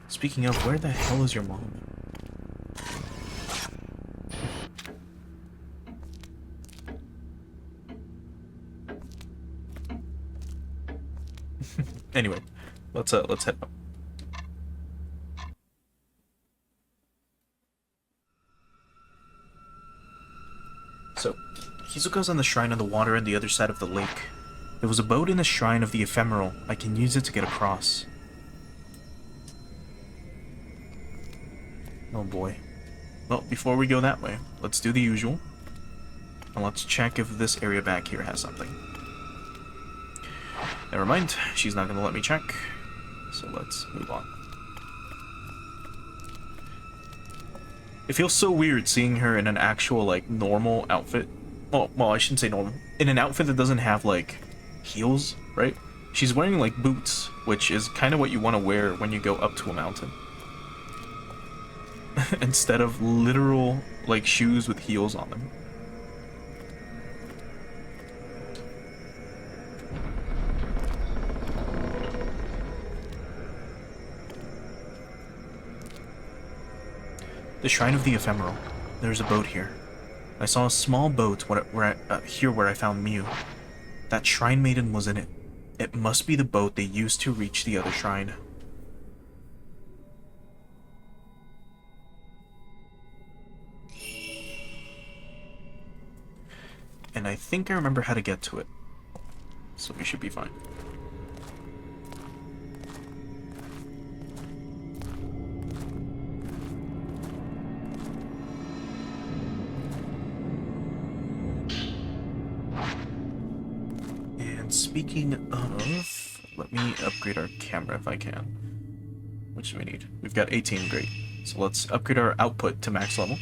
[SPEAKER 1] Speaking of, where the hell is your mom? Anyway, let's head up. So, Hizuka's on the Shrine of the Water on the other side of the lake. There was a boat in the Shrine of the Ephemeral. I can use it to get across. Oh boy. Well, before we go that way, let's do the usual. And let's check if this area back here has something. Never mind, she's not gonna let me check. So let's move on. It feels so weird seeing her in an actual, like, normal outfit. Well, I shouldn't say normal. In an outfit that doesn't have, like, heels, right? She's wearing, like, boots, which is kind of what you want to wear when you go up to a mountain. Instead of literal, like, shoes with heels on them. The Shrine of the Ephemeral. There's a boat here. I saw a small boat where I found Miu. That Shrine Maiden was in it. It must be the boat they used to reach the other shrine. And I think I remember how to get to it. So we should be fine. Speaking of, let me upgrade our camera if I can. Which do we need? We've got 18, great. So let's upgrade our output to max level.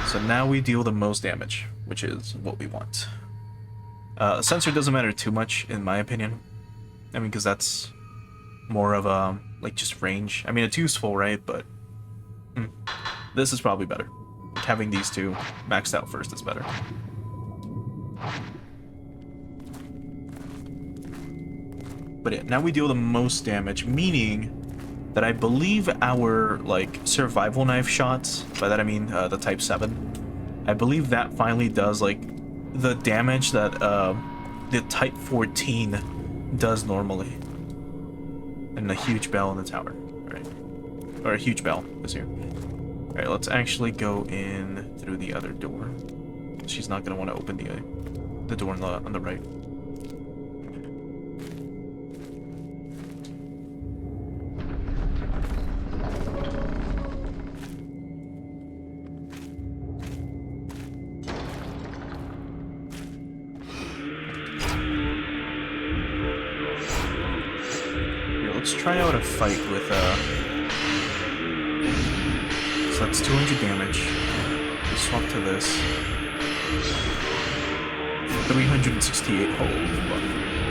[SPEAKER 1] So now we deal the most damage, which is what we want. Sensor doesn't matter too much, in my opinion. I mean, because that's more of a, like, just range. I mean, it's useful, right? But this is probably better. Like, having these two maxed out first is better. But yeah, now we deal the most damage, meaning that I believe our, like, survival knife shots, by that I mean the Type 7, I believe that finally does, like, the damage that the Type 14 does normally. And a huge bell in the tower. Alright. Or a huge bell is here. Alright, let's actually go in through the other door. She's not going to want to open the door on the right. Let's try out a fight with, so that's 200 damage. We swap to this. 368. Holy fuck.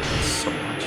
[SPEAKER 1] That's so much.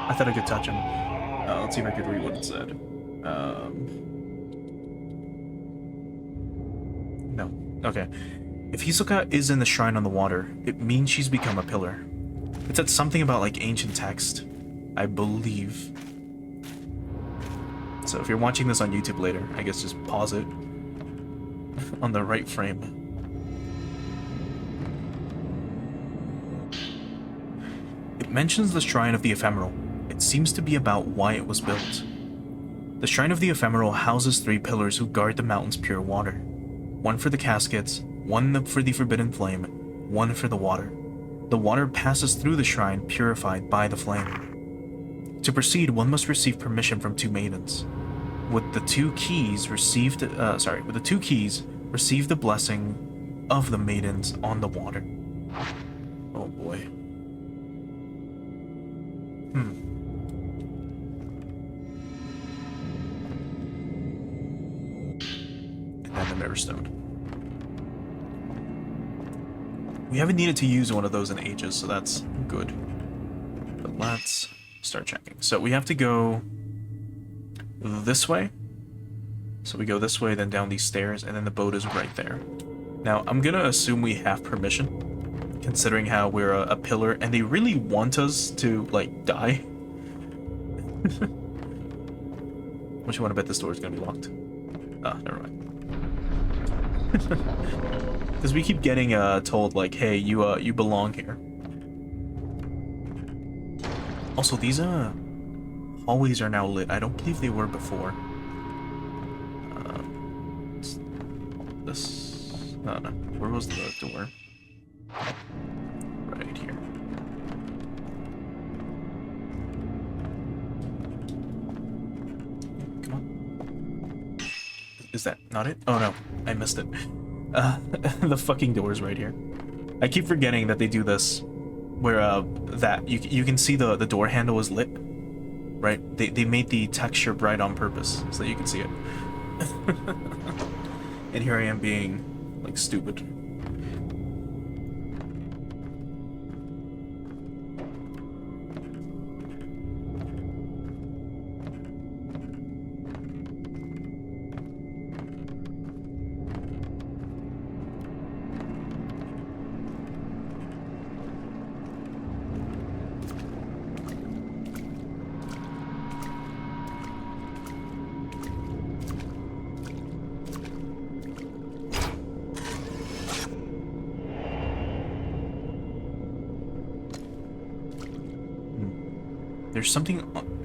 [SPEAKER 1] I thought I could touch him. Let's see if I could read what it said. No. Okay. If Hisoka is in the shrine on the water, it means she's become a pillar. It said something about like ancient text, I believe. So if you're watching this on YouTube later, I guess just pause it on the right frame. It mentions the Shrine of the Ephemeral. It seems to be about why it was built. The Shrine of the Ephemeral houses 3 pillars who guard the mountain's pure water. One for the caskets, one for the forbidden flame, one for the water. The water passes through the shrine purified by the flame. To proceed, one must receive permission from 2 maidens. With the 2 keys, receive the blessing of the maidens on the water. Oh boy. And the mirror stone. We haven't needed to use one of those in ages, so that's good. But let's start checking. So we have to go this way. So we go this way, then down these stairs, and then the boat is right there. Now, I'm gonna assume we have permission, considering how we're a pillar, and they really want us to, like, die. What you want to bet this door is gonna be locked? Ah, never mind. Because we keep getting told, like, hey, you belong here. Also, these hallways are now lit. I don't believe they were before. This... No. Where was the door? Right here. Come on. Is that not it? Oh no, I missed it. The fucking door's right here. I keep forgetting that they do this, where that you can see the door handle is lit, right? They made the texture bright on purpose so that you can see it. And here I am being like stupid.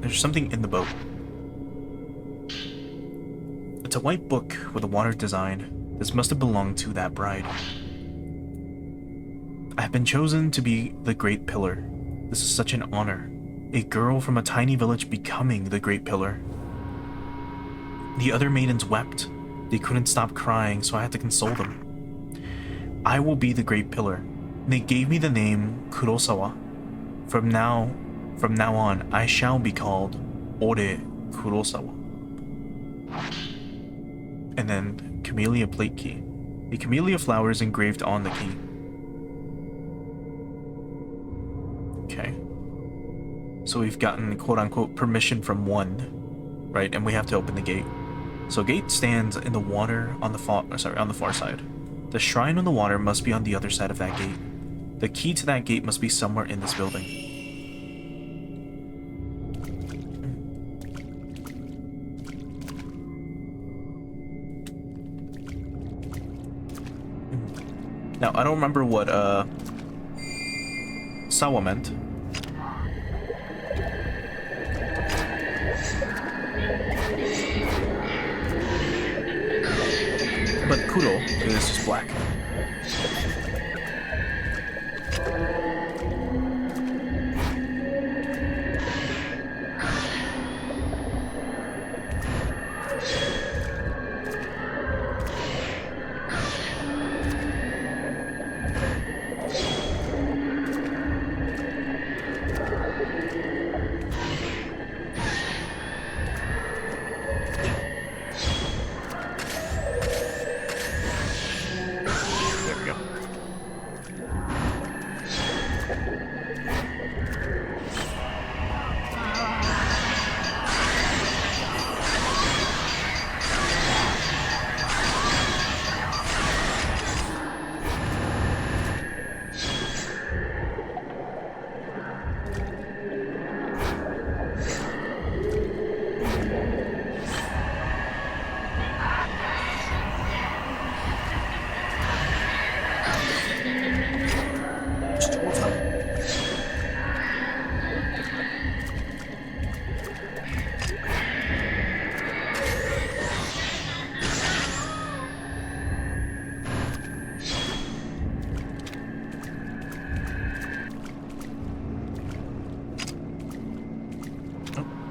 [SPEAKER 1] There's something in the boat. It's a white book with a water design. This must have belonged to that bride. I have been chosen to be the Great Pillar. This is such an honor. A girl from a tiny village becoming the Great Pillar. The other maidens wept. They couldn't stop crying, so I had to console them. I will be the great pillar. They gave me the name Kurosawa. From now on, I shall be called Ore Kurosawa. And then camellia plate key. A camellia flower is engraved on the key. Okay. So we've gotten quote-unquote permission from one, right? And we have to open the gate. So gate stands in the water on the far side. The shrine on the water must be on the other side of that gate. The key to that gate must be somewhere in this building. Now, I don't remember what Sawa meant. But Kuro is just black.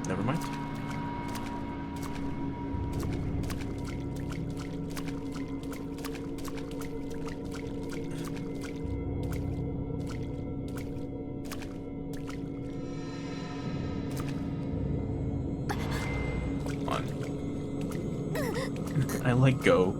[SPEAKER 1] Never mind. Come on. I let go.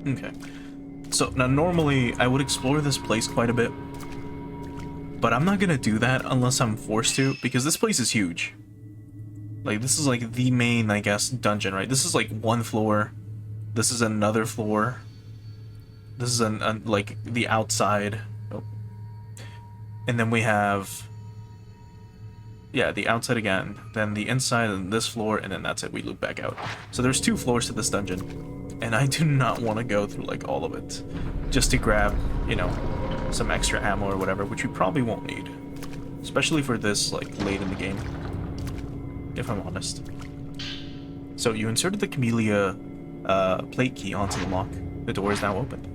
[SPEAKER 1] Okay. So, now normally I would explore this place quite a bit, but I'm not gonna do that unless I'm forced to, because this place is huge. Like, this is like the main, I guess, dungeon, right? This is like one floor. This is another floor. This is like the outside. Oh. And then we have, yeah, the outside again, then the inside and this floor, and then that's it. We loop back out. So there's 2 floors to this dungeon. And I do not want to go through, like, all of it. Just to grab, you know, some extra ammo or whatever, which we probably won't need. Especially for this, like, late in the game. If I'm honest. So, you inserted the camellia plate key onto the lock. The door is now open.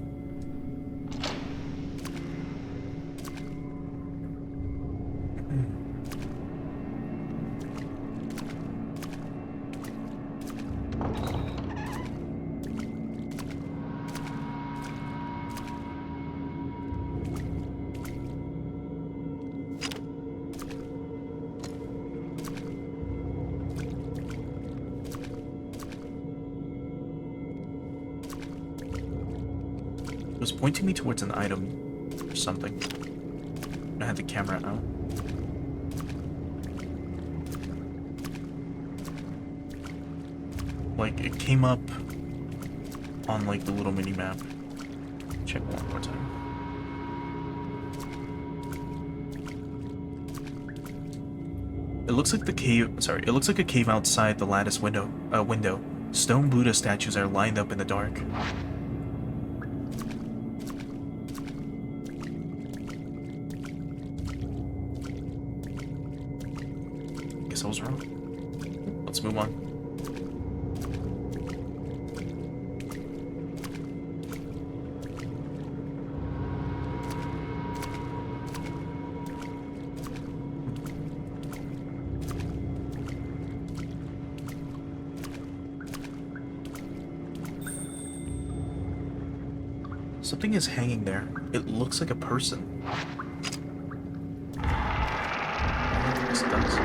[SPEAKER 1] It was pointing me towards an item or something. I had the camera out. Like, it came up on, like, the little mini-map. Check one more time. It looks like the cave, sorry, it looks like a cave outside the lattice window. Stone Buddha statues are lined up in the dark. Guess I was wrong. Let's move on. Something is hanging there. It looks like a person. Yes, it does.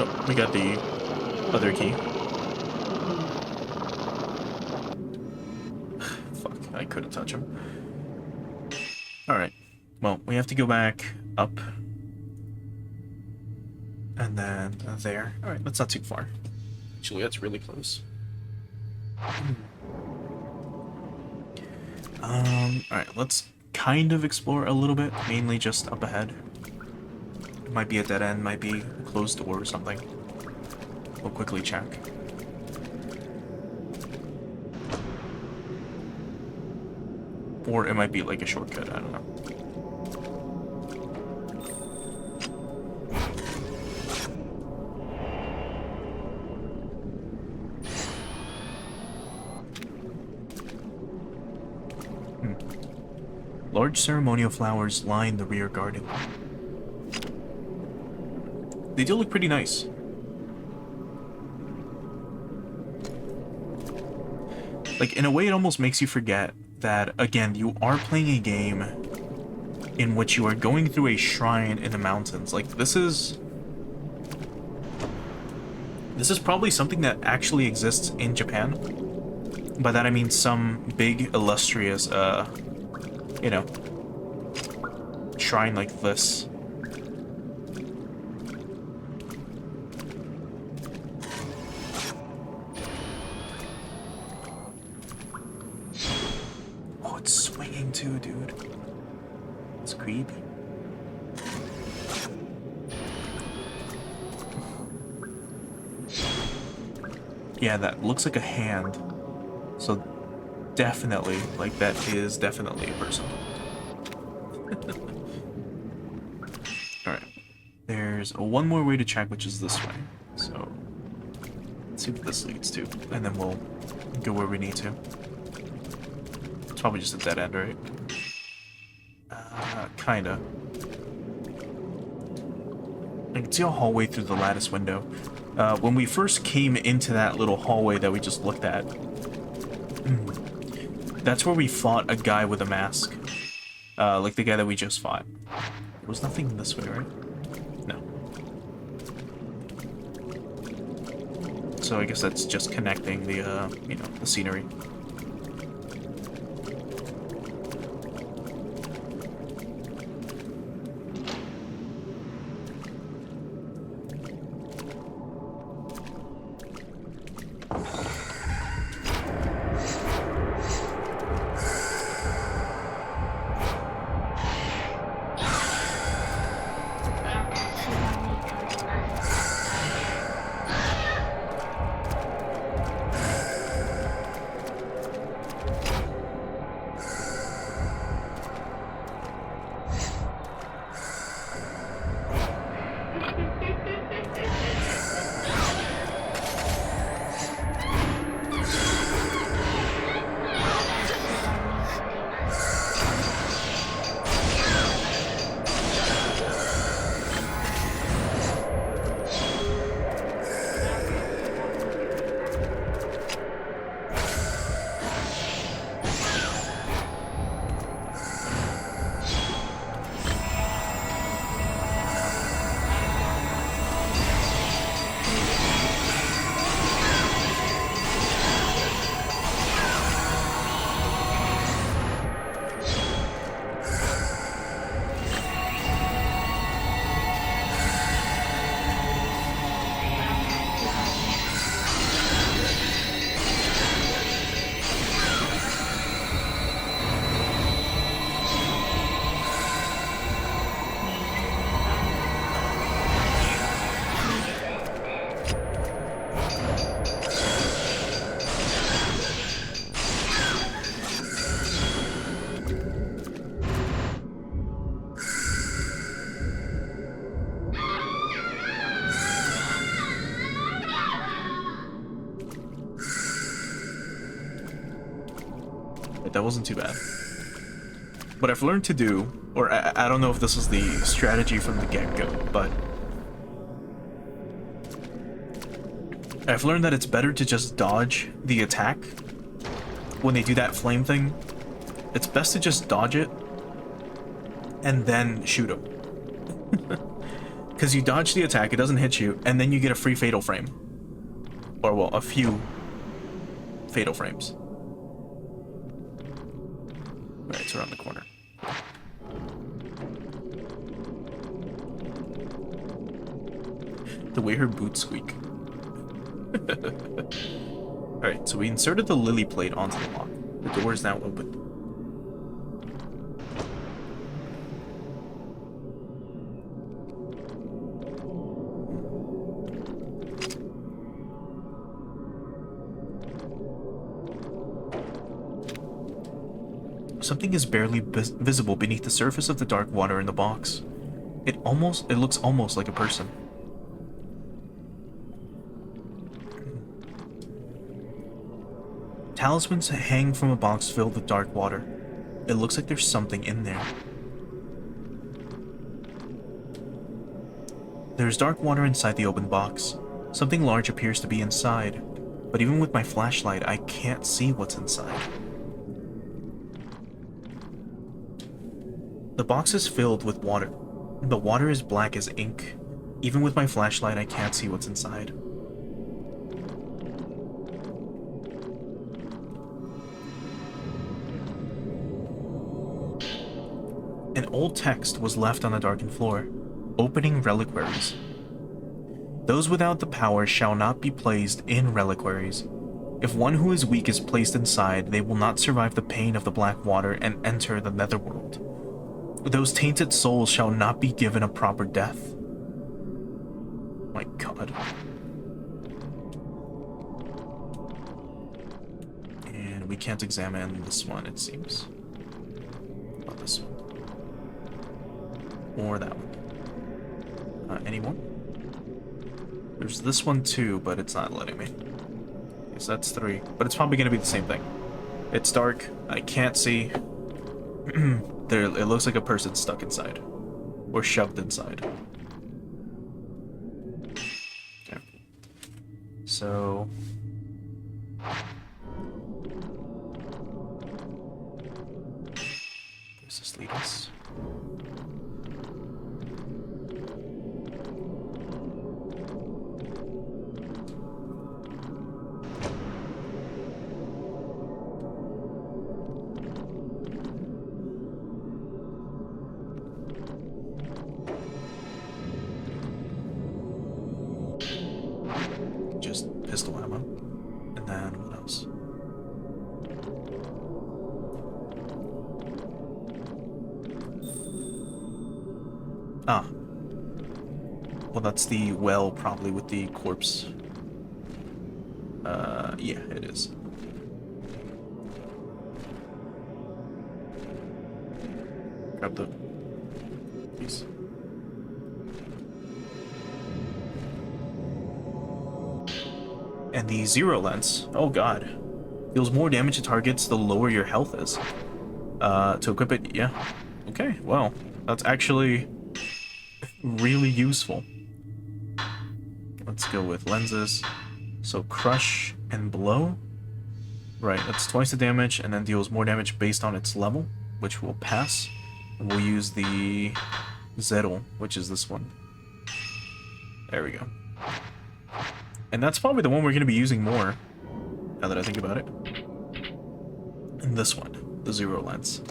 [SPEAKER 1] Oh, we got the other key. Fuck, I couldn't touch him. Alright, well, we have to go back up. And then there. Alright, that's not too far. Actually, that's really close. Alright, let's kind of explore a little bit, mainly just up ahead. It might be a dead end, might be a closed door or something. We'll quickly check. Or it might be like a shortcut, I don't know. Large ceremonial flowers line the rear garden. They do look pretty nice. Like, in a way, it almost makes you forget that, again, you are playing a game in which you are going through a shrine in the mountains. Like, this is probably something that actually exists in Japan. By that I mean some big, illustrious, you know, shrine like this. Oh, it's swinging too, dude. It's creepy. Yeah, that looks like a hand. So definitely, like, that is definitely a person. Alright. There's one more way to check, which is this way. So, let's see what this leads to. And then we'll go where we need to. It's probably just a dead end, right? Kinda. I can see a hallway through the lattice window. When we first came into that little hallway that we just looked at, that's where we fought a guy with a mask. Like the guy that we just fought. There was nothing this way, right? No. So I guess that's just connecting the, you know, the scenery. That wasn't too bad. What I've learned to do, or I don't know if this is the strategy from the get-go, but I've learned that it's better to just dodge the attack when they do that flame thing. It's best to just dodge it and then shoot them. Because you dodge the attack, it doesn't hit you, and then you get a free fatal frame. Or, well, a few fatal frames. Alright, it's around the corner. The way her boots squeak. Alright, so we inserted the lily plate onto the lock. The door is now open. Something is barely visible beneath the surface of the dark water in the box. It looks almost like a person. Talismans hang from a box filled with dark water. It looks like there's something in there. There's dark water inside the open box. Something large appears to be inside, but even with my flashlight, I can't see what's inside. The box is filled with water. The water is black as ink. Even with my flashlight, I can't see what's inside. An old text was left on the darkened floor, opening reliquaries. Those without the power shall not be placed in reliquaries. If one who is weak is placed inside, they will not survive the pain of the black water and enter the netherworld. Those tainted souls shall not be given a proper death. My God. And we can't examine this one, it seems. Not this one. Or that one. Any more? There's this one too, but it's not letting me. Yes, that's 3. But it's probably gonna be the same thing. It's dark, I can't see. There, it looks like a person stuck inside. Or shoved inside. Okay. So... where's this lead us? Pistol ammo. And then what else? Ah. Well, that's the well, probably with the corpse. Yeah, it is. Grab the piece. And the zero lens, oh god, deals more damage to targets the lower your health is. To equip it, yeah. Okay, well, that's actually really useful. Let's go with lenses. So crush and blow. Right, that's twice the damage and then deals more damage based on its level, which will pass. And we'll use the Zettel, which is this one. There we go. And that's probably the one we're going to be using more, now that I think about it. And this one, the zero lens.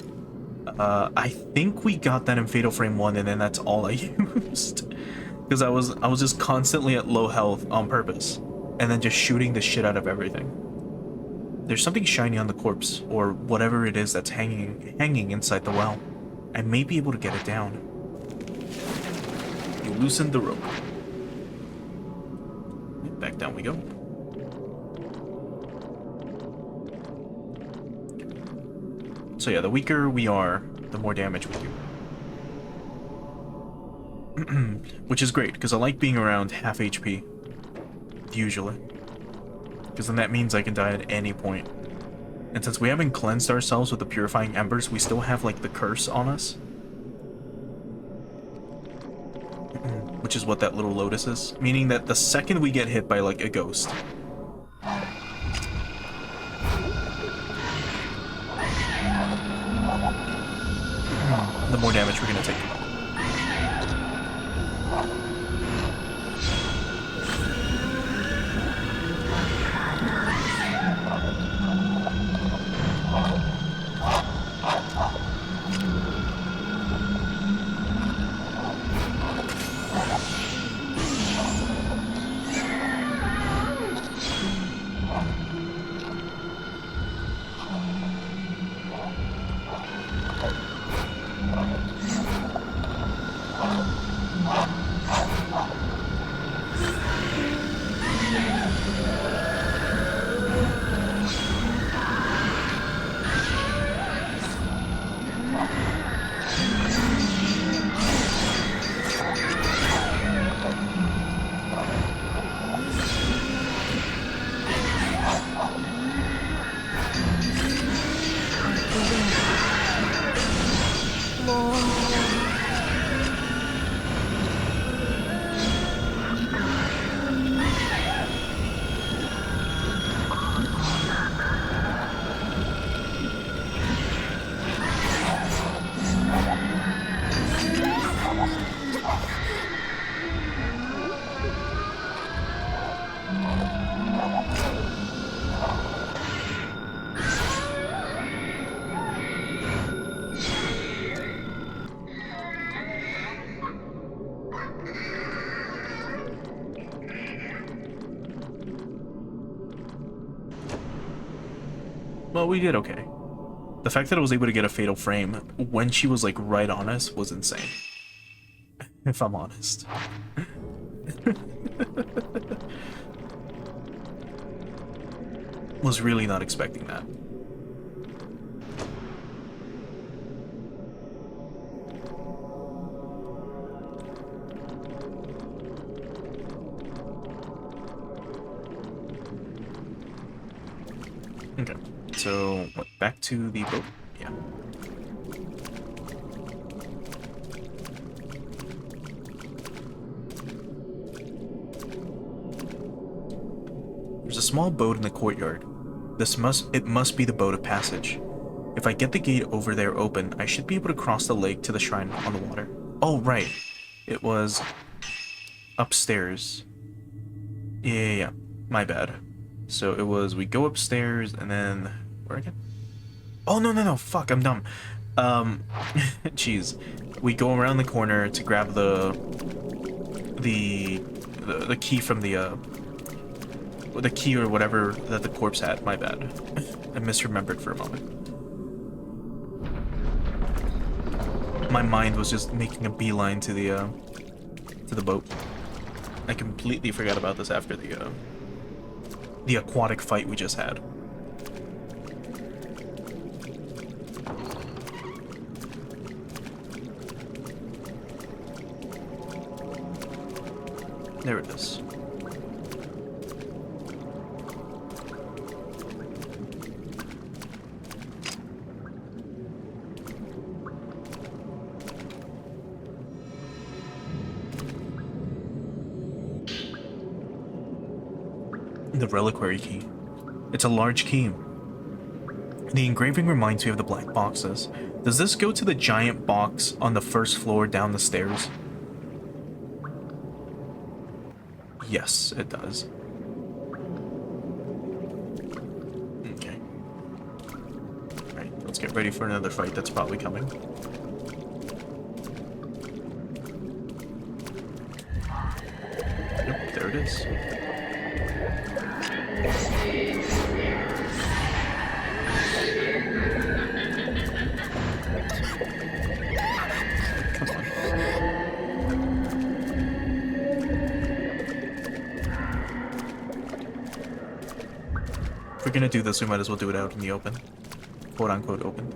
[SPEAKER 1] I think we got that in Fatal Frame 1, and then that's all I used. Because I was just constantly at low health on purpose, and then just shooting the shit out of everything. There's something shiny on the corpse, or whatever it is that's hanging inside the well. I may be able to get it down. You loosen the rope. Back down we go. So yeah, the weaker we are, the more damage we do. Which is great, because I like being around half HP. Usually. Because then that means I can die at any point. And since we haven't cleansed ourselves with the purifying embers, we still have like the curse on us. Which is what that little lotus is. Meaning that the second we get hit by like a ghost, the more damage we're gonna take. Well, we did okay. The fact that I was able to get a fatal frame when she was like right on us was insane. If I'm honest. Was really not expecting that. Okay, so what, back to the boat? Yeah. There's a small boat in the courtyard. It must be the boat of passage. If I get the gate over there open, I should be able to cross the lake to the shrine on the water. Oh, right. It was upstairs. Yeah. My bad. So it was, we go upstairs and then, where again? Oh, no, fuck, I'm dumb. Jeez. We go around the corner to grab the key from the key or whatever that the corpse had. My bad. I misremembered for a moment. My mind was just making a beeline to the boat. I completely forgot about this after the aquatic fight we just had. There it is. The reliquary key. It's a large key. The engraving reminds me of the black boxes. Does this go to the giant box on the first floor down the stairs? Yes, it does. Okay. Alright, let's get ready for another fight that's probably coming. Yep, there it is. Come on. If we're gonna do this, we might as well do it out in the open. Quote unquote open.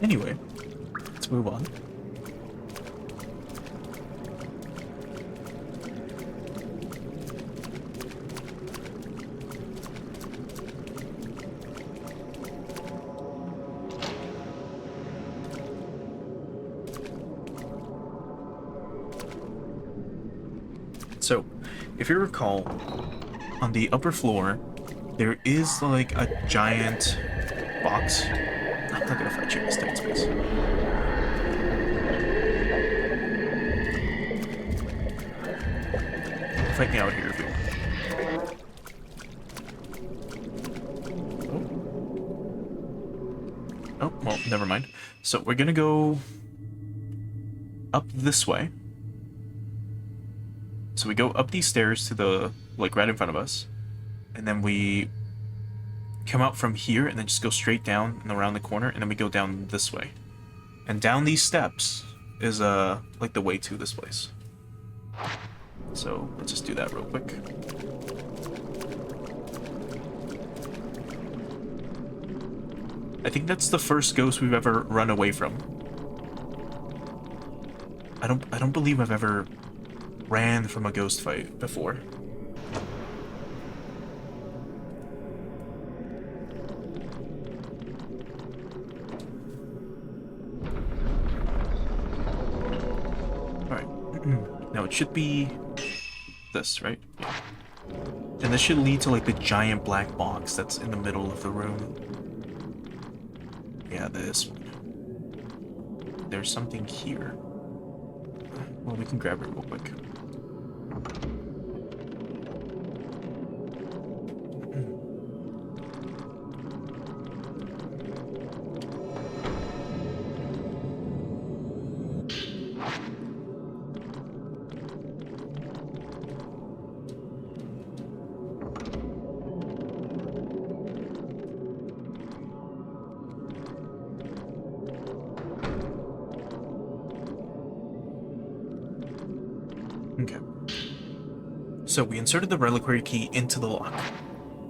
[SPEAKER 1] Anyway, let's move on. So, if you recall, on the upper floor, there is like a giant box. I'm not gonna fight you in this tight space. Fight me out here if you want. Oh, well, never mind. So we're gonna go up this way. So we go up these stairs to the, like, right in front of us. And then we come out from here and then just go straight down and around the corner. And then we go down this way. And down these steps is, like, the way to this place. So let's just do that real quick. I think that's the first ghost we've ever run away from. I don't believe I've ever ran from a ghost fight before. Alright. Now it should be this, right? Yeah. And this should lead to like the giant black box that's in the middle of the room. Yeah, this one. There's something here. Well, we can grab it real quick. Okay. So we inserted the reliquary key into the lock.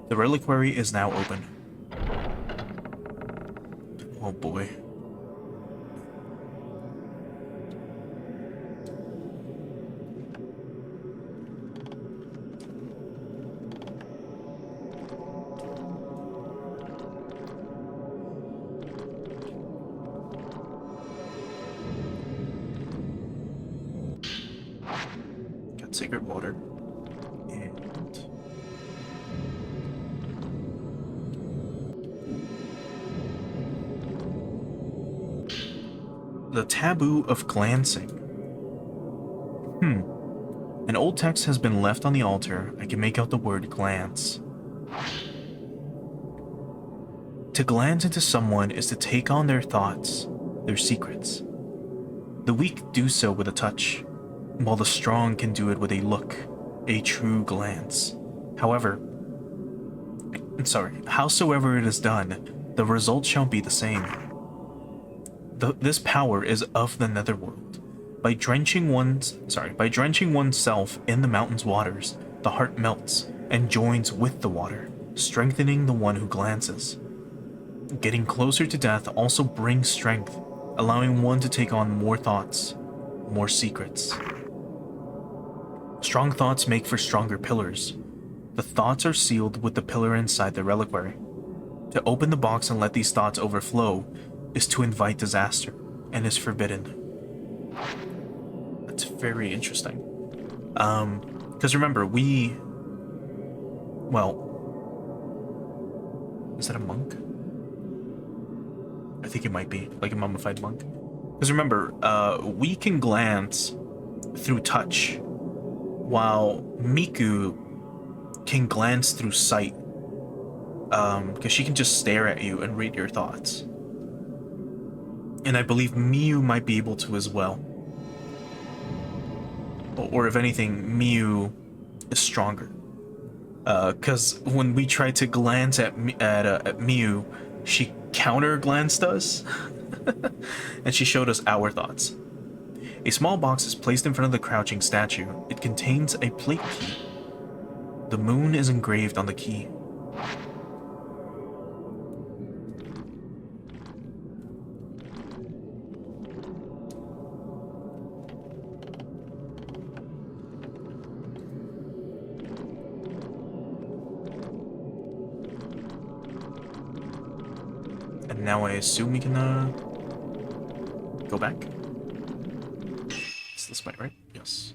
[SPEAKER 1] The reliquary is now open. Oh boy. Sacred water, and the taboo of glancing. An old text has been left on the altar. I can make out the word glance. To glance into someone is to take on their thoughts, their secrets. The weak do so with a touch, while the strong can do it with a look, a true glance. However, howsoever it is done, the result shall be the same. This power is of the netherworld. By drenching oneself in the mountain's waters, the heart melts and joins with the water, strengthening the one who glances. Getting closer to death also brings strength, allowing one to take on more thoughts, more secrets. Strong thoughts make for stronger pillars. The thoughts are sealed with the pillar inside the reliquary. To open the box and let these thoughts overflow is to invite disaster, and is forbidden. That's very interesting. Because remember, is that a monk? I think it might be, like a mummified monk. Because remember, we can glance through touch, while Miku can glance through sight, because she can just stare at you and read your thoughts. And I believe Miu might be able to as well. Or if anything, Miu is stronger. Because when we tried to glance at Miu, she counter-glanced us, and she showed us our thoughts. A small box is placed in front of the crouching statue. It contains a plate key. The moon is engraved on the key. And now I assume we can go back. It's this way, right? Yes.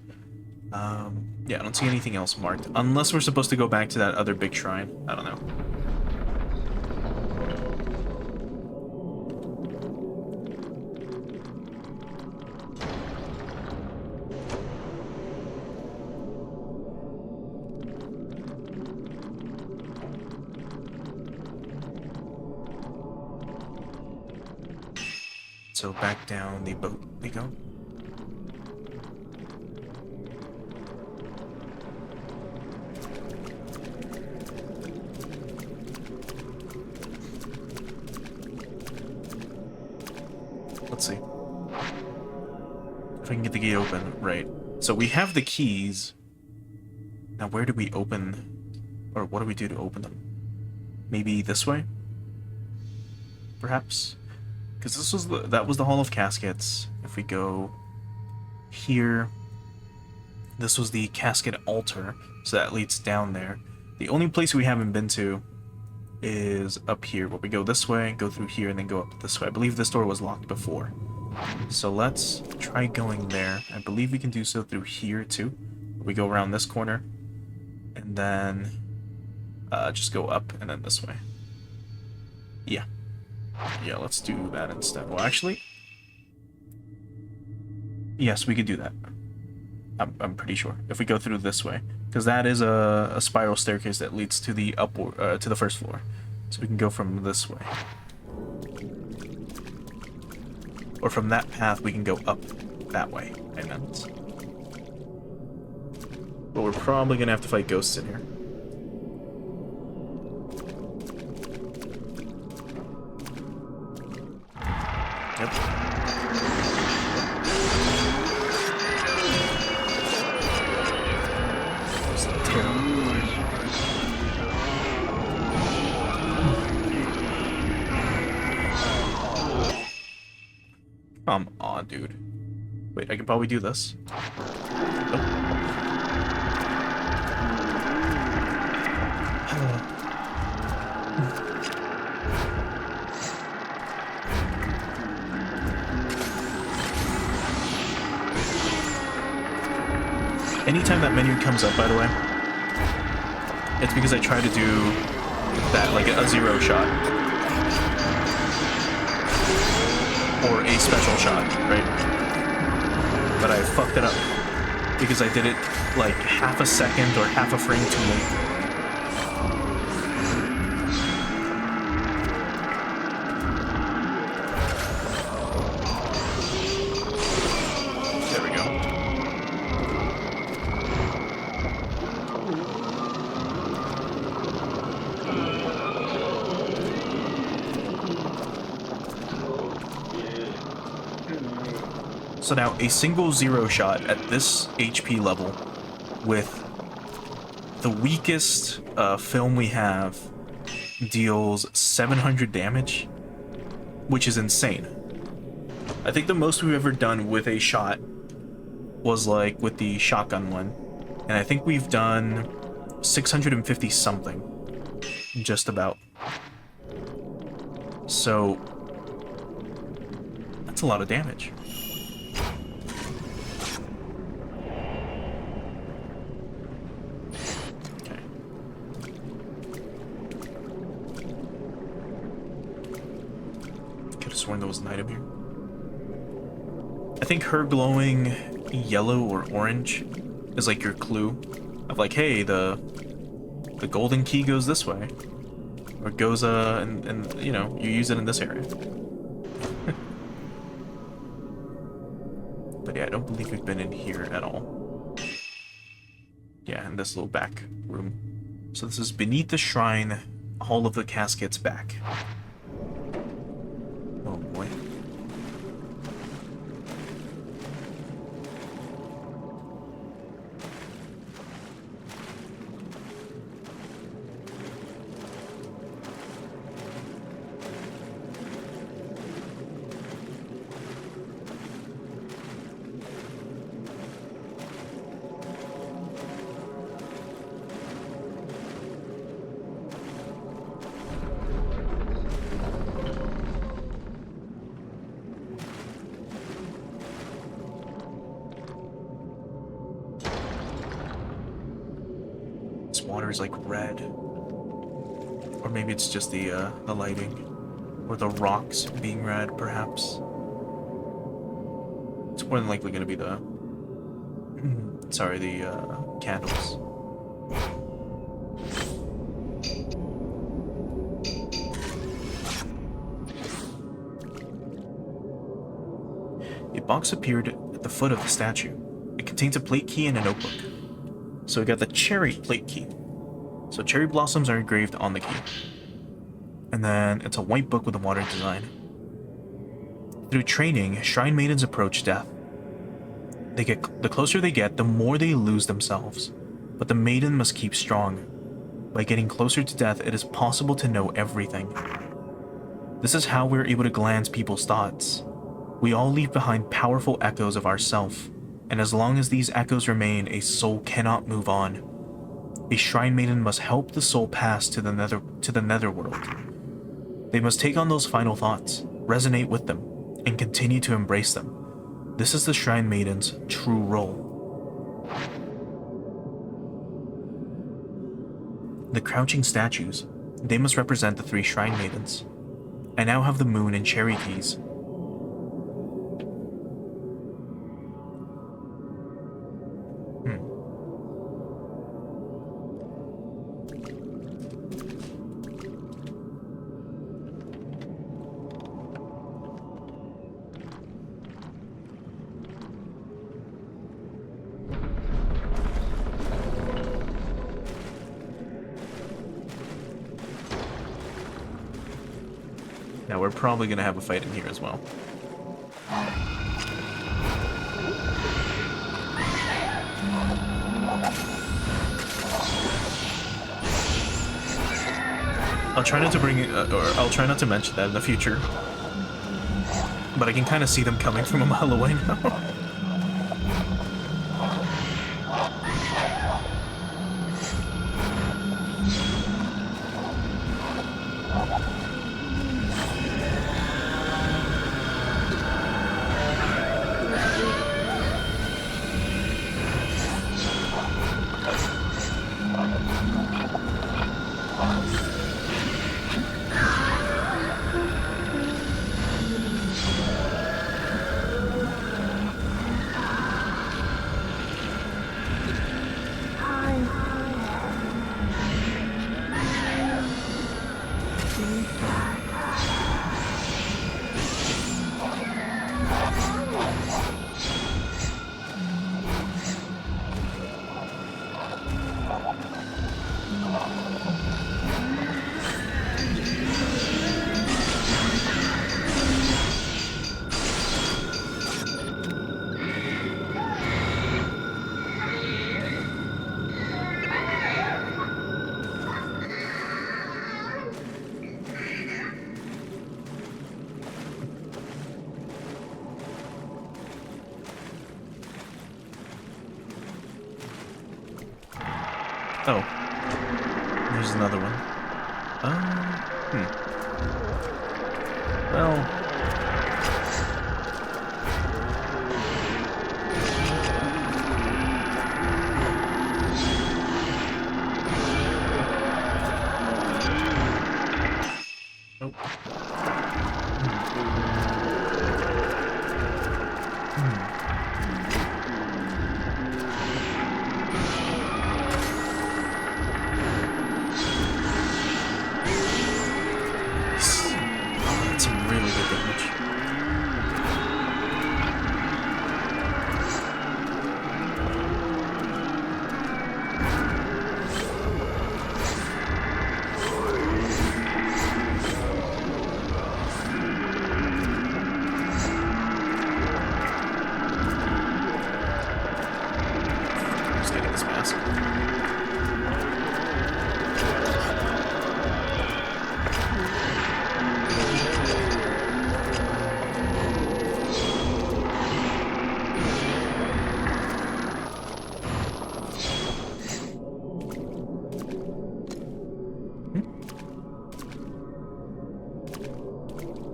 [SPEAKER 1] Yeah, I don't see anything else marked. Unless we're supposed to go back to that other big shrine. I don't know. So back down the boat we go. Let's see. If I can get the gate open. Right. So we have the keys. Now where do we open... Or what do we do to open them? Maybe this way? Perhaps? Because this was that was the Hall of Caskets. If we go here, this was the casket altar, so that leads down there. The only place we haven't been to is up here, where we go this way, go through here, and then go up this way. I believe this door was locked before. So let's try going there. I believe we can do so through here too. We go around this corner, and then just go up and then this way. Yeah. Yeah, let's do that instead. Well, actually... Yes, we could do that. I'm pretty sure. If we go through this way. Because that is a spiral staircase that leads to the to the first floor. So we can go from this way. Or from that path, we can go up that way, I meant. But we're probably going to have to fight ghosts in here. Yep. That's terrible. Come on, dude. Wait, I can probably do this. Anytime that menu comes up, by the way, it's because I try to do that, like a zero shot. Or a special shot, right? But I fucked it up. Because I did it, like, half a second or half a frame too late. So now, a single zero shot at this HP level with the weakest film we have deals 700 damage, which is insane. I think the most we've ever done with a shot was like with the shotgun one, and I think we've done 650 something, just about. So that's a lot of damage. Sworn there was an item here. I think her glowing yellow or orange is like your clue of like, hey, the golden key goes this way, or goes and you know, you use it in this area. But yeah, I don't believe we've been in here at all. Yeah, in this little back room. So this is beneath the shrine, Hall of the Caskets back. Oh boy. is like red. Or maybe it's just the lighting. Or the rocks being red, perhaps. It's more than likely going to be the... sorry, the candles. A box appeared at the foot of the statue. It contains a plate key and a notebook. So we got the cherry plate key. So cherry blossoms are engraved on the key. And then it's a white book with a water design. Through training, shrine maidens approach death. The closer they get, the more they lose themselves. But the maiden must keep strong. By getting closer to death, it is possible to know everything. This is how we're able to glance people's thoughts. We all leave behind powerful echoes of ourself, and as long as these echoes remain, a soul cannot move on. A shrine maiden must help the soul pass to the netherworld. They must take on those final thoughts, resonate with them, and continue to embrace them. This is the shrine maiden's true role. The crouching statues, they must represent the 3 shrine maidens. I now have the moon and cherry keys. Now we're probably going to have a fight in here as well. I'll try not to bring it, or I'll try not to mention that in the future. But I can kind of see them coming from a mile away now. Oh. There's another one. Well... Nope. That's some really good damage. Just getting this mask.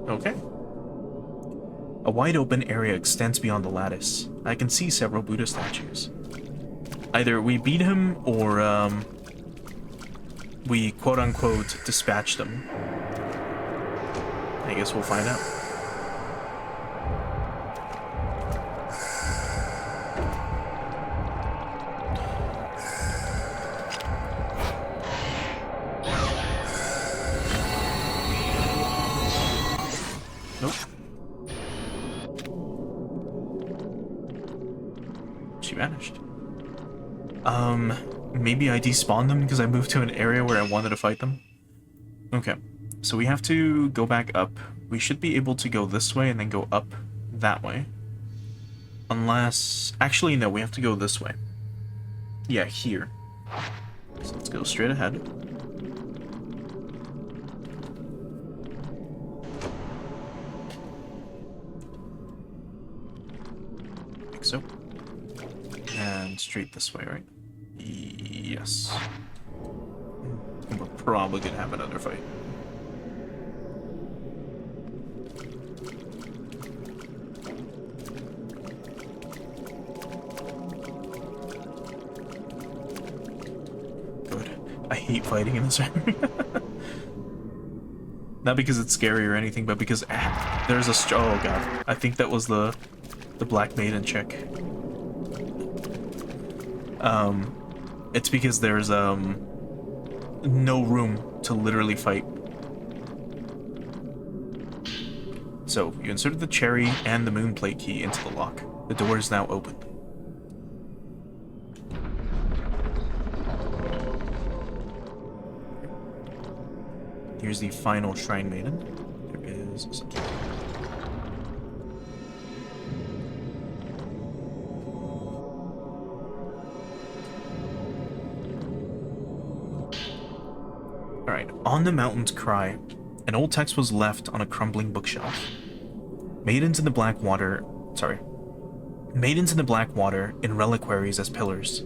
[SPEAKER 1] Okay. A wide open area extends beyond the lattice. I can see several Buddha statues. Either we beat him, or we quote-unquote dispatch them. I guess we'll find out. Nope. She vanished. Maybe I despawned them because I moved to an area where I wanted to fight them? Okay. So we have to go back up. We should be able to go this way and then go up that way. Unless... Actually, no, we have to go this way. Yeah, here. So let's go straight ahead. I think so. And straight this way, right? Yes. We're probably gonna have another fight. Good. I hate fighting in this area. Not because it's scary or anything, but because there's a oh god. I think that was the Black Maiden chick. It's because there's no room to literally fight. So, you inserted the cherry and the moon plate key into the lock. The door is now open. Here's the final Shrine Maiden. There is something. Alright, on the mountain's cry, an old text was left on a crumbling bookshelf. Maidens in the Black Water... Maidens in the Black Water in reliquaries as pillars.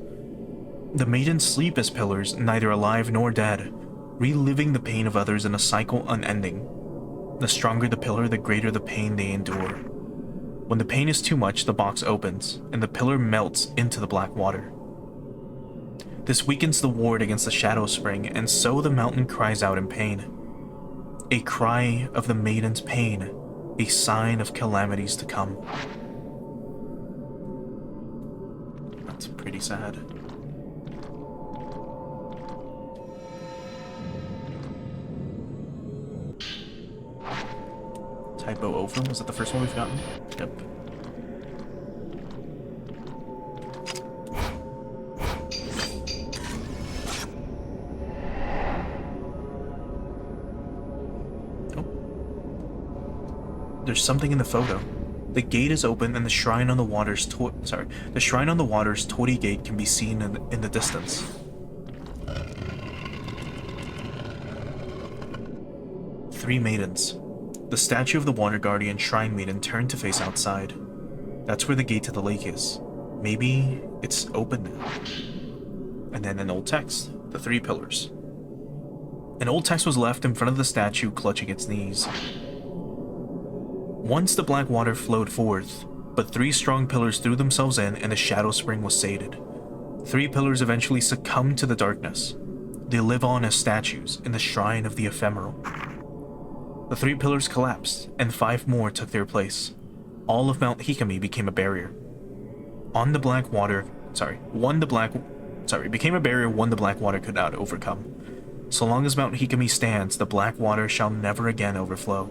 [SPEAKER 1] The maidens sleep as pillars, neither alive nor dead, reliving the pain of others in a cycle unending. The stronger the pillar, the greater the pain they endure. When the pain is too much, the box opens, and the pillar melts into the black water. This weakens the ward against the Shadow Spring, and so the mountain cries out in pain. A cry of the maiden's pain, a sign of calamities to come. That's pretty sad. Typo over? Was that the first one we've gotten? Yep. There's something in the photo. The gate is open and the shrine on the water's the shrine on the water's torii gate can be seen in the distance. Three maidens. The statue of the water guardian shrine maiden turned to face outside. That's where the gate to the lake is. Maybe it's open now. And then an old text. The three pillars. An old text was left in front of the statue clutching its knees. Once the black water flowed forth, but three strong pillars threw themselves in and the Shadow Spring was sated. Three pillars eventually succumbed to the darkness. They live on as statues in the shrine of the ephemeral. The three pillars collapsed, and five more took their place. All of Mount Hikami became a barrier. Became a barrier one the black water could not overcome. So long as Mount Hikami stands, the black water shall never again overflow.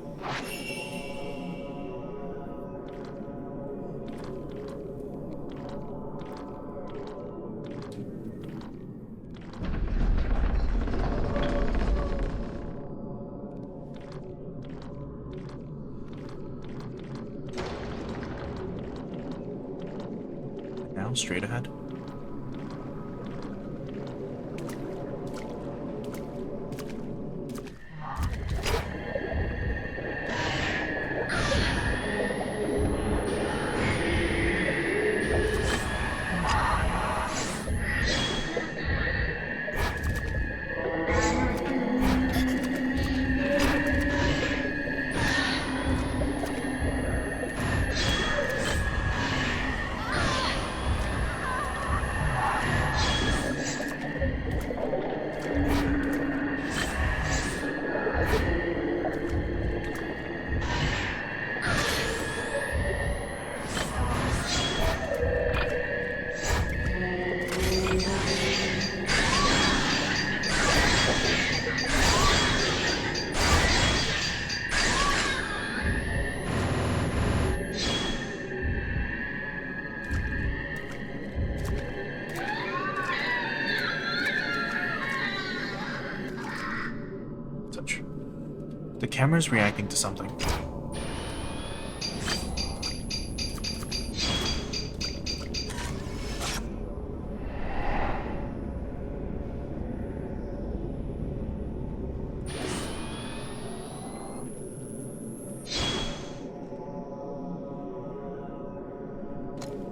[SPEAKER 1] Straight ahead. camera's reacting to something.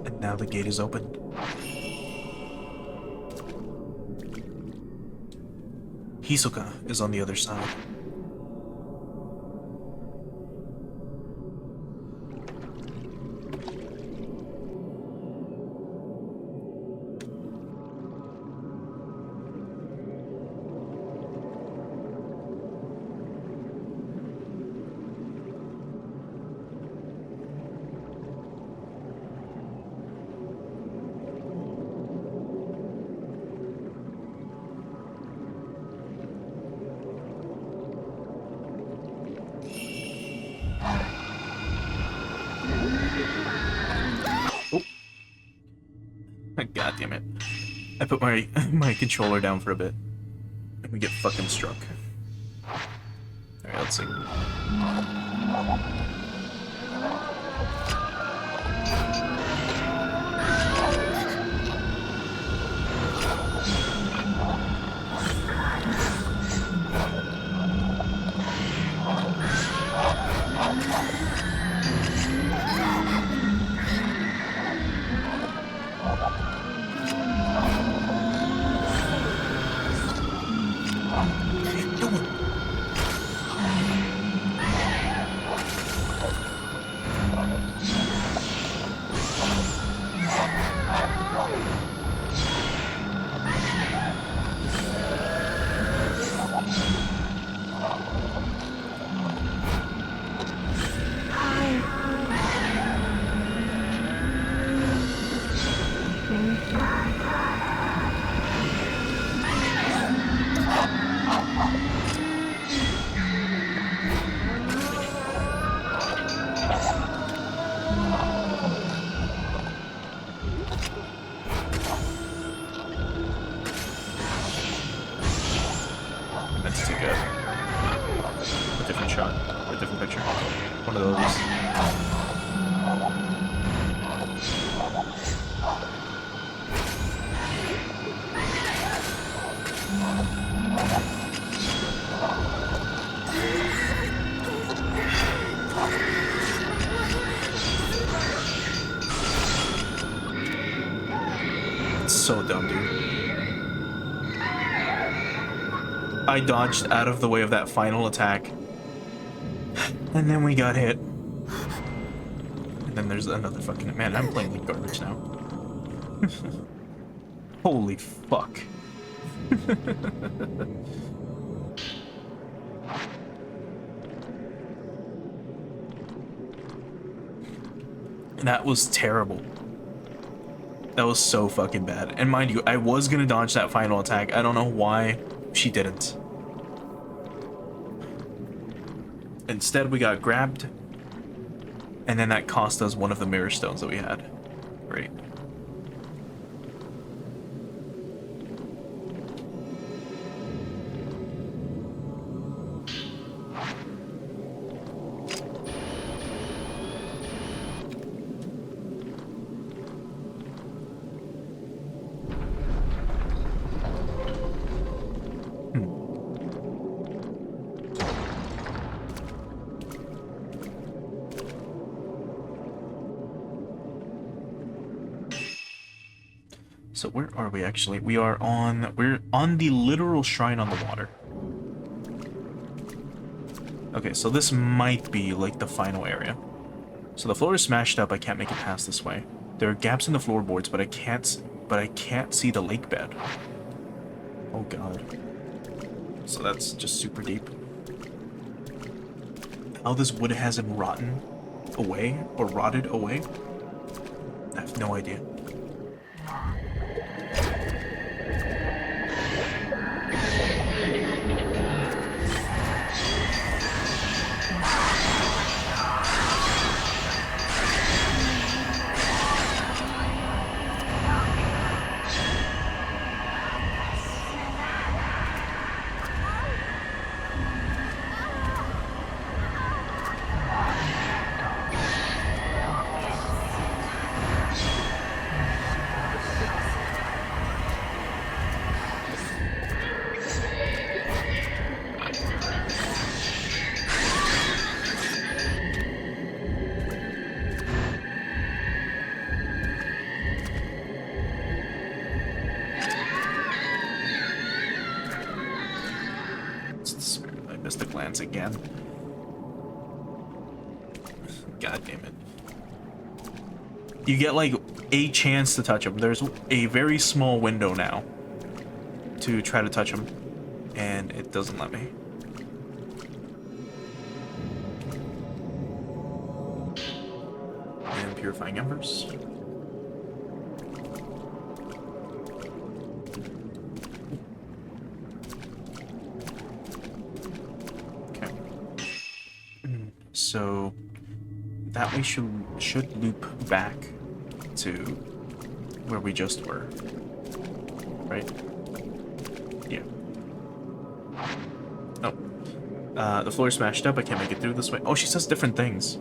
[SPEAKER 1] And now the gate is open. Hisoka is on the other side. God damn it. I put my my controller down for a bit. And we get fucking struck. Alright, let's see. One of those. It's so dumb, dude. I dodged out of the way of that final attack. And then we got hit. And then there's another fucking... Man, I'm playing like garbage now. Holy fuck. That was terrible. That was so fucking bad. And mind you, I was gonna dodge that final attack. I don't know why she didn't. Instead, we got grabbed, and then that cost us one of the mirror stones that we had. Great. So where are we actually? We're on the literal shrine on the water. Okay, so this might be like the final area. So the floor is smashed up, I can't make it past this way. There are gaps in the floorboards, but I can't see the lake bed. Oh god. So that's just super deep. How this wood hasn't rotten away or rotted away? I have no idea. once again. God damn it. You get like a chance to touch him. There's a very small window now to try to touch him, and it doesn't let me. And purifying embers. Okay. So that we should loop back to where we just were, right? Yeah. Oh. The floor is smashed up. I can't make it through this way. Oh, she says different things.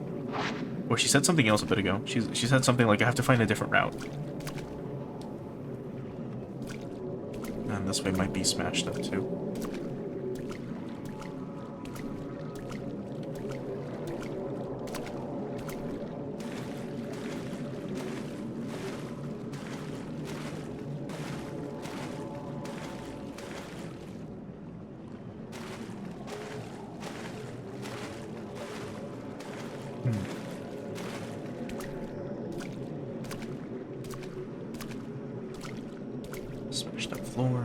[SPEAKER 1] Or she said something else a bit ago. She said something like, I have to find a different route. And this way might be smashed up too. Smashed up floor.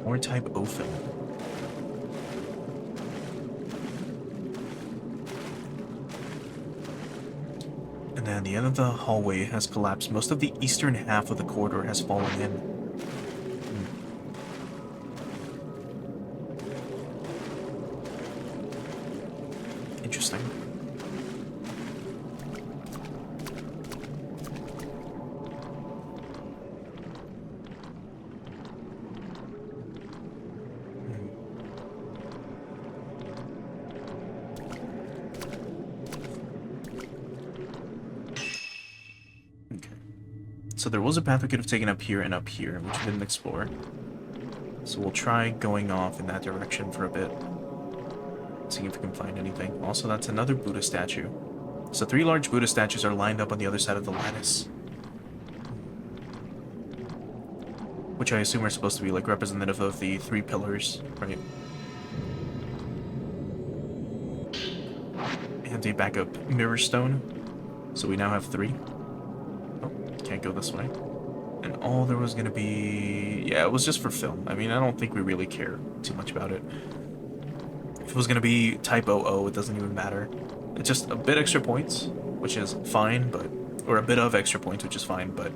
[SPEAKER 1] More type open. And then the end of the hallway has collapsed. Most of the eastern half of the corridor has fallen in. Interesting. So there was a path we could have taken up here, which we didn't explore. So we'll try going off in that direction for a bit. See if we can find anything. Also, that's another Buddha statue. So 3 large Buddha statues are lined up on the other side of the lattice. Which I assume are supposed to be like representative of the 3 pillars, right? And a backup mirror stone. So we now have 3. Can't go this way. And all there was gonna be... Yeah, it was just for film. I mean, I don't think we really care too much about it. If it was gonna be type 00, it doesn't even matter. It's just a bit extra points, which is fine, but... Or a bit of extra points, which is fine, but...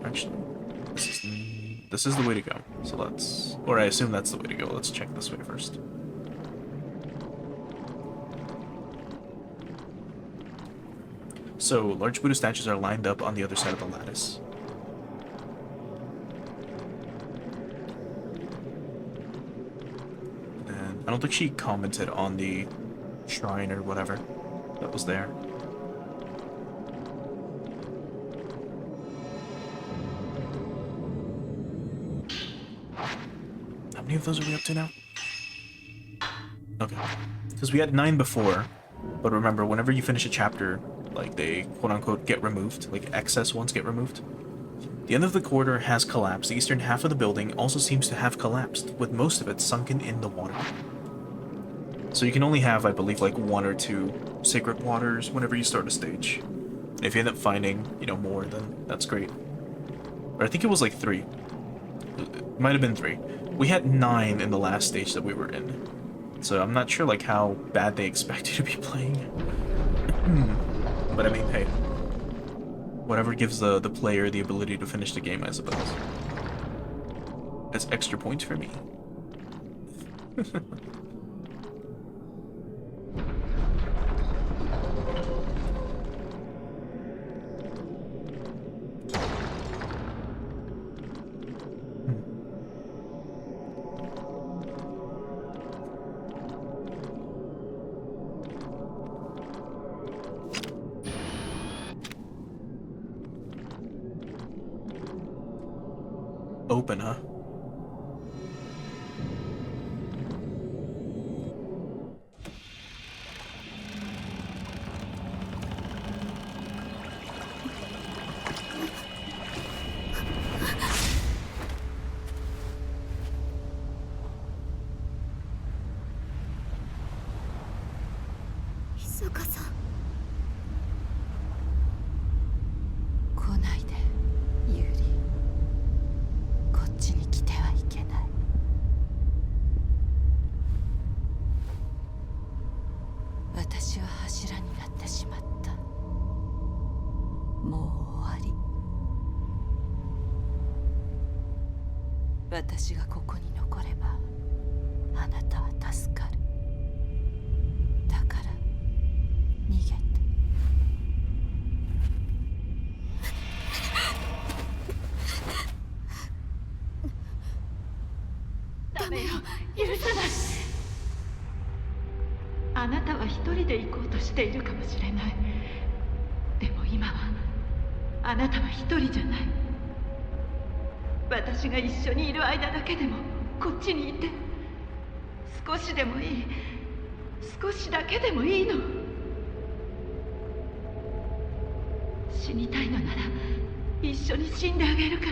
[SPEAKER 1] Actually... This is the way to go. So let's... Or I assume that's the way to go. Let's check this way first. So, large Buddha statues are lined up on the other side of the lattice. And I don't think she commented on the shrine or whatever that was there. How many of those are we up to now? Okay. Because we had 9 before, but remember, whenever you finish a chapter, like they quote-unquote get removed, like excess ones get removed. The end of the corridor has collapsed. The eastern half of the building also seems to have collapsed, with most of it sunken in the water. So you can only have, I believe, like 1 or 2 sacred waters whenever you start a stage. And if you end up finding, you know, more, then that's great. Or I think it was like 3. It might have been 3. We had 9 in the last stage that we were in. So I'm not sure, like, how bad they expect you to be playing. But I mean, hey, whatever gives the player the ability to finish the game, I suppose. That's extra points for me. open, huh?
[SPEAKER 4] 私は柱になってしまった。もう終わり。私がここに残ればあなたは助かる。だから逃げて。
[SPEAKER 3] ダメよ、許さない。あなたは一人で行こうとしているかもしれない。でも今はあなたは一人じゃない。私が一緒にいる間だけでもこっちにいて。少しでもいい。少しだけでもいいの。死にたいのなら一緒に死んであげるから。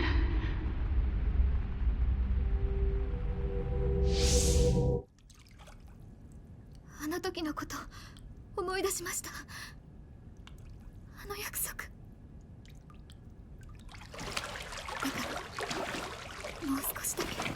[SPEAKER 5] あの時のこと思い出しました。あの約束。だからもう少しだけ。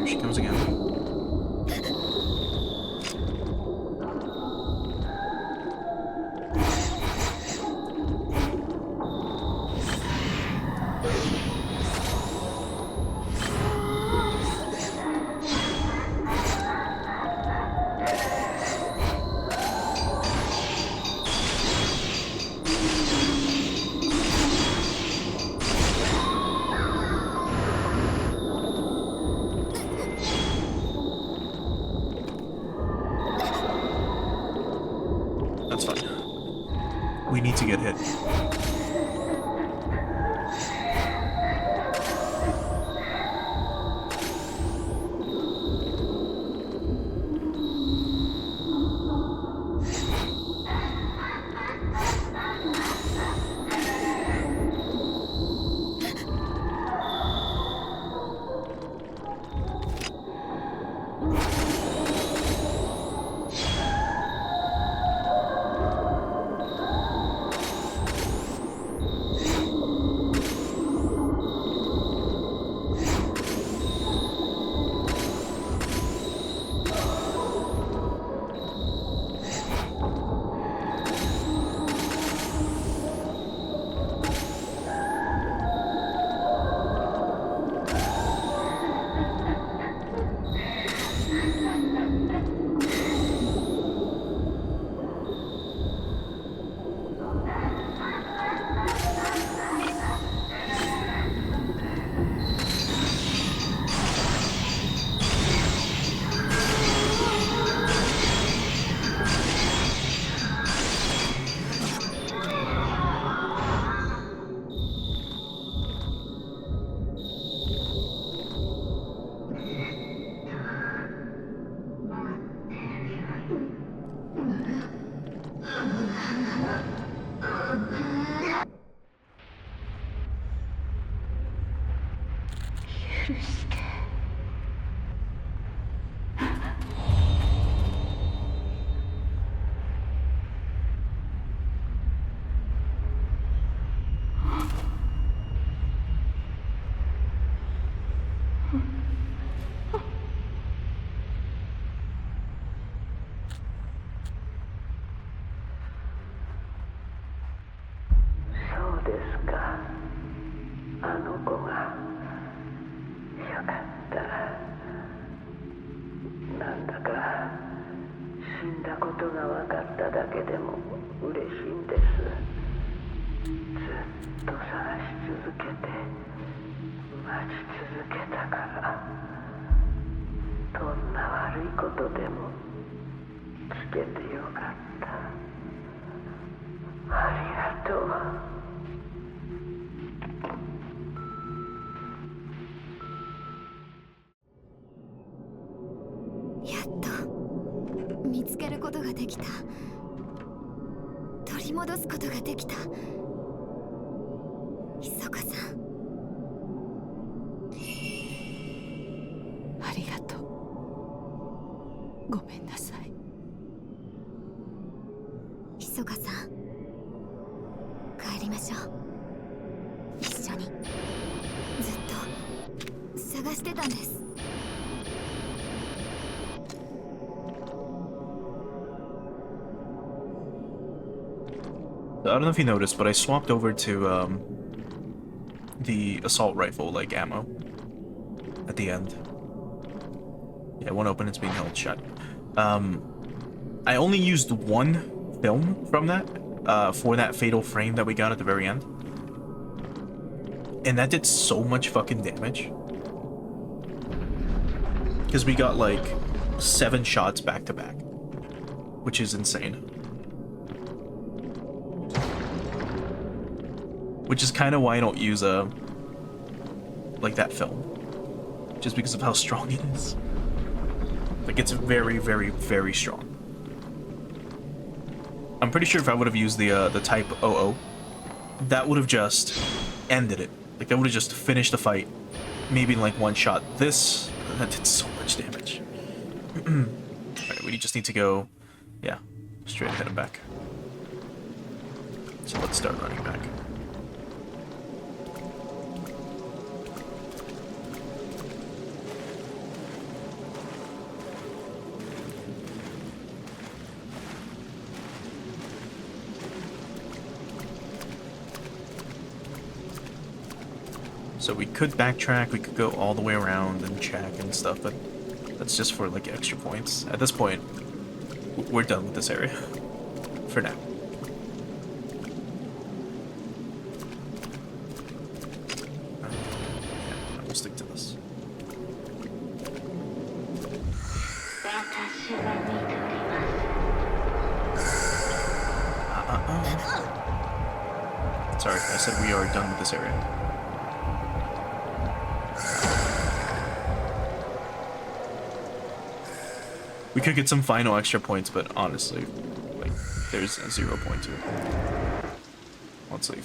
[SPEAKER 1] She comes again. That's fine. We need to get hit.
[SPEAKER 3] して
[SPEAKER 2] そうですか。あの子が。よかった。なんだか死んだことが分かっただけでも嬉しいんです。ずっと探し続けて待ち続けたから、どんな悪いことでも聞けてよかった。ありがとう。
[SPEAKER 5] やっと見つけることができた。取り戻すことができた。磯香さん、
[SPEAKER 2] ありがとう。ごめんなさい。
[SPEAKER 5] 磯香さん、帰りましょう。一緒に。ずっと探してたんです。
[SPEAKER 1] I don't know if you noticed, but I swapped over to the assault rifle like ammo at the end. Yeah, it won't open, it's being held shut. I only used one film from that for that fatal frame that we got at the very end. And that did so much fucking damage. Because we got like 7 shots back to back, which is insane. Which is kind of why I don't use like that film, just because of how strong it is. Like, it's very, very, very strong. I'm pretty sure if I would have used the Type 00, that would have just ended it. Like, that would have just finished the fight, maybe in like one shot. This, that did so much damage. Alright, we just need to go, yeah, straight ahead and back. So let's start running back. So we could backtrack, we could go all the way around and check and stuff, but that's just for like extra points. At this point, we're done with this area. For now. Yeah, we'll stick to this. Sorry, I said we are done with this area. We could get some final extra points, but honestly, like, there's a 0 point to it. Let's leave.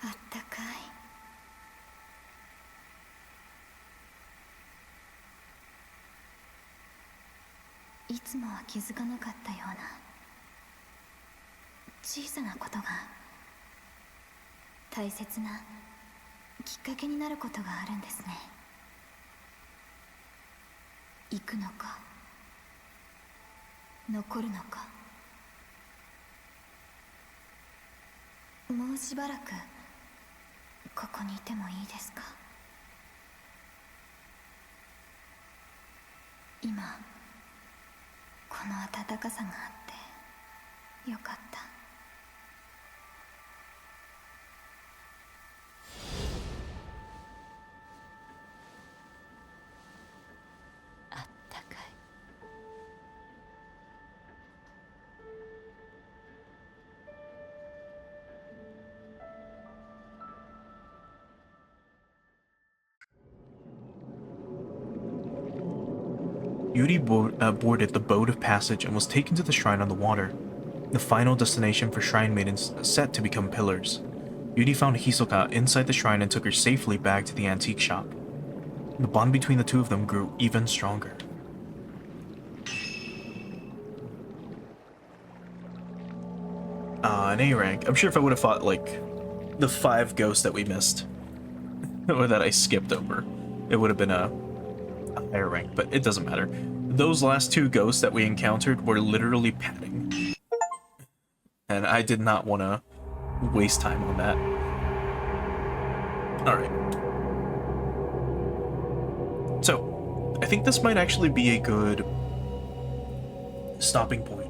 [SPEAKER 5] あったかい。いつもは気づかなかったような小さなことが大切なきっかけになることがあるんですね。行くのか残るのか。もうしばらくここにいてもいいですか。今この温かさがあってよかった。
[SPEAKER 4] あったかい。
[SPEAKER 1] Yuri boarded the boat of passage and was taken to the shrine on the water, the final destination for shrine maidens set to become pillars. Yuri found Hisoka inside the shrine and took her safely back to the antique shop. The bond between the two of them grew even stronger. An A rank. I'm sure if I would have fought, like, the 5 ghosts that we missed, or that I skipped over, it would have been a higher rank, but it doesn't matter. Those last 2 ghosts that we encountered were literally padding. And I did not want to waste time on that. Alright. So, I think this might actually be a good stopping point